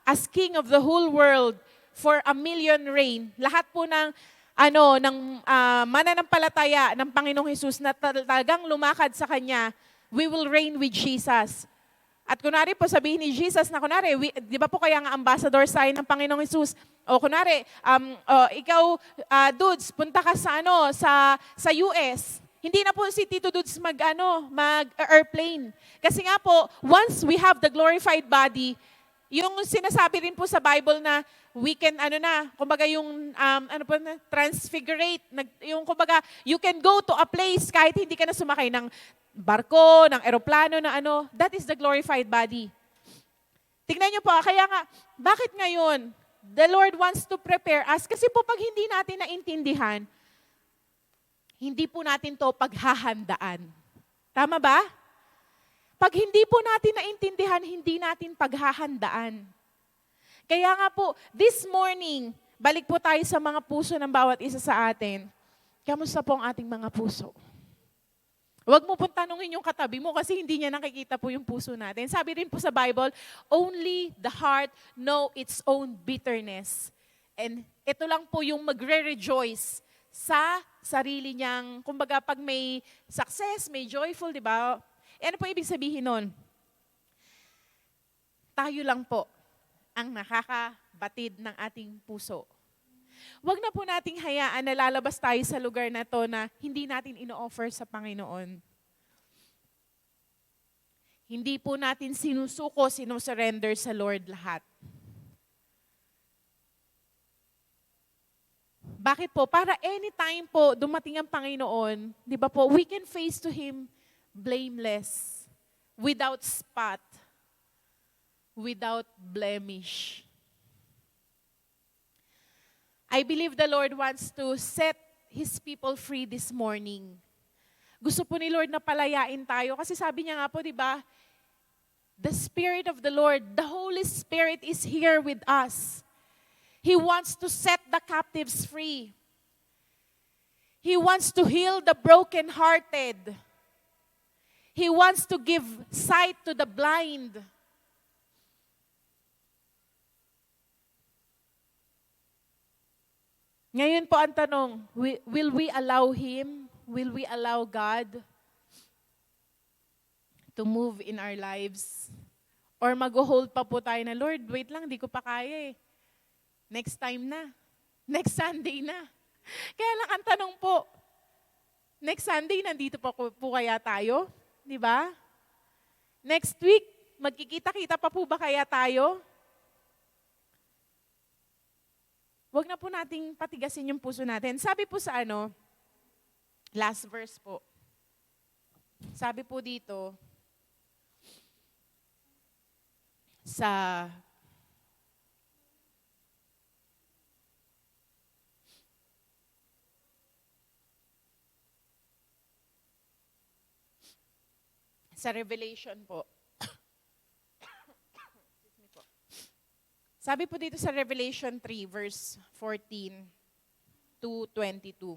as King of the whole world for a million reign, lahat po ng mananampalataya ng Panginoong Hesus na talagang lumakad sa Kanya, we will reign with Jesus. At kunwari po sabihin ni Jesus na kunwari, di ba po kaya nga ambassador sign ng Panginoong Hesus? O kunwari, ikaw, Dudes, punta ka sa US. Hindi na po si Tito Dudes mag-airplane. Kasi nga po, once we have the glorified body, yung sinasabi rin po sa Bible na we can, kumbaga yung, transfigurate, yung kumbaga, you can go to a place kahit hindi ka na sumakay ng barko, ng eroplano, that is the glorified body. Tingnan niyo po, kaya nga, bakit ngayon? The Lord wants to prepare us, kasi po pag hindi natin naintindihan, hindi po natin to paghahandaan. Tama ba? Pag hindi po natin naintindihan, hindi natin paghahandaan. Kaya nga po, this morning, balik po tayo sa mga puso ng bawat isa sa atin. Kamusta po ang ating mga puso? Huwag mo pong tanungin yung katabi mo kasi hindi niya nakikita po yung puso natin. Sabi rin po sa Bible, only the heart know its own bitterness. And ito lang po yung magre-rejoice sa sarili niyang, kumbaga pag may success, may joyful, di ba? Ano po ibig sabihin nun? Tayo lang po ang nakakabatid ng ating puso. Huwag na po nating hayaan na lalabas tayo sa lugar na to na hindi natin ino-offer sa Panginoon. Hindi po natin sinusuko, sinusurrender sa Lord lahat. Bakit po? Para anytime po dumating ang Panginoon, di ba po, we can face to Him blameless, without spot, without blemish. I believe the Lord wants to set His people free this morning. Gusto po ni Lord na palayain tayo. Kasi sabi niya nga po, di ba, the Spirit of the Lord, the Holy Spirit is here with us. He wants to set the captives free. He wants to heal the brokenhearted. He wants to give sight to the blind. Ngayon po ang tanong, will we allow Him? Will we allow God to move in our lives? Or mag-hold pa po tayo na, Lord, wait lang, di ko pa kaya eh. Next time na. Next Sunday na. Kaya lang ang tanong po, next Sunday, nandito pa po kaya tayo? Di ba? Next week, magkikita-kita pa po ba kaya tayo? Huwag na po nating patigasin yung puso natin. Sabi po sa last verse po. Sabi po dito, sa Revelation po. Sabi po dito sa Revelation 3, verse 14 to 22.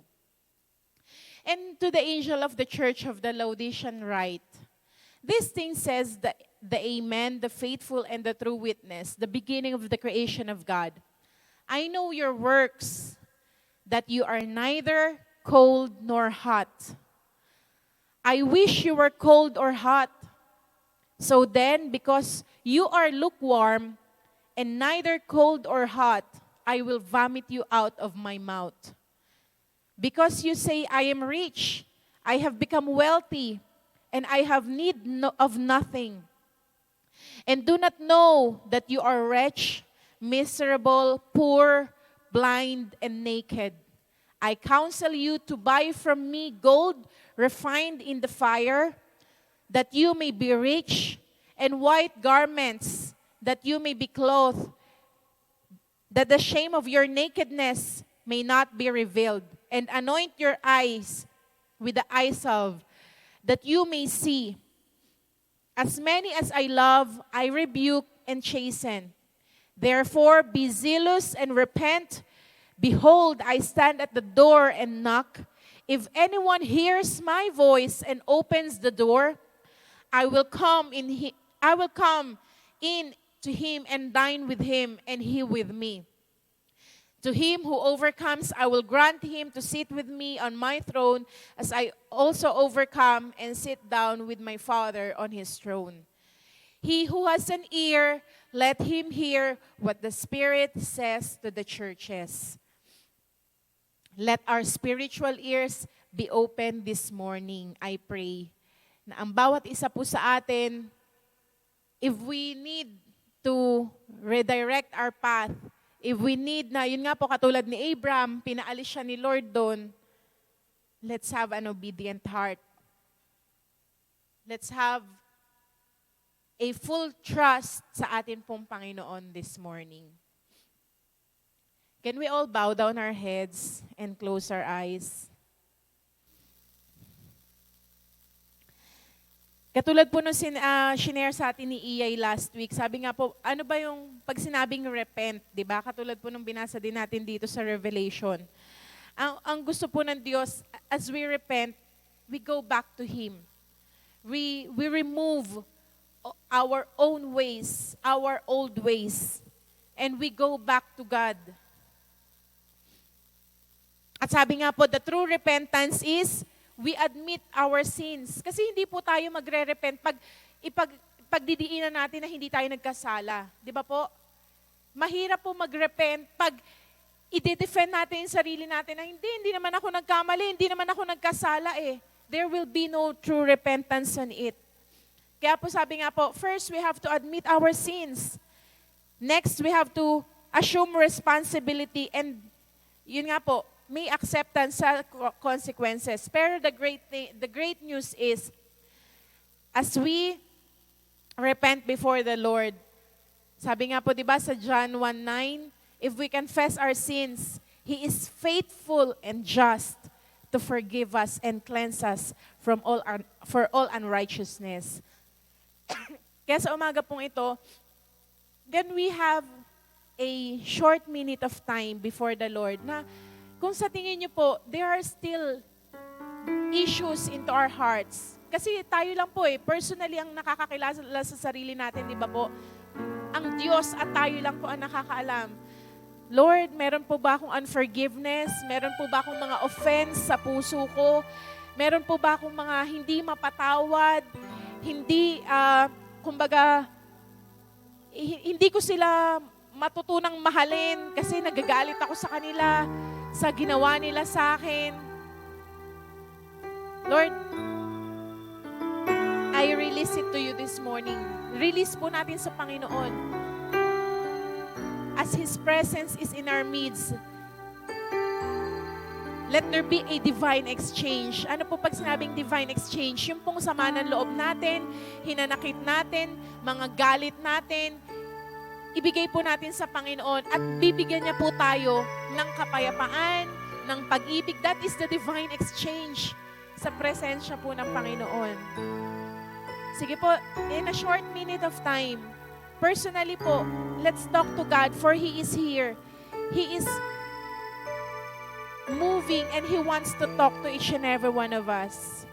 And to the angel of the church of the Laodicean write, this thing says the Amen, the faithful and the true witness, the beginning of the creation of God. I know your works, that you are neither cold nor hot. I wish you were cold or hot. So then, because you are lukewarm, and neither cold or hot, I will vomit you out of my mouth. Because you say, I am rich, I have become wealthy, and I have need of nothing. And do not know that you are wretched, miserable, poor, blind, and naked. I counsel you to buy from me gold refined in the fire, that you may be rich, and white garments, that you may be clothed, that the shame of your nakedness may not be revealed, and anoint your eyes with the eye salve, that you may see. As many as I love, I rebuke and chasten. Therefore, be zealous and repent. Behold, I stand at the door and knock. If anyone hears my voice and opens the door, I will come in to him and dine with him, and he with me. To him who overcomes, I will grant him to sit with me on my throne, as I also overcome and sit down with my Father on his throne. He who has an ear, let him hear what the Spirit says to the churches. Let our spiritual ears be open this morning, I pray. Na ang bawat isa po sa atin, if we need to redirect our path, if we need na, yun nga po katulad ni Abraham, pinaalis siya ni Lord doon, let's have an obedient heart. Let's have a full trust sa atin pong Panginoon this morning. Can we all bow down our heads and close our eyes? Katulad po nung shinare sa atin ni Iyay last week, sabi nga po, ano ba yung pag sinabing repent, di ba? Katulad po nung binasa din natin dito sa Revelation. Ang gusto po ng Diyos, as we repent, we go back to Him. We remove our own ways, our old ways, and we go back to God. At sabi nga po, the true repentance is, we admit our sins. Kasi hindi po tayo magre-repent pag pagdidiinan natin na hindi tayo nagkasala. Di ba po? Mahirap po mag-repent pag i-defend natin yung sarili natin na hindi naman ako nagkamali, hindi naman ako nagkasala eh. There will be no true repentance on it. Kaya po sabi nga po, first we have to admit our sins. Next, we have to assume responsibility and yun nga po, may acceptance sa consequences. Pero the great news is, as we repent before the Lord, sabi nga po, di ba sa John 1:9, if we confess our sins, He is faithful and just to forgive us and cleanse us from for all unrighteousness. Kaya sa umaga pong ito, can we have a short minute of time before the Lord na kung sa tingin niyo po, there are still issues into our hearts. Kasi tayo lang po personally ang nakakakilala sa sarili natin, di ba po? Ang Diyos at tayo lang po ang nakakaalam. Lord, meron po ba akong unforgiveness? Meron po ba akong mga offense sa puso ko? Meron po ba akong mga hindi mapatawad? Hindi, hindi ko sila matutunang mahalin kasi nagagalit ako sa kanila, sa ginawa nila sa akin. Lord, I release it to you this morning. Release po natin sa Panginoon. As His presence is in our midst, let there be a divine exchange. Ano po pag sinabing divine exchange? Yung pong sama ng loob natin, hinanakit natin, mga galit natin, ibigay po natin sa Panginoon at bibigyan niya po tayo ng kapayapaan, ng pag-ibig. That is the divine exchange sa presensya po ng Panginoon. Sige po, in a short minute of time, personally po, let's talk to God for He is here. He is moving and He wants to talk to each and every one of us.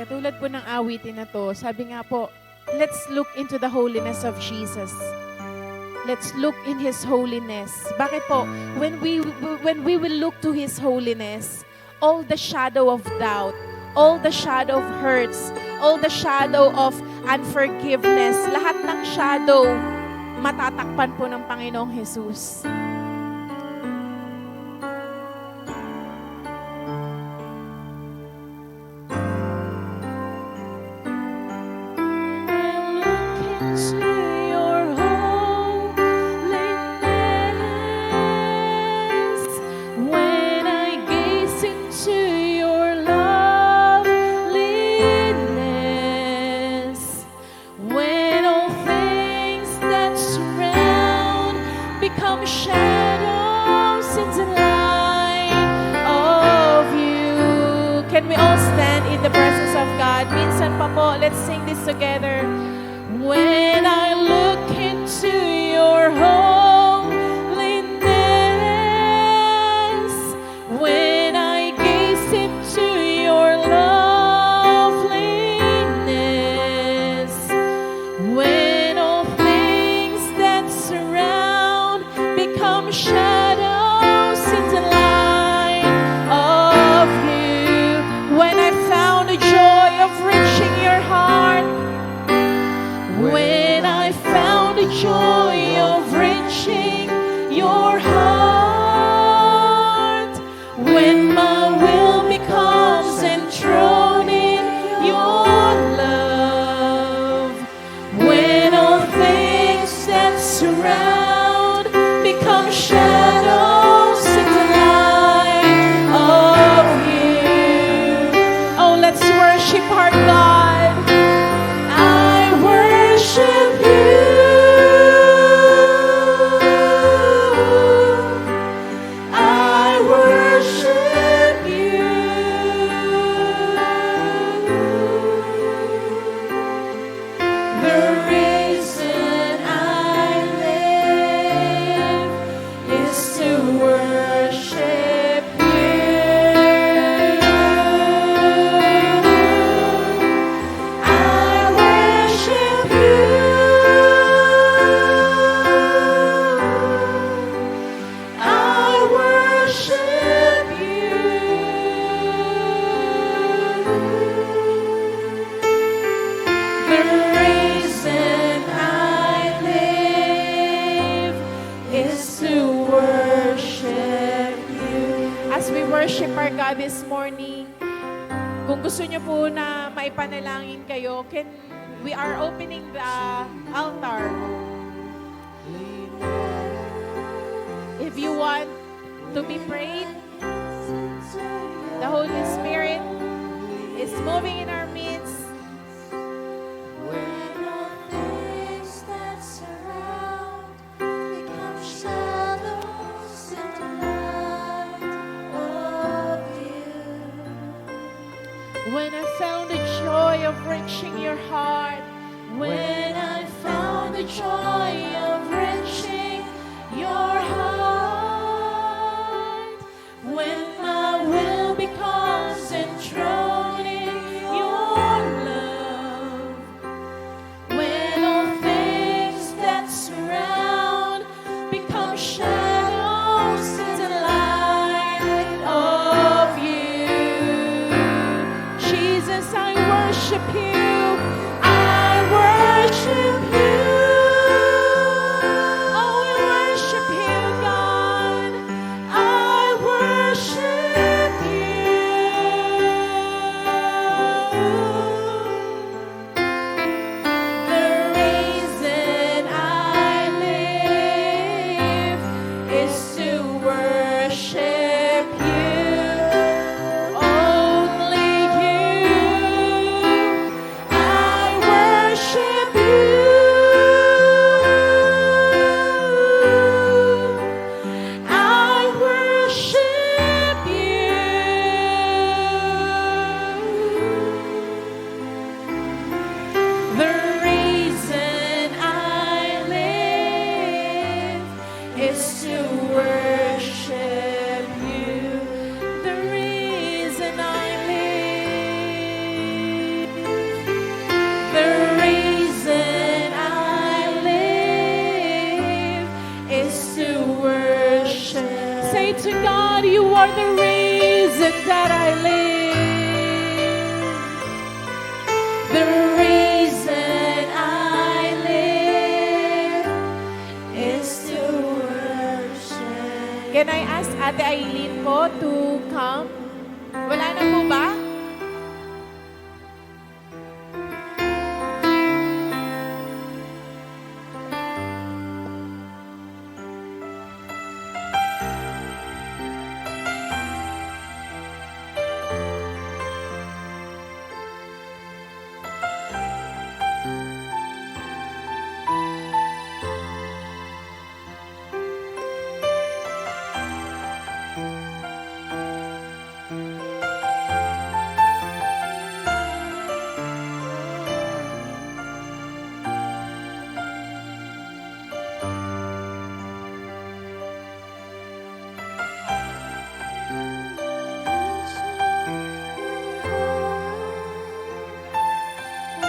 katulad po ng awitin na to, sabi nga po, let's look into the holiness of Jesus. Let's look in His holiness. Bakit po? When we will look to His holiness, all the shadow of doubt, all the shadow of hurts, all the shadow of unforgiveness, lahat ng shadow, matatakpan po ng Panginoong Jesus. When I gaze into your loveliness, when all things that surround become shadows in the light of you. Can we all stand in the presence of God? Minsan pa po, let's sing this together. When I look into your holiness, when I gaze into your loveliness, when all things that surround become shadows in the light of you, when I found the joy of reaching your heart, when I found the joy of reaching your heart, when my will becomes enthroned in your love, when all things that surround become shadows in the light of you. Oh, let's worship our God. I worship you. I worship you. The reason I live is to worship you. I worship you. I worship you. The reason I live is to worship you. As we worship our God this morning, kung gusto niyo po na maipanalangin kayo, we are opening the altar. If you want to be prayed, the Holy Spirit is moving in our midst. When all things that surround become shadows in the light of you. When I found the joy of reaching your heart, When I found the joy of reaching your heart, when my will becomes enthroned in your love, when all things that surround become shadows in the light of you. Jesus, I worship you. I worship you. Oh, we worship you, God. I worship you. The reason I live is to worship you. Only you. I worship you. I worship you. The reason I live is to worship you. The reason I live Glory to God. You are the reason that I live. The reason I live is to worship. Can I ask Ate Aileen po to come? Wala na po ba? When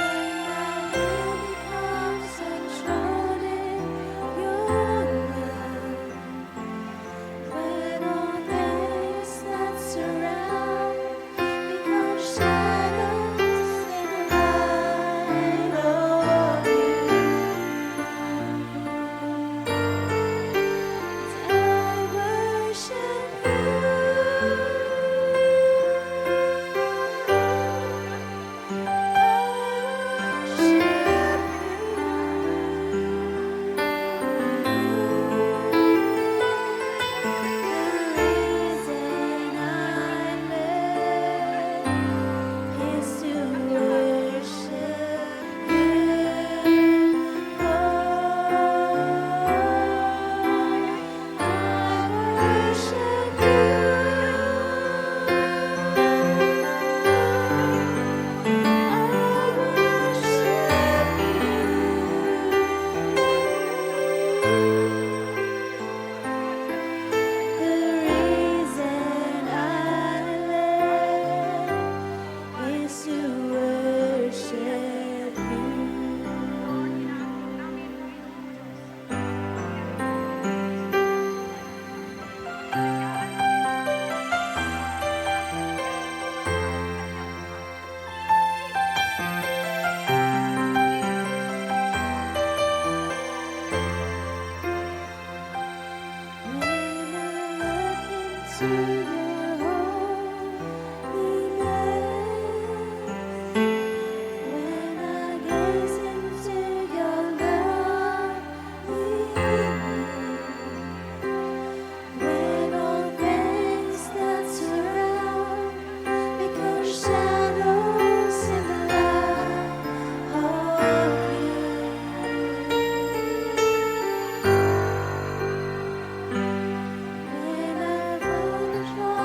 I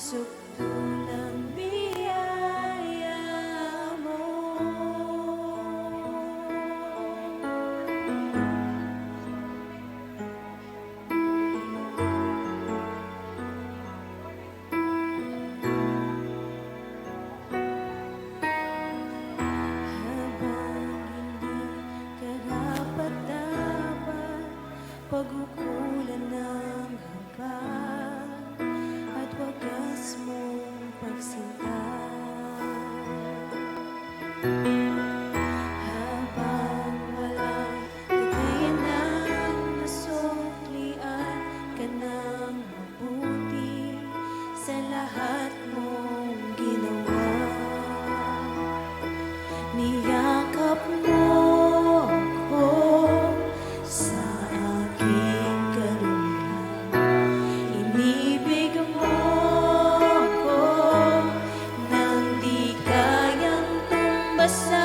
Sukdulang biyaya mo. Habang hindi karapat-dapat, pag-ukulan ng habag at wagas mong pagsinta. Habang walang kakayanang nasuklian ka ng mabuti sa lahat mong ginawa. Niyakap mo ako sa aking karunihan. Inibig mo ako nang di kayang tumbasan.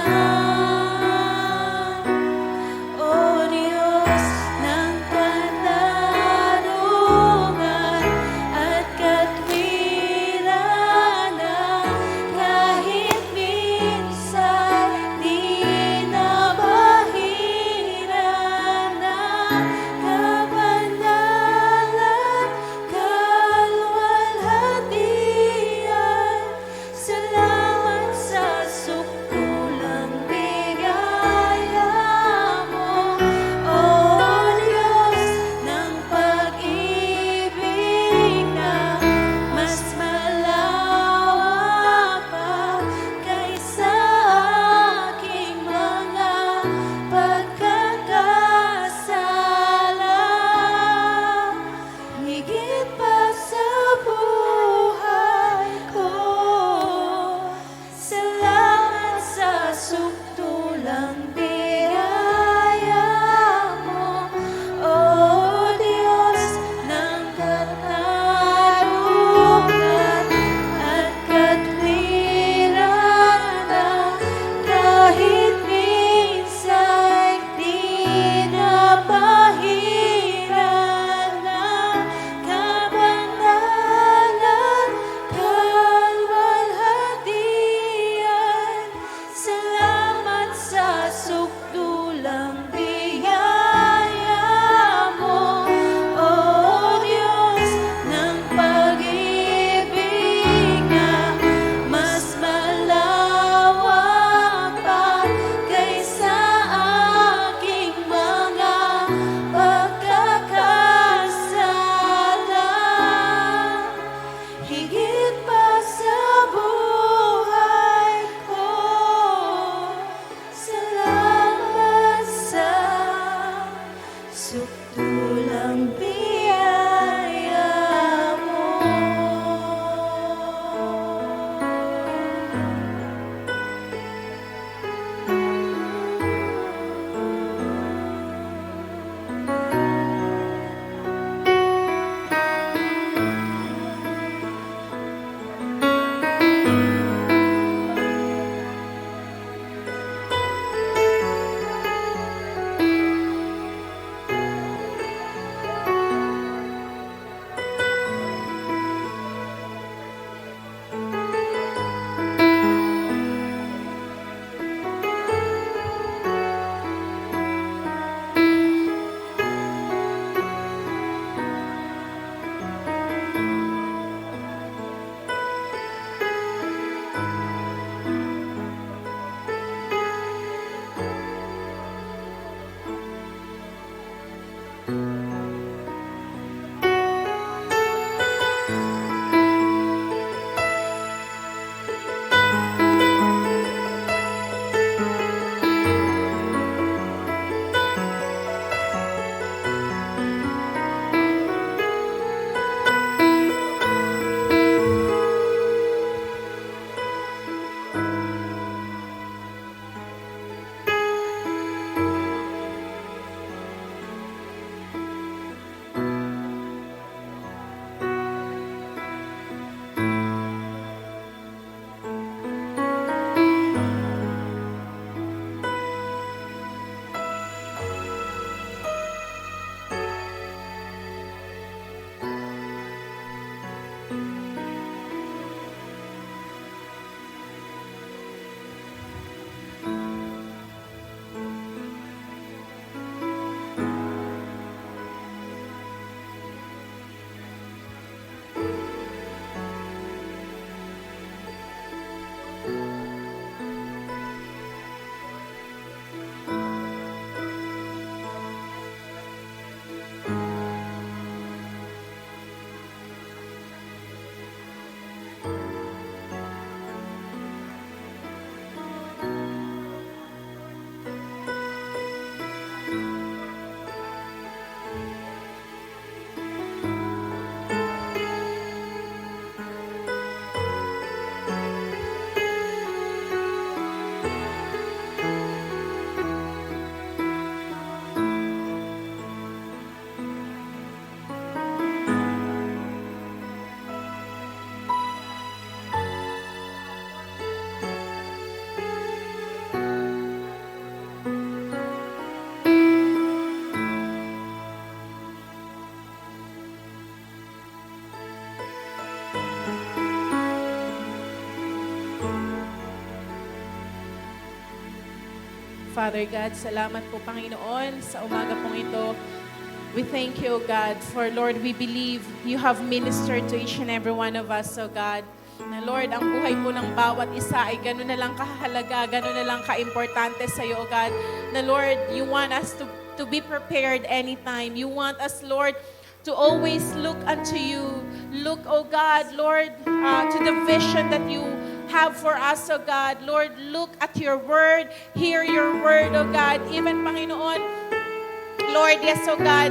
Father God, salamat po, Panginoon, sa umaga pong ito. We thank you, O God, for Lord, we believe you have ministered to each and every one of us, O God. Na Lord, ang buhay po ng bawat isa ay gano'n na lang kahalaga, gano'n na lang kaimportante sa iyo, O God. Na Lord, you want us to be prepared anytime. You want us, Lord, to always look unto you. Look, O God, Lord, to the vision that you have for us, O God. Lord, look at your word, hear your word, O God. Even, Panginoon, Lord, yes, O God,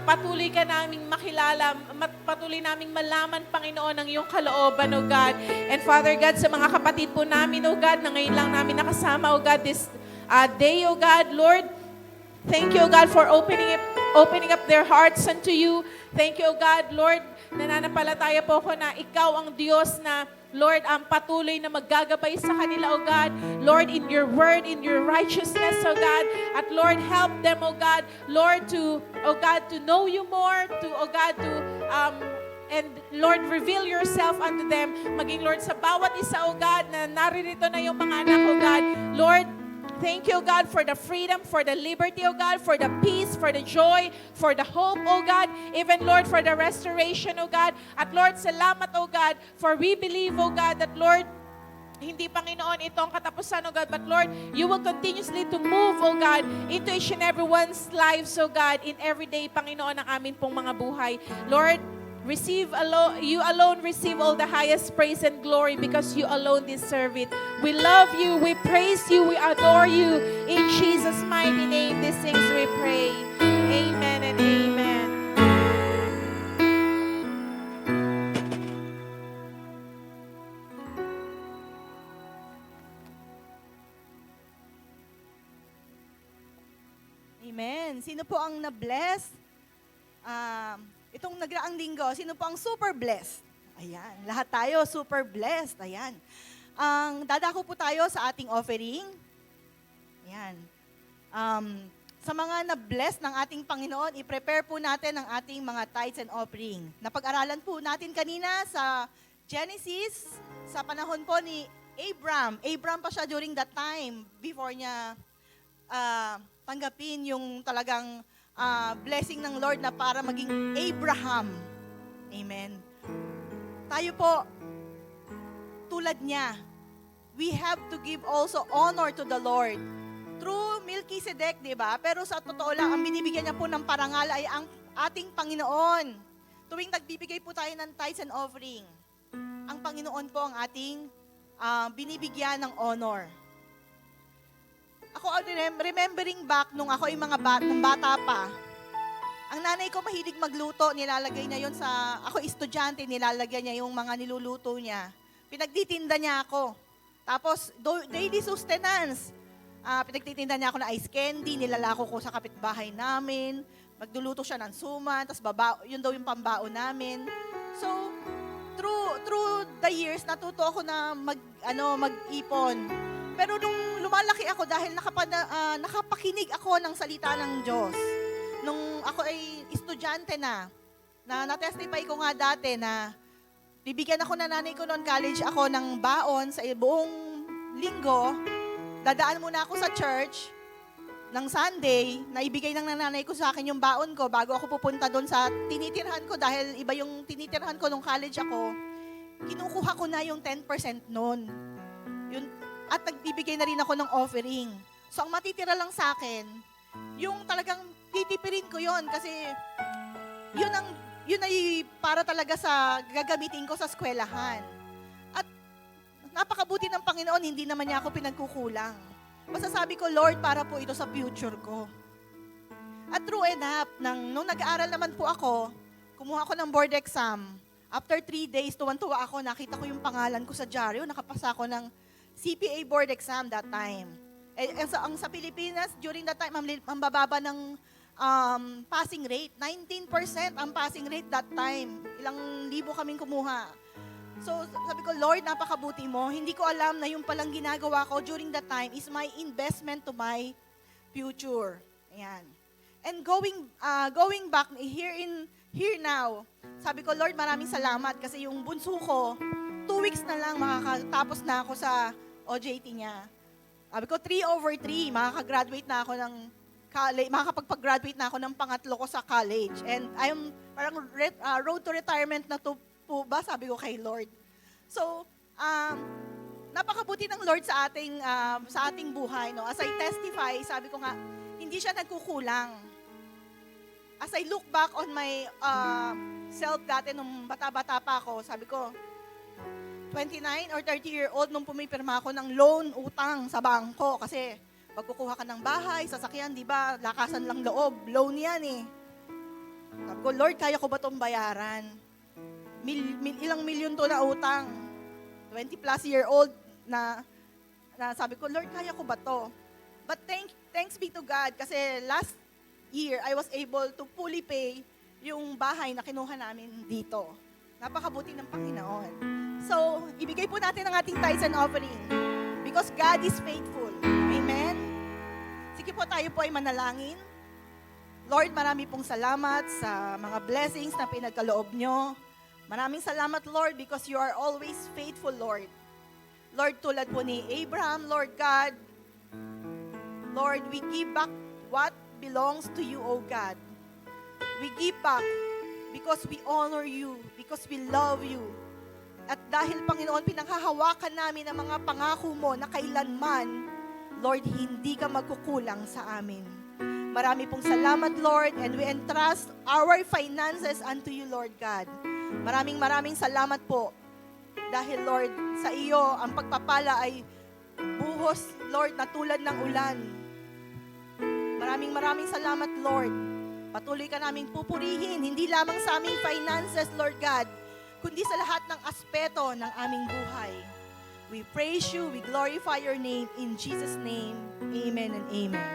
patuloy ka naming makilala, patuloy naming malaman, Panginoon, ang iyong kalooban, O God. And Father God, sa mga kapatid po namin, O God, na ngayon lang namin nakasama, O God, this day, O God, Lord, thank you, O God, for opening up their hearts unto you. Thank you, O God, Lord, nananampalataya po ako na ikaw ang Diyos na Lord, patuloy na maggagabay sa kanila, O God. Lord, in your word, in your righteousness, O God. At Lord, help them, O God. Lord, O God, to know you more, O God, and Lord, reveal yourself unto them. Maging Lord, sa bawat isa, O God, na naririto na yung mga anak, O God. Lord, thank you, O God, for the freedom, for the liberty, O God, for the peace, for the joy, for the hope, O God. Even, Lord, for the restoration, O God. At Lord, salamat, O God, for we believe, O God, that Lord, hindi, Panginoon, ito ang katapusan, O God, but Lord, you will continuously to move, O God, into each and everyone's lives, O God, in every day, Panginoon, ng amin pong mga buhay. Lord, you alone receive all the highest praise and glory because you alone deserve it. We love you, we praise you, we adore you. In Jesus' mighty name, these things we pray. Amen and amen. Amen. Sino po ang na-bless? Itong nagraang linggo, sino po ang super blessed? Ayan, lahat tayo super blessed. Ayan. Dadako po tayo sa ating offering. Ayan. Sa mga na-bless ng ating Panginoon, i-prepare po natin ang ating mga tithes and offering. Napag-aralan po natin kanina sa Genesis, sa panahon po ni Abram. Abram pa siya during that time, before niya tanggapin yung talagang blessing ng Lord na para maging Abraham. Amen. Tayo po, tulad niya, we have to give also honor to the Lord. Through Melchizedek, di ba? Pero sa totoo lang, ang binibigyan niya po ng parangal ay ang ating Panginoon. Tuwing nagbibigay po tayo ng tithes and offering, ang Panginoon po ang ating binibigyan ng honor. Ako, remembering back nung ako yung nung bata pa, ang nanay ko mahilig magluto, nilalagay niya yon sa, ako estudyante, nilalagay niya yung mga niluluto niya. Pinagtitinda niya ako. Tapos, daily sustenance. Pinagtitinda niya ako ng ice candy, nilalako ko sa kapitbahay namin. Magluluto siya ng suman, tapos yun daw yung pambao namin. So, through the years, natuto ako na mag-ipon. Pero nung lumalaki ako dahil nakapakinig ako ng salita ng Diyos, nung ako ay estudyante na na-testify ko nga dati na bibigyan ako na nanay ko noon, college ako ng baon sa buong linggo, dadaan muna ako sa church ng Sunday, na ibigay ng nanay ko sa akin yung baon ko bago ako pupunta doon sa tinitirhan ko dahil iba yung tinitirhan ko nung college ako, kinukuha ko na yung 10% noon. At nagbibigay na rin ako ng offering. So, ang matitira lang sa akin, yung talagang titipirin ko yon kasi yun ay para talaga sa gagamitin ko sa eskwelahan. At napakabuti ng Panginoon, hindi naman niya ako pinagkukulang. Masasabi ko, Lord, para po ito sa future ko. At true enough, nung nag-aaral naman po ako, kumuha ako ng board exam. After 3 days, tuwan-tuwa ako, nakita ko yung pangalan ko sa dyaryo, nakapasa ako ng CPA board exam that time. Ang sa Pilipinas, during that time, ang bababa ng passing rate. 19% ang passing rate that time. Ilang libo kaming kumuha. So, sabi ko, Lord, napakabuti mo. Hindi ko alam na yung palang ginagawa ko during that time is my investment to my future. Ayan. And going back here now, sabi ko, Lord, maraming salamat kasi yung bunso ko, 2 weeks na lang makakatapos na ako sa OJT niya. Sabi ko, 3/3, makakagraduate na ako ng college, makakapag-graduate na ako ng pangatlo ko sa college. And I'm parang road to retirement na to po ba, sabi ko kay Lord. So, napakabuti ng Lord sa ating buhay. No? As I testify, sabi ko nga, hindi siya nagkukulang. As I look back on my self dati nung bata-bata pa ako, sabi ko, 29 or 30-year-old nung pumipirma ako ng loan, utang sa bangko. Kasi pag kukuha ka ng bahay, sasakyan, di ba, lakasan lang loob, loan yan eh. Sabi ko, Lord, kaya ko ba itong bayaran? Ilang milyon to na utang. 20-plus-year-old na sabi ko, Lord, kaya ko ba to? But thanks be to God kasi last year, I was able to fully pay yung bahay na kinuha namin dito. Napakabuti ng Panginoon. So, ibigay po natin ang ating tithes and offering because God is faithful. Amen? Sige po, tayo po ay manalangin. Lord, marami pong salamat sa mga blessings na pinagkaloob nyo. Maraming salamat, Lord, because you are always faithful, Lord. Lord, tulad po ni Abraham, Lord God, Lord, we give back what belongs to you, O God. We give back because we honor you, because we love you. At dahil, Panginoon, pinanghahawakan namin ang mga pangako mo na kailanman, Lord, hindi ka magkukulang sa amin. Marami pong salamat, Lord, and we entrust our finances unto you, Lord God. Maraming salamat po. Dahil, Lord, sa iyo, ang pagpapala ay buhos, Lord, na tulad ng ulan. Maraming salamat, Lord. Patuloy ka naming pupurihin, hindi lamang sa aming finances, Lord God, kundi sa lahat ng aspeto ng aming buhay. We praise you, we glorify your name, in Jesus' name, amen and amen.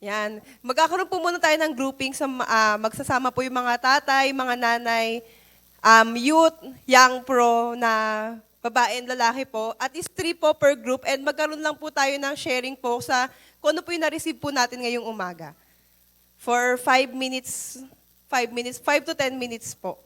Yan. Magkakaroon po muna tayo ng grouping sa magsasama po yung mga tatay, mga nanay, youth, young pro na babae and lalaki po. At is 3 po per group and magkaroon lang po tayo ng sharing po sa kung ano po yung na-receive po natin ngayong umaga. For 5 to 10 minutes po.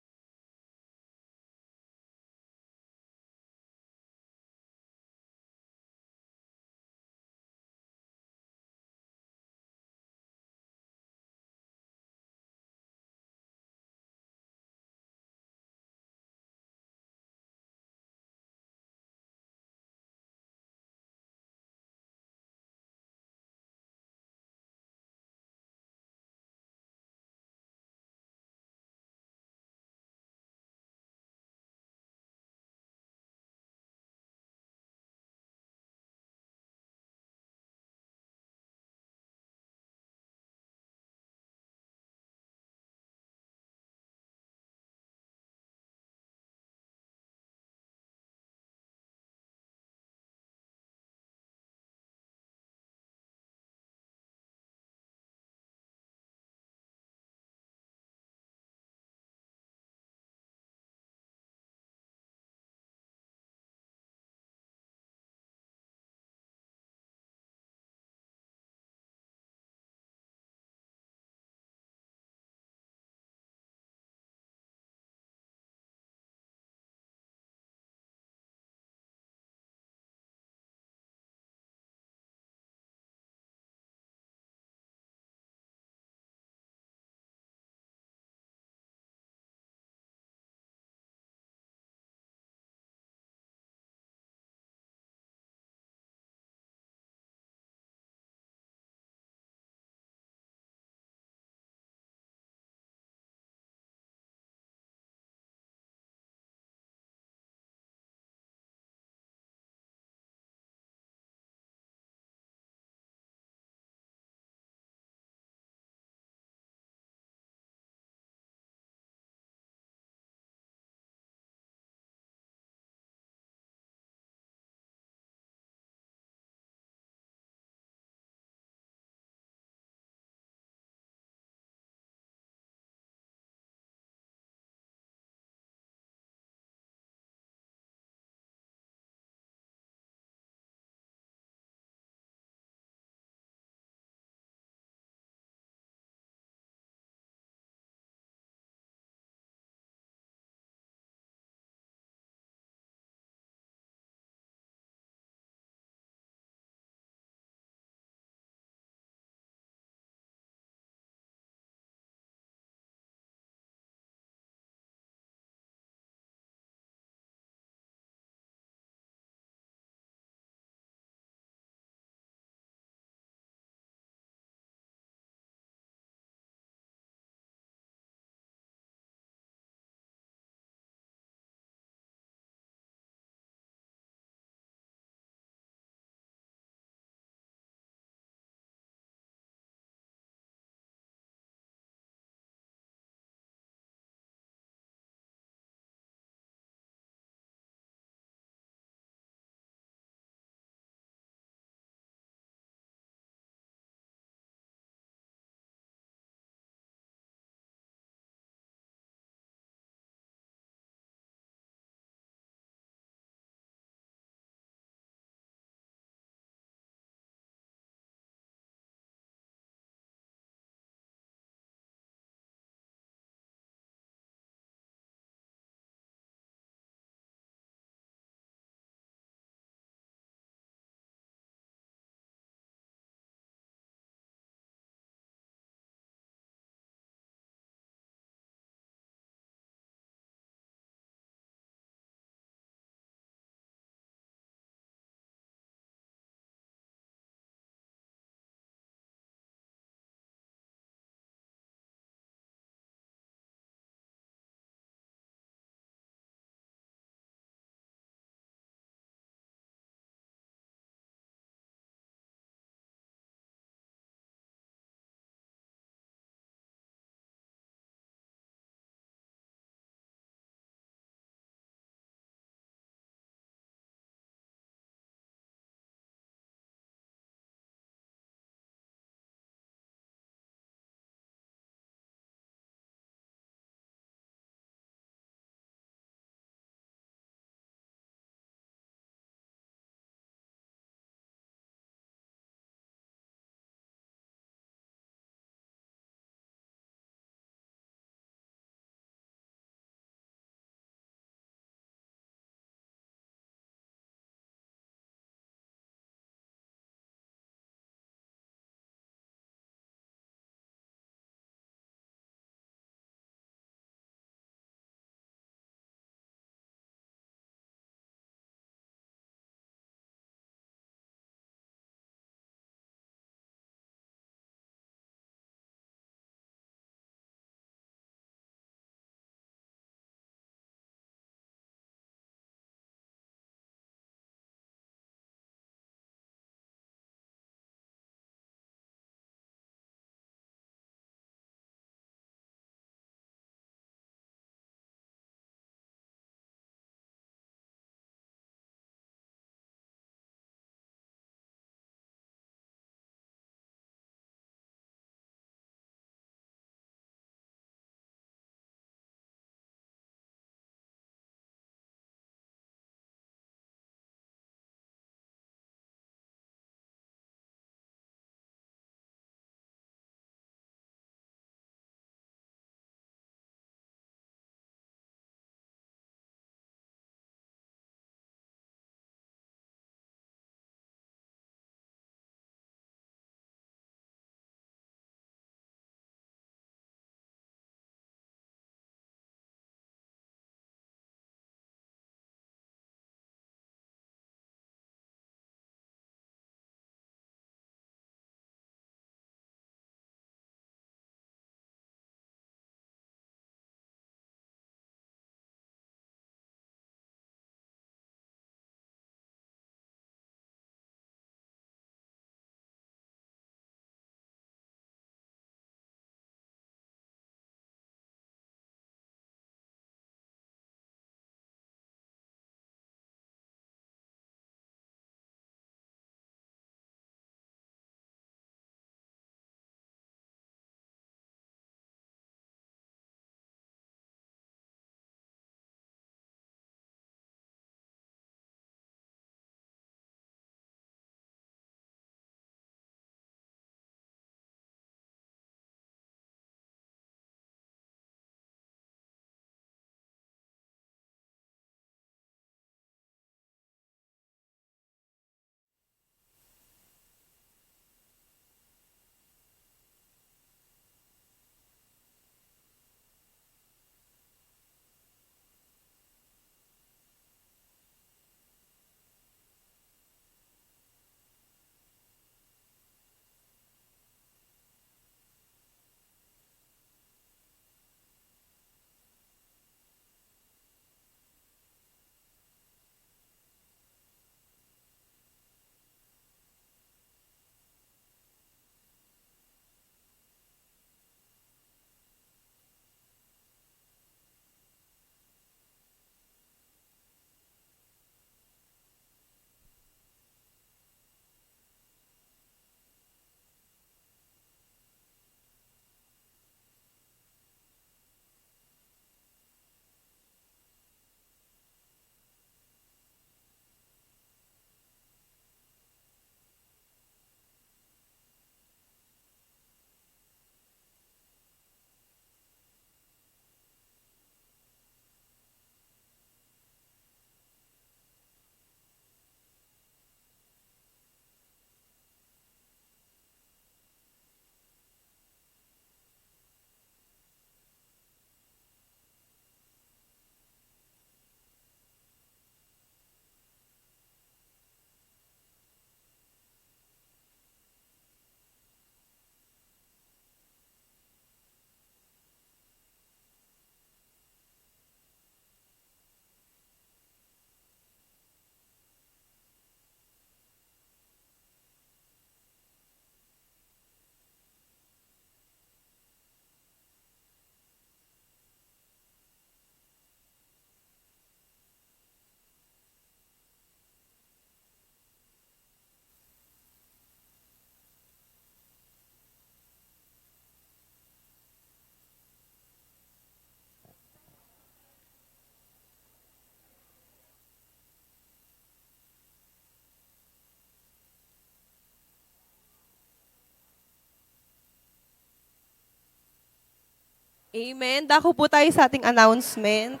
Amen. Dako po tayo sa ating announcement.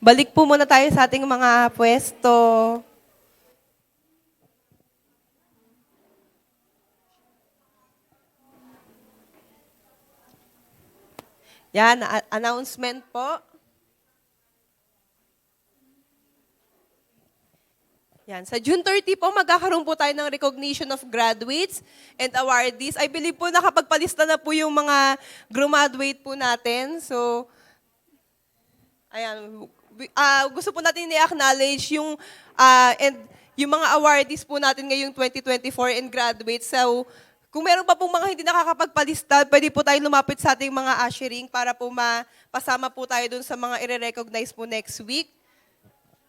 Balik po muna tayo sa ating mga pwesto. Yan, announcement po. Yan. Sa June 30 po, magkakaroon po tayo ng recognition of graduates and awardees. I believe po nakapagpalista na po yung mga graduate po natin. So, ayan. Gusto po natin i-acknowledge yung, and yung mga awardees po natin ngayong 2024 and graduates. So, kung meron pa pong mga hindi nakakapagpalista, pwede po tayo lumapit sa ating mga ushering para po mapasama po tayo dun sa mga i-recognize po next week.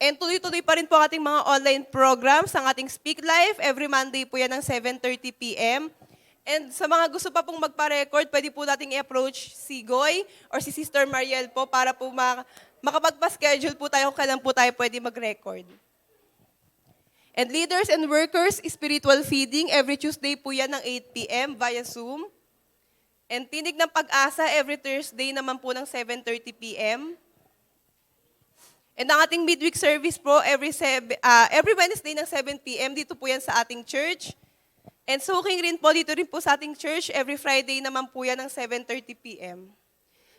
And tuloy-tuloy pa rin po ang ating mga online programs, ang ating Speak Life. Every Monday po yan ng 7:30 p.m. And sa mga gusto pa pong magpa-record, pwede po nating i-approach si Goy or si Sister Mariel po para po makapagpa-schedule po tayo kung kailan po tayo pwede mag-record. And leaders and workers, spiritual feeding, every Tuesday po yan ng 8 p.m. via Zoom. And tinig ng pag-asa, every Thursday naman po ng 7:30 p.m. And ang ating midweek service po, every Wednesday ng 7 p.m. Dito po yan sa ating church. And soaking rin po, dito rin po sa ating church, every Friday naman po yan ng 7:30 p.m.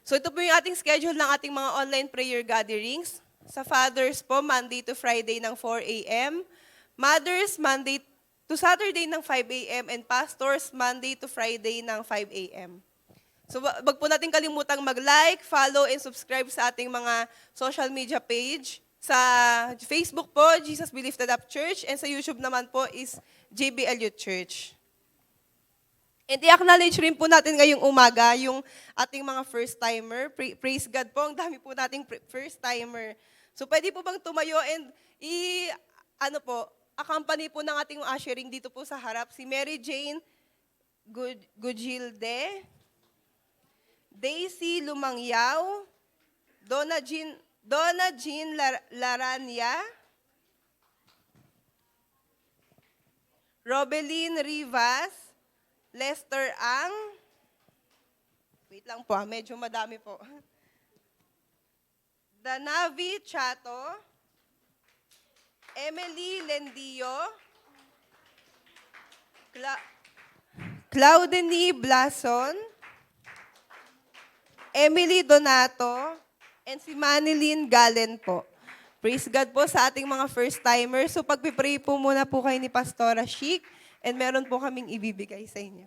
So ito po yung ating schedule ng ating mga online prayer gatherings. Sa fathers po, Monday to Friday ng 4 a.m. Mothers, Monday to Saturday ng 5 a.m. And pastors, Monday to Friday ng 5 a.m. So wag po natin kalimutang mag-like, follow, and subscribe sa ating mga social media page. Sa Facebook po, Jesus Be Lifted Up Church, and sa YouTube naman po is JBL Youth Church. And i-acknowledge rin po natin ngayong umaga yung ating mga first-timer. Praise God po, ang dami po nating first-timer. So pwede po bang tumayo and accompany po ng ating ushering dito po sa harap, si Mary Jane Gujilde, Daisy Lumangyaw, Donna Jean Larania, Robelyn Rivas, Lester Ang, wait lang po, medyo madami po. Danavi Chato, Emily Lendio, Claudine Blason, Emily Donato, and si Manilyn Galen po. Praise God po sa ating mga first-timers. So pagpipray po muna po kayo ni Pastora Chic, and meron po kaming ibibigay sa inyo.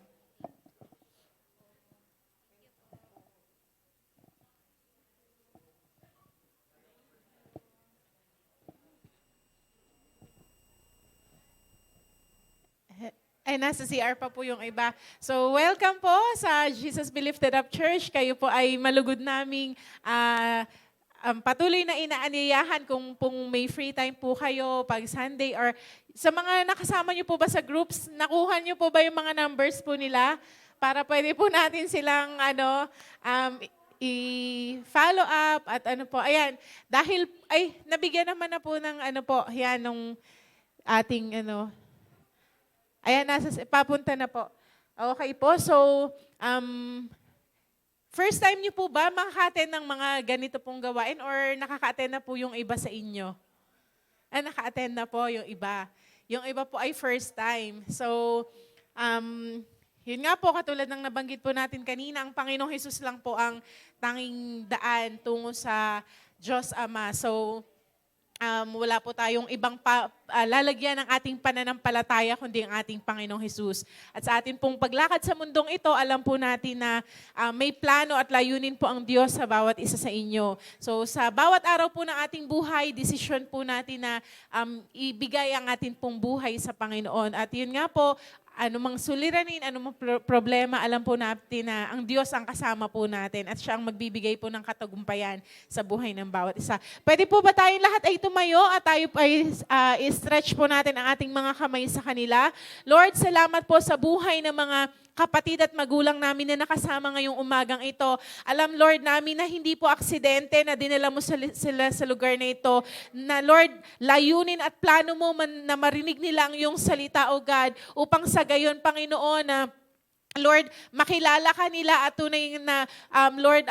Ay, nasa CR pa po yung iba. So, welcome po sa Jesus Be Lifted Up Church. Kayo po ay malugod naming patuloy na inaanyayahan kung may free time po kayo pag Sunday or sa mga nakasama nyo po ba sa groups, nakuha nyo po ba yung mga numbers po nila para pwede po natin silang i-follow up at ayan, dahil, nabigyan naman na po ng nung ating ayan, papunta na po. Okay po, so, first time niyo po ba makaka-attend ng mga ganito pong gawain or nakaka-attend na po yung iba sa inyo? Naka-attend na po yung iba. Yung iba po ay first time. So, yun nga po, katulad ng nabanggit po natin kanina, ang Panginoong Hesus lang po ang tanging daan tungo sa Diyos Ama. So, wala po tayong ibang lalagyan ng ating pananampalataya kundi ang ating Panginoong Hesus. At sa ating pong paglakad sa mundong ito, alam po natin na may plano at layunin po ang Diyos sa bawat isa sa inyo. So sa bawat araw po ng ating buhay, desisyon po natin na ibigay ang ating pong buhay sa Panginoon. At yun nga po, anumang suliranin, anumang problema, alam po natin na ang Diyos ang kasama po natin at siya ang magbibigay po ng katagumpayan sa buhay ng bawat isa. Pwede po ba tayong lahat ay tumayo at tayo ay i-stretch po natin ang ating mga kamay sa kanila? Lord, salamat po sa buhay ng mga kapatid at magulang namin na nakasama ngayong umagang ito. Alam, Lord, namin na hindi po aksidente na dinala mo sila sa lugar na ito. Na, Lord, layunin at plano mo na marinig nila ang iyong salita, O God, upang sa gayon, Panginoon, na Lord, makilala ka nila at tunay na, Lord,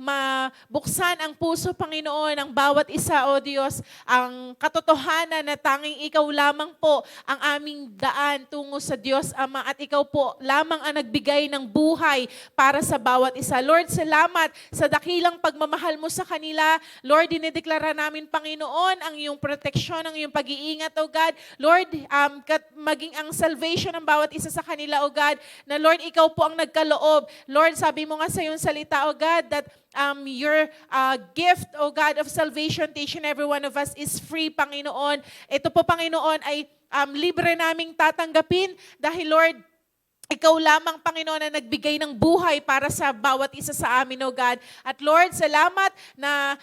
mabuksan ang puso, Panginoon, ng bawat isa, O Diyos, ang katotohanan na tanging Ikaw lamang po ang aming daan tungo sa Diyos, Ama, at Ikaw po lamang ang nagbigay ng buhay para sa bawat isa. Lord, salamat sa dakilang pagmamahal mo sa kanila. Lord, dinideklara namin, Panginoon, ang iyong proteksyon, ang iyong pag-iingat, O God. Lord, maging ang salvation ng bawat isa sa kanila, O God, na Lord, Ikaw po ang nagkaloob. Lord, sabi mo nga sa iyong salita, O God, that your gift, O God, of salvation to each and every one of us is free, Panginoon. Ito po, Panginoon, ay libre naming tatanggapin dahil, Lord, Ikaw lamang, Panginoon, na nagbigay ng buhay para sa bawat isa sa amin, O God. At Lord, salamat na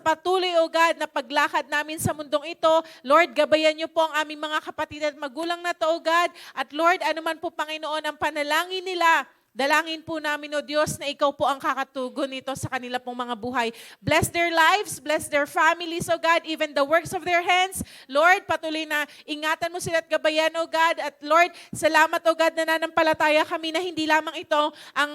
patuloy, O God, na paglakad namin sa mundong ito. Lord, gabayan niyo po ang aming mga kapatid at magulang na to, O God. At Lord, anuman po, Panginoon, ang panalangin nila, dalangin po namin, O Diyos, na Ikaw po ang kakatugon nito sa kanila pong mga buhay. Bless their lives, bless their families, O God, even the works of their hands. Lord, patuloy na ingatan mo sila at gabayan, O God. At Lord, salamat, O God, na nanampalataya kami na hindi lamang ito ang,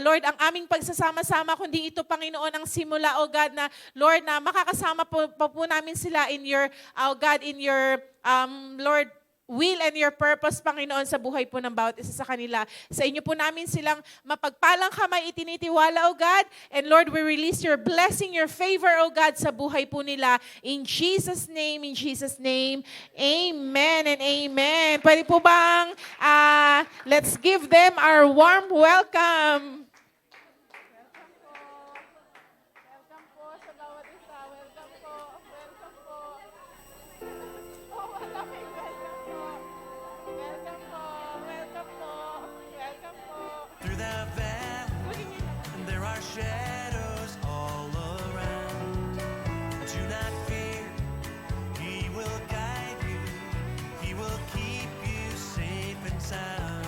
Lord, ang aming pagsasama-sama, kundi ito, Panginoon, ang simula, O God, na, Lord, na makakasama po namin sila in your, O God, in your, Lord, will and your purpose, Panginoon, sa buhay po ng bawat isa sa kanila. Sa inyo po namin silang mapagpalang kamay itinitiwala, O God. And Lord, we release your blessing, your favor, O God, sa buhay po nila. In Jesus' name, amen and amen. Pwede po bang let's give them our warm welcome. Welcome po sa bawat isa. Welcome po. Welcome po. Oh, wala may welcome po. Welcome po. Welcome po. Welcome po. Through the valley, there are shadows all around. Do not fear, He will guide you. He will keep you safe and sound.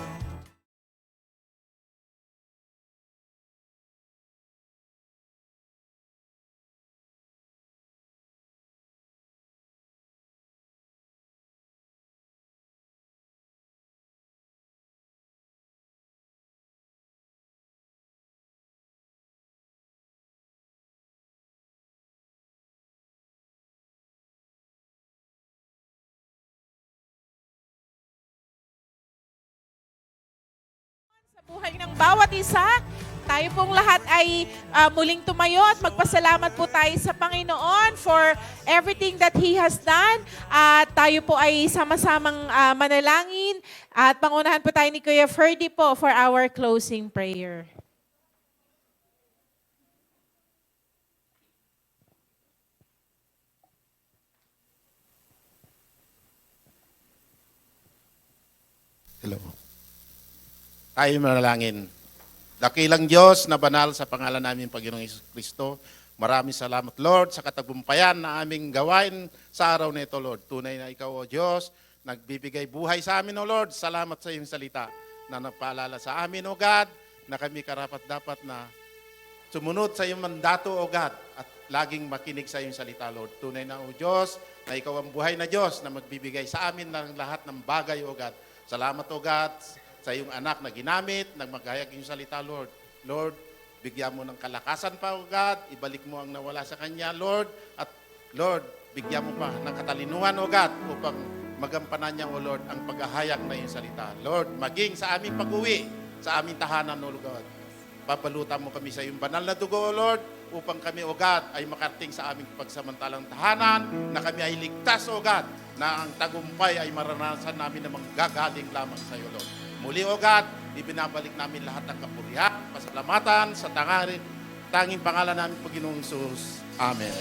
Sa buhay ng bawat isa, tayo pong lahat ay muling tumayo at magpasalamat po tayo sa Panginoon for everything that He has done. At tayo po ay sama-samang manalangin at pangunahan po tayo ni Kuya Ferdy po for our closing prayer. Hello. Tayo manalangin. Dakilang Diyos na banal sa pangalan namin Panginoong Hesus Kristo, maraming salamat, Lord, sa katagumpayan na aming gawain sa araw na ito, Lord. Tunay na Ikaw, O Diyos, nagbibigay buhay sa amin, O Lord. Salamat sa iyong salita na nagpaalala sa amin, O God, na kami karapat-dapat na sumunod sa iyong mandato, O God, at laging makinig sa iyong salita, Lord. Tunay na, O Diyos, na Ikaw ang buhay na Diyos na magbibigay sa amin ng lahat ng bagay, O God. Salamat, O God, sa iyong anak na ginamit, nagmagahayag iyong salita, Lord. Lord, bigyan mo ng kalakasan pa, O God. Ibalik mo ang nawala sa Kanya, Lord. At Lord, bigyan mo pa ng katalinuhan, O God, upang magampanan niya, O Lord, ang paghahayag na iyong salita. Lord, maging sa aming pag-uwi, sa aming tahanan, O God. Papalutan mo kami sa iyong banal na dugo, O Lord, upang kami, O God, ay makarating sa aming pagsamantalang tahanan, na kami ay ligtas, O God, na ang tagumpay ay maranasan namin na manggagaling lamang sa iyo, Lord. Muli, O God, ibinabalik namin lahat ng kapurihan, pasalamatan sa tanging pangalan namin, Panginoong Hesus. Amen.